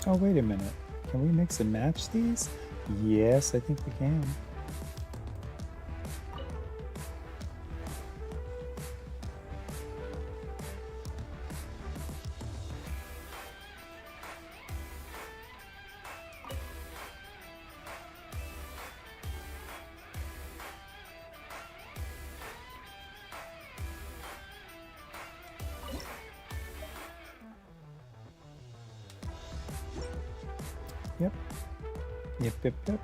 Oh, wait a minute. Can we mix and match these? Yes, I think we can. Yep. Yep, yep, yep.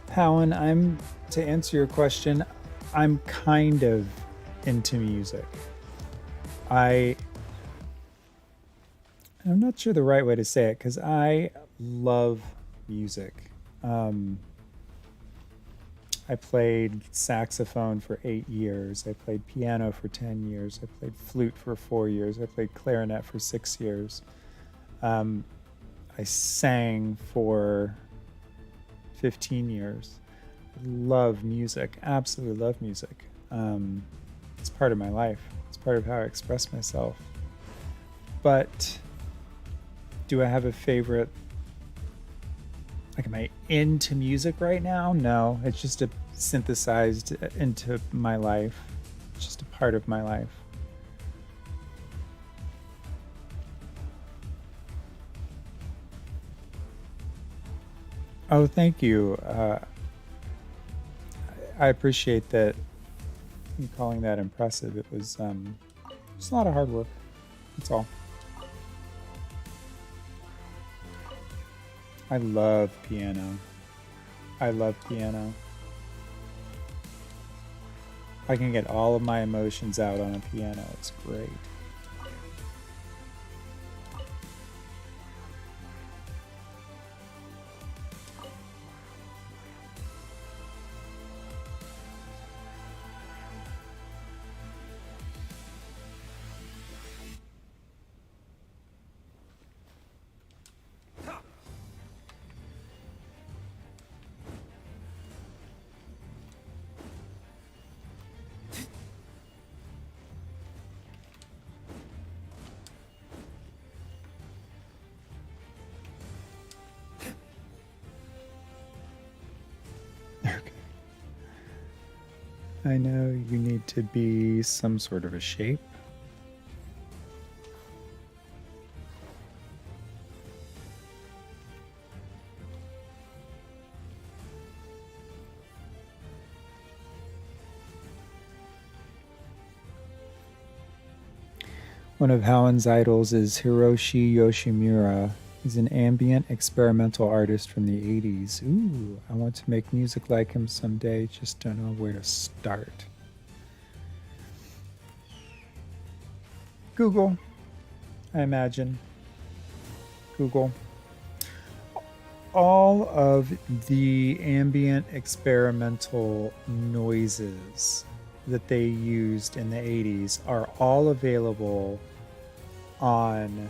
Howen, to answer your question, I'm kind of into music. I'm not sure the right way to say it because I love music. I played saxophone for 8 years. I played piano for 10 years. I played flute for 4 years. I played clarinet for 6 years. I sang for 15 years. I love music, absolutely love music. It's part of my life. It's part of how I express myself. But do I have a favorite? Like, am I into music right now? No, it's just synthesized into my life. It's just a part of my life. Oh, thank you. I appreciate that you calling that impressive. It was just a lot of hard work. That's all. I love piano. I love piano. I can get all of my emotions out on a piano. It's great. I know you need to be some sort of a shape. One of Howen's idols is Hiroshi Yoshimura. He's an ambient experimental artist from the 80s. Ooh, I want to make music like him someday, just don't know where to start. Google, I imagine. Google. All of the ambient experimental noises that they used in the 80s are all available on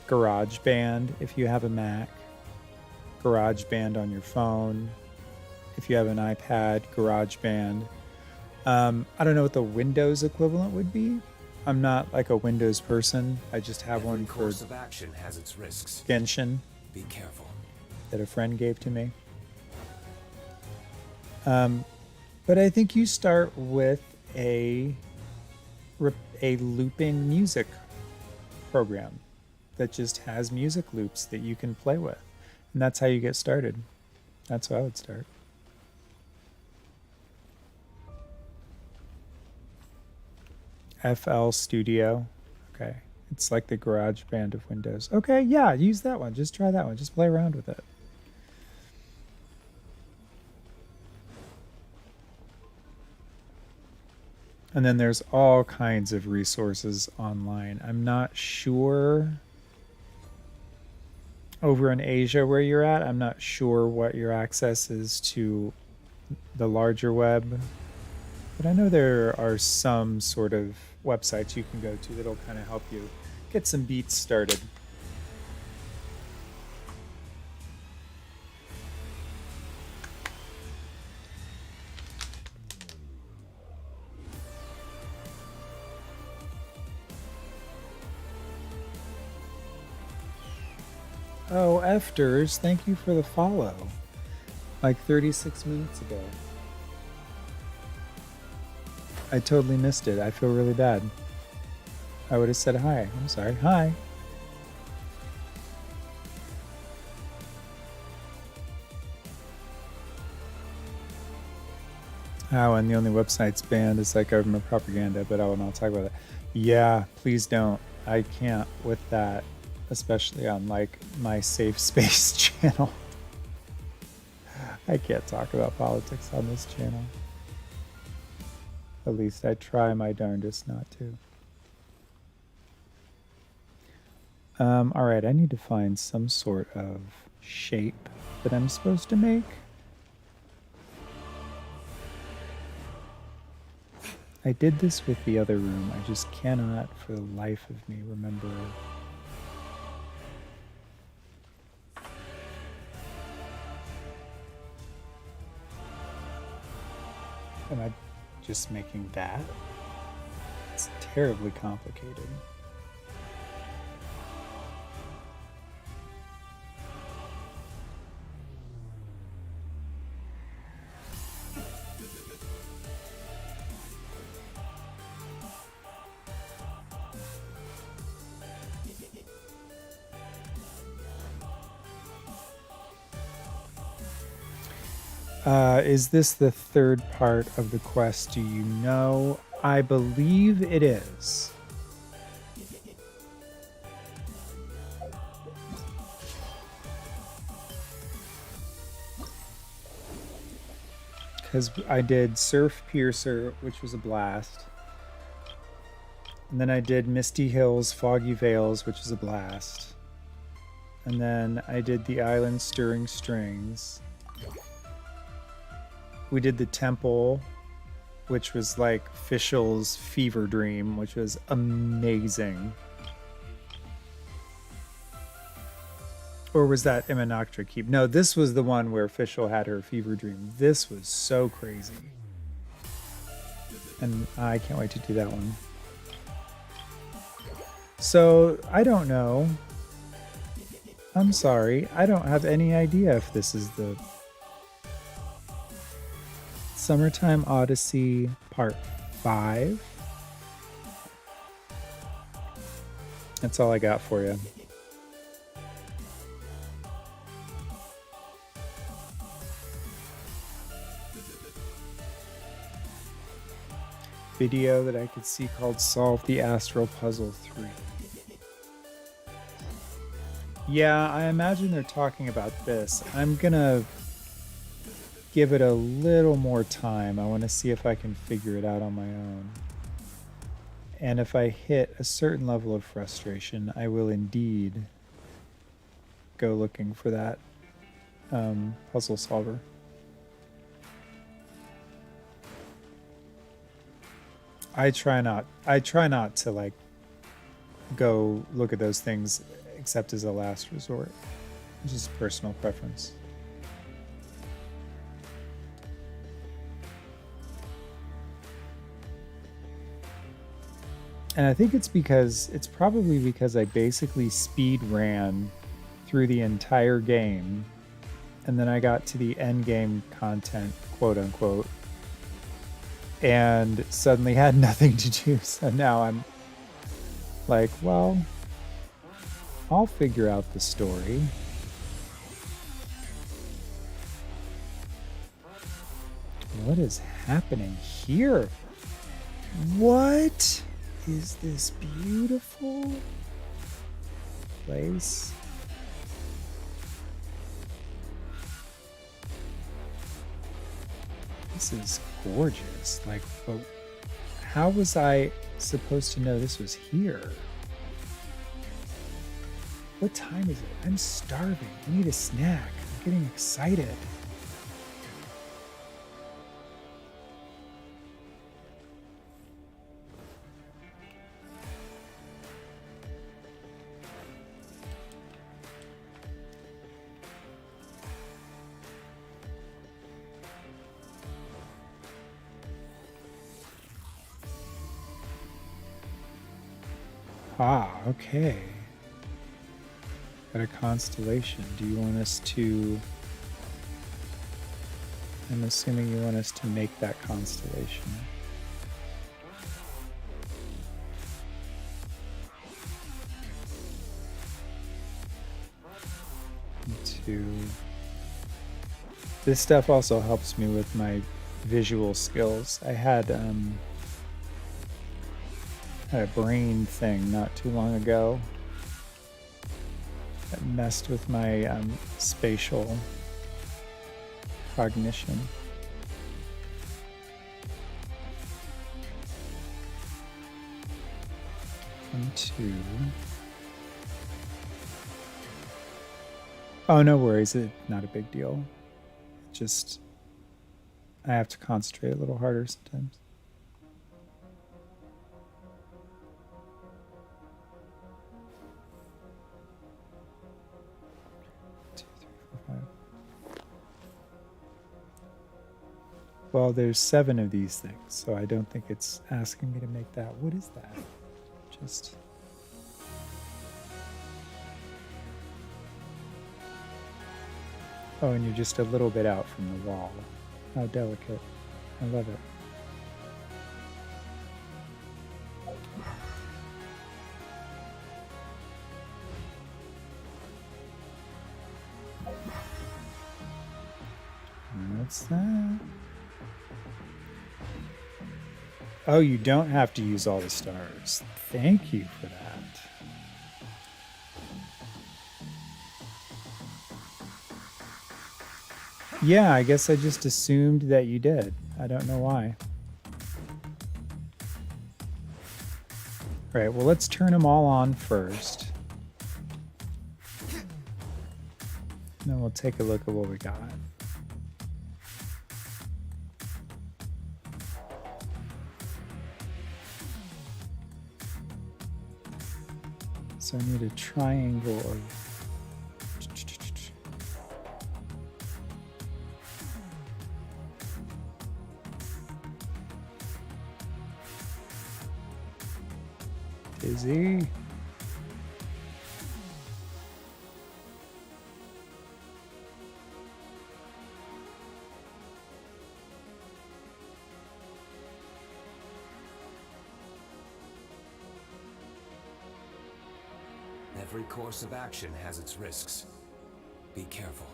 GarageBand if you have a Mac, GarageBand on your phone, if you have an iPad, GarageBand. I don't know what the Windows equivalent would be. I'm not like a Windows person. I just have one for course of action has its risks. Genshin Be careful. that a friend gave to me. But I think you start with a looping music program that just has music loops that you can play with. And that's how you get started. That's how I would start. FL Studio. Okay. It's like the GarageBand of Windows. Okay, yeah, use that one. Just try that one. Just play around with it. And then there's all kinds of resources online. I'm not sure over in Asia where you're at. I'm not sure what your access is to the larger web. But I know there are some sort of websites you can go to that'll kind of help you get some beats started. Oh, Efters, thank you for the follow. Like 36 minutes ago. I totally missed it. I feel really bad. I would have said hi. I'm sorry. Hi. Oh, and the only website's banned is like government propaganda, but I will not talk about that. Yeah, please don't. I can't with that, especially on like my safe space channel. I can't talk about politics on this channel. At least I try my darndest not to. All right, I need to find some sort of shape that I'm supposed to make. I did this with the other room. I just cannot, for the life of me, remember. Am I just making that? It's terribly complicated. Is this the third part of the quest? Do you know? I believe it is. Because I did Surf Piercer, which was a blast. And then I did Misty Hills, Foggy Vales, which is a blast. And then I did the Island Stirring Strings. We did the Temple, which was like Fischl's Fever Dream, which was amazing. Or was that Imanoctra Keep? No, this was the one where Fischl had her fever dream. This was so crazy. And I can't wait to do that one. So, I don't know. I'm sorry. I don't have any idea if this is the Summertime Odyssey Part 5. That's all I got for you. Video that I could see called Solve the Astral Puzzle 3. Yeah, I imagine they're talking about this. I'm gonna give it a little more time. I want to see if I can figure it out on my own. And if I hit a certain level of frustration, I will indeed go looking for that puzzle solver. I try not to like go look at those things except as a last resort. It's just personal preference. And I think it's probably because I basically speed ran through the entire game, and then I got to the end game content, quote unquote, and suddenly had nothing to do. So now I'm like, well, I'll figure out the story. What is happening here? What is this beautiful place? This is gorgeous. Like, but how was I supposed to know this was here? What time is it? I'm starving. I need a snack. I'm getting excited. Ah, okay. Got a constellation. Do you want us to... I'm assuming you want us to make that constellation. This stuff also helps me with my visual skills. I had a brain thing not too long ago that messed with my spatial cognition. One, two. Oh, no worries. It's not a big deal. Just, I have to concentrate a little harder sometimes. Two, three, four, five. Well, there's 7 of these things, so I don't think it's asking me to make that. What is that? Just... Oh, and you're just a little bit out from the wall. How delicate. I love it. What's that? Oh, you don't have to use all the stars. Thank you for that. Yeah, I guess I just assumed that you did. I don't know why. All right, well, let's turn them all on first. And then we'll take a look at what we got. So I need a triangle of... Dizzy. Every course of action has its risks. Be careful.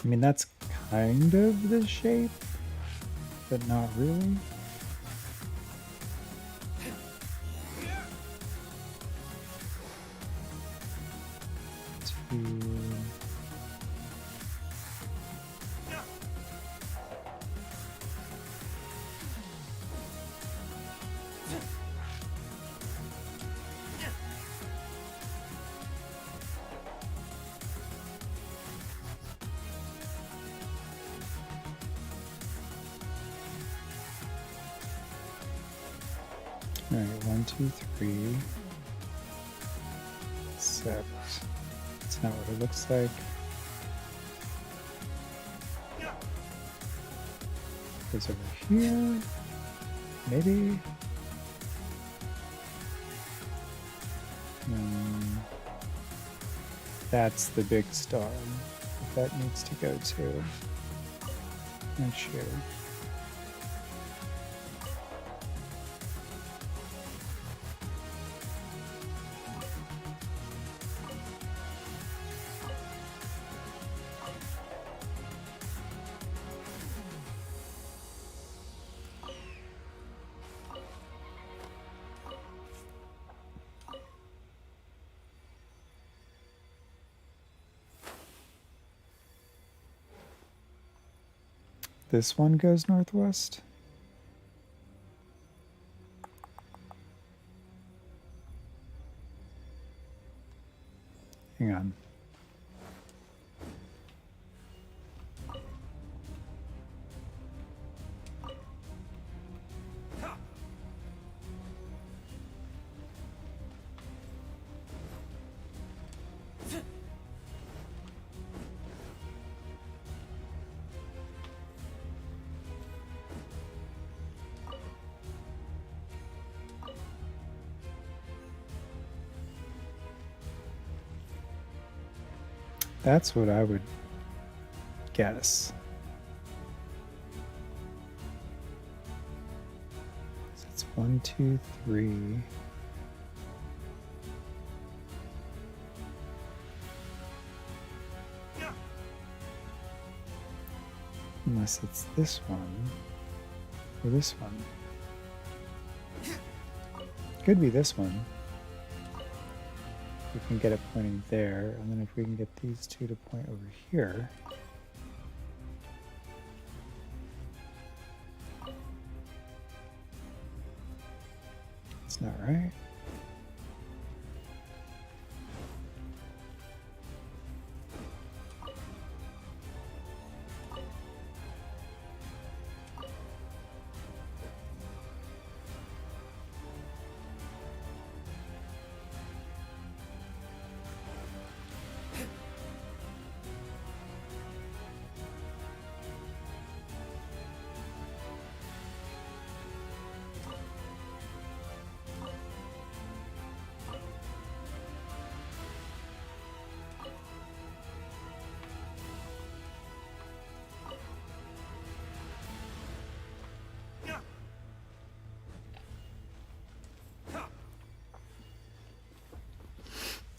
I mean, that's kind of the shape, but not really. Two. All right, 1, 2, 3. Except it's not what it looks like. Goes over here. Maybe. That's the big star that needs to go to. Not sure. This one goes northwest? Hang on. That's what I would guess. So it's 1, 2, 3. Unless it's this one or this one. Could be this one. We can get it pointing there, and then if we can get these two to point over here. It's not right.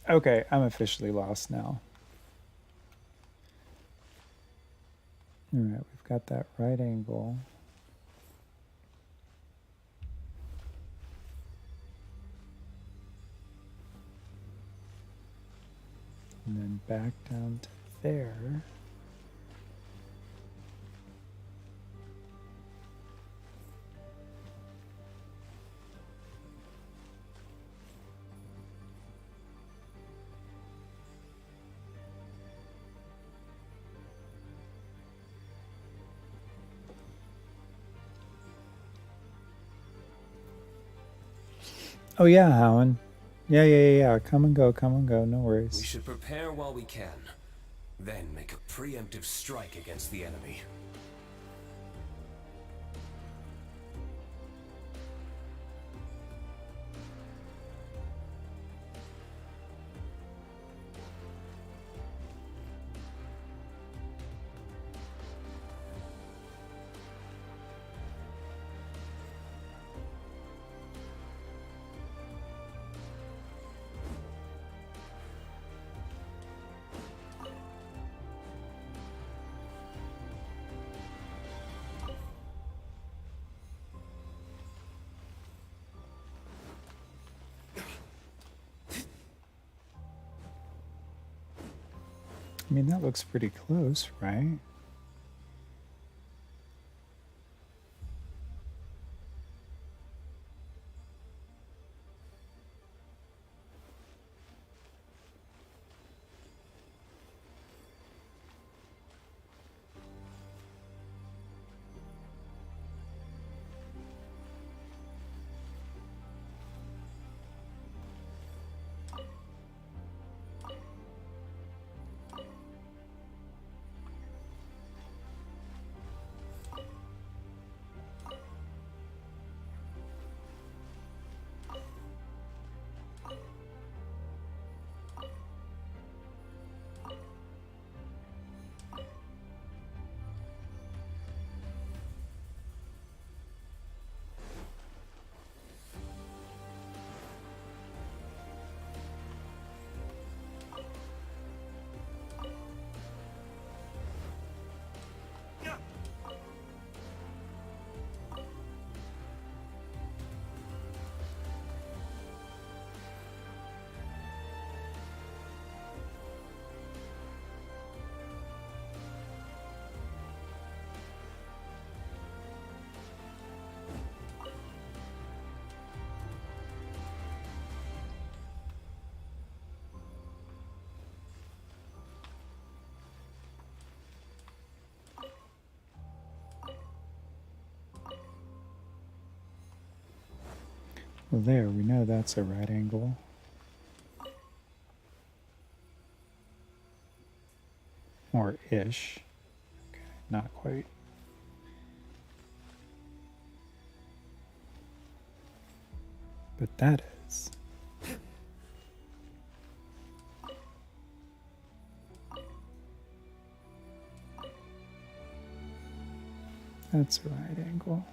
Okay, I'm officially lost now. All right, we've got that right angle. And then back down to there. Oh yeah, Howen. Yeah. Come and go, no We worries. should prepare while we can, then make a preemptive strike against the enemy. I mean, that looks pretty close, right? Well, there, we know that's a right angle. Or ish. Okay, not quite. But that is. That's a right angle.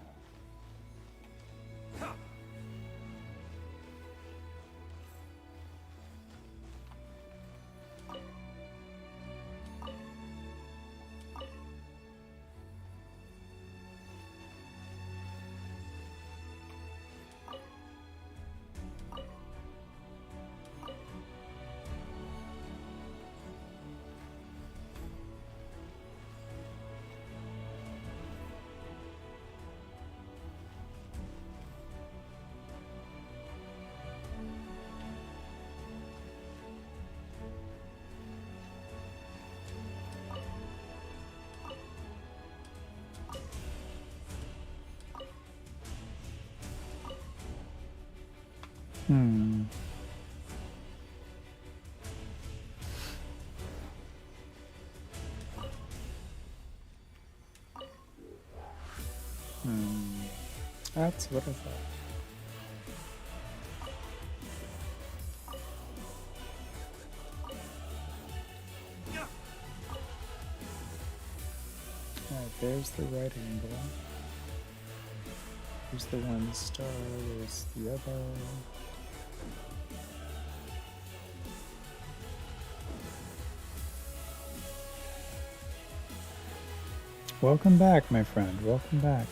Hmm. That's what I thought. Alright, there's the right angle. Here's the one star, there's the other. Welcome back, my friend. Welcome back.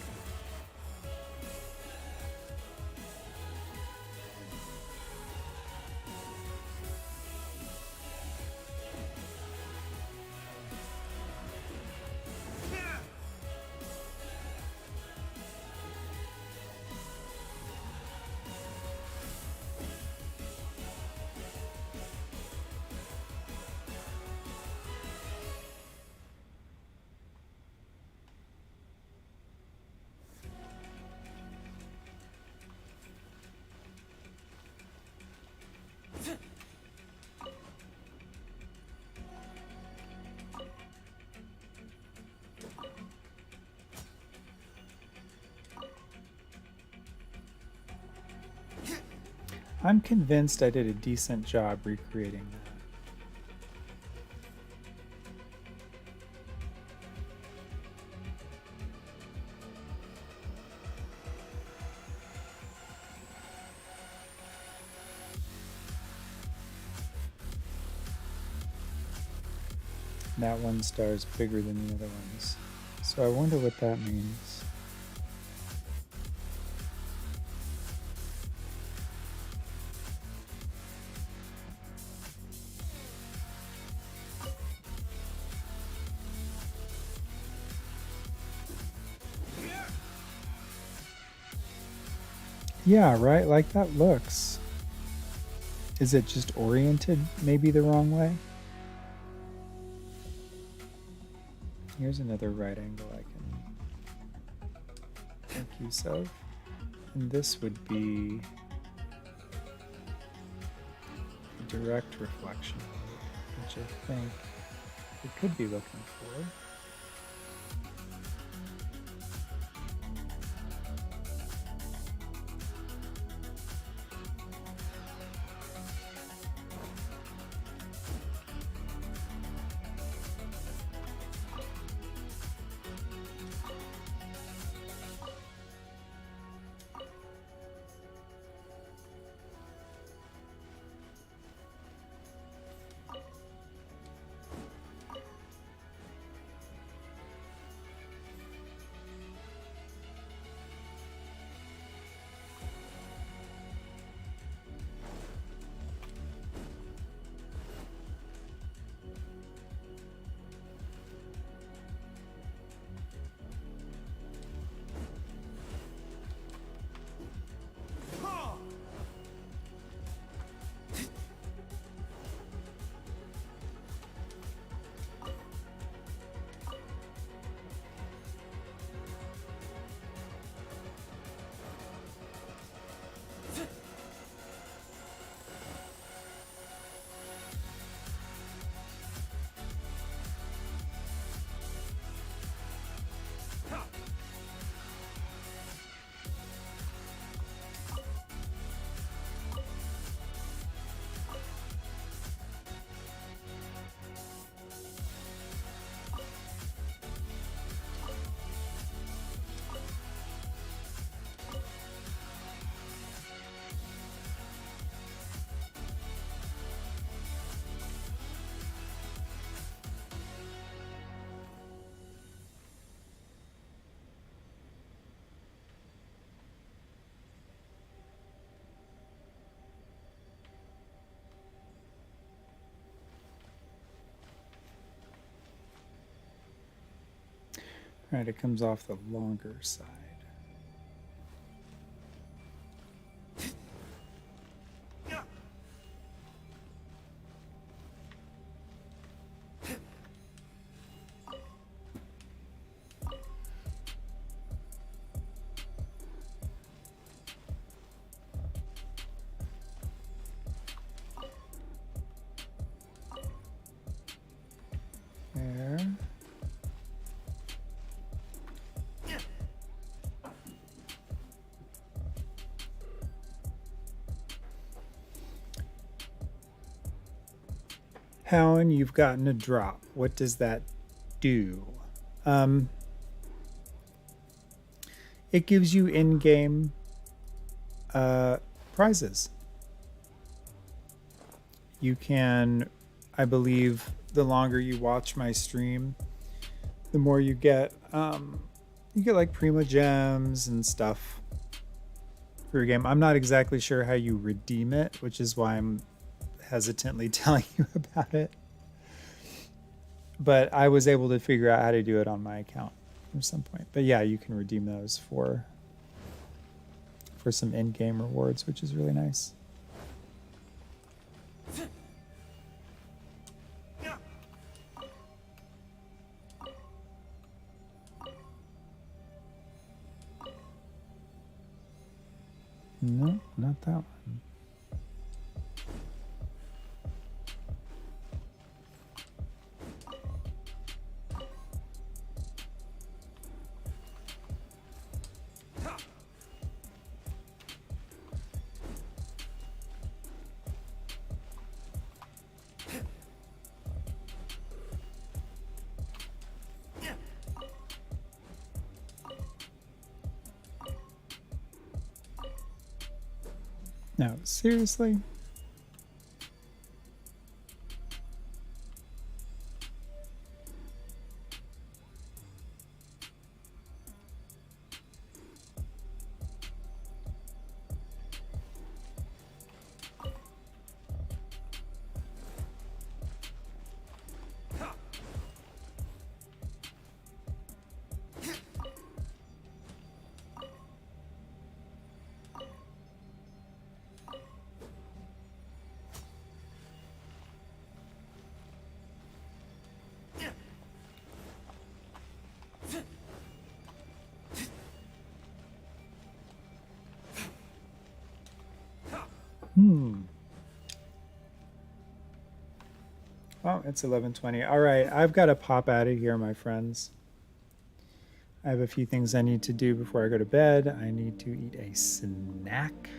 I'm convinced I did a decent job recreating that. That one star is bigger than the other ones. So I wonder what that means. Yeah, right? Like that looks. Is it just oriented maybe the wrong way? Here's another right angle I can make use of. And this would be a direct reflection, which I think we could be looking for. Right, it comes off the longer side. There. Howen, you've gotten a drop. What does that do? It gives you in-game prizes. You can, I believe, the longer you watch my stream, the more you get. You get like Prima Gems and stuff for your game. I'm not exactly sure how you redeem it, which is why I'm hesitantly telling you about it. But I was able to figure out how to do it on my account at some point. But yeah, you can redeem those for some in-game rewards, which is really nice. No, not that one. No, seriously? Oh, it's 11:20. All right, I've got to pop out of here, my friends. I have a few things I need to do before I go to bed. I need to eat a snack.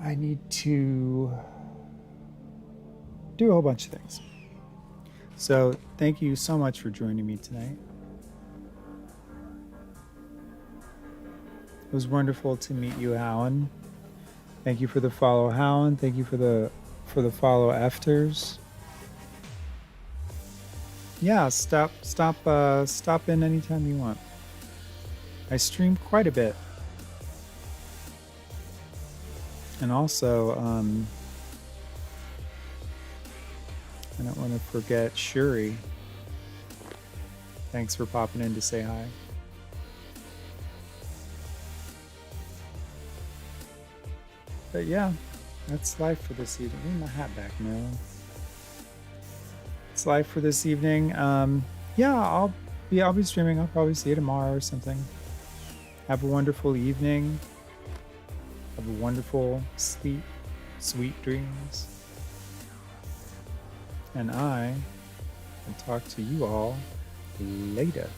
I need to do a whole bunch of things. So thank you so much for joining me tonight. It was wonderful to meet you, Howen. Thank you for the follow, Howen. Thank you for the follow afters. Yeah, stop in anytime you want. I stream quite a bit. And also, I don't want to forget Shuri. Thanks for popping in to say hi. But yeah, that's life for this evening. Give me my hat back, Mel. It's life for this evening. Yeah, I'll be streaming. I'll probably see you tomorrow or something. Have a wonderful evening. Have a wonderful sleep, sweet dreams. And I will talk to you all later.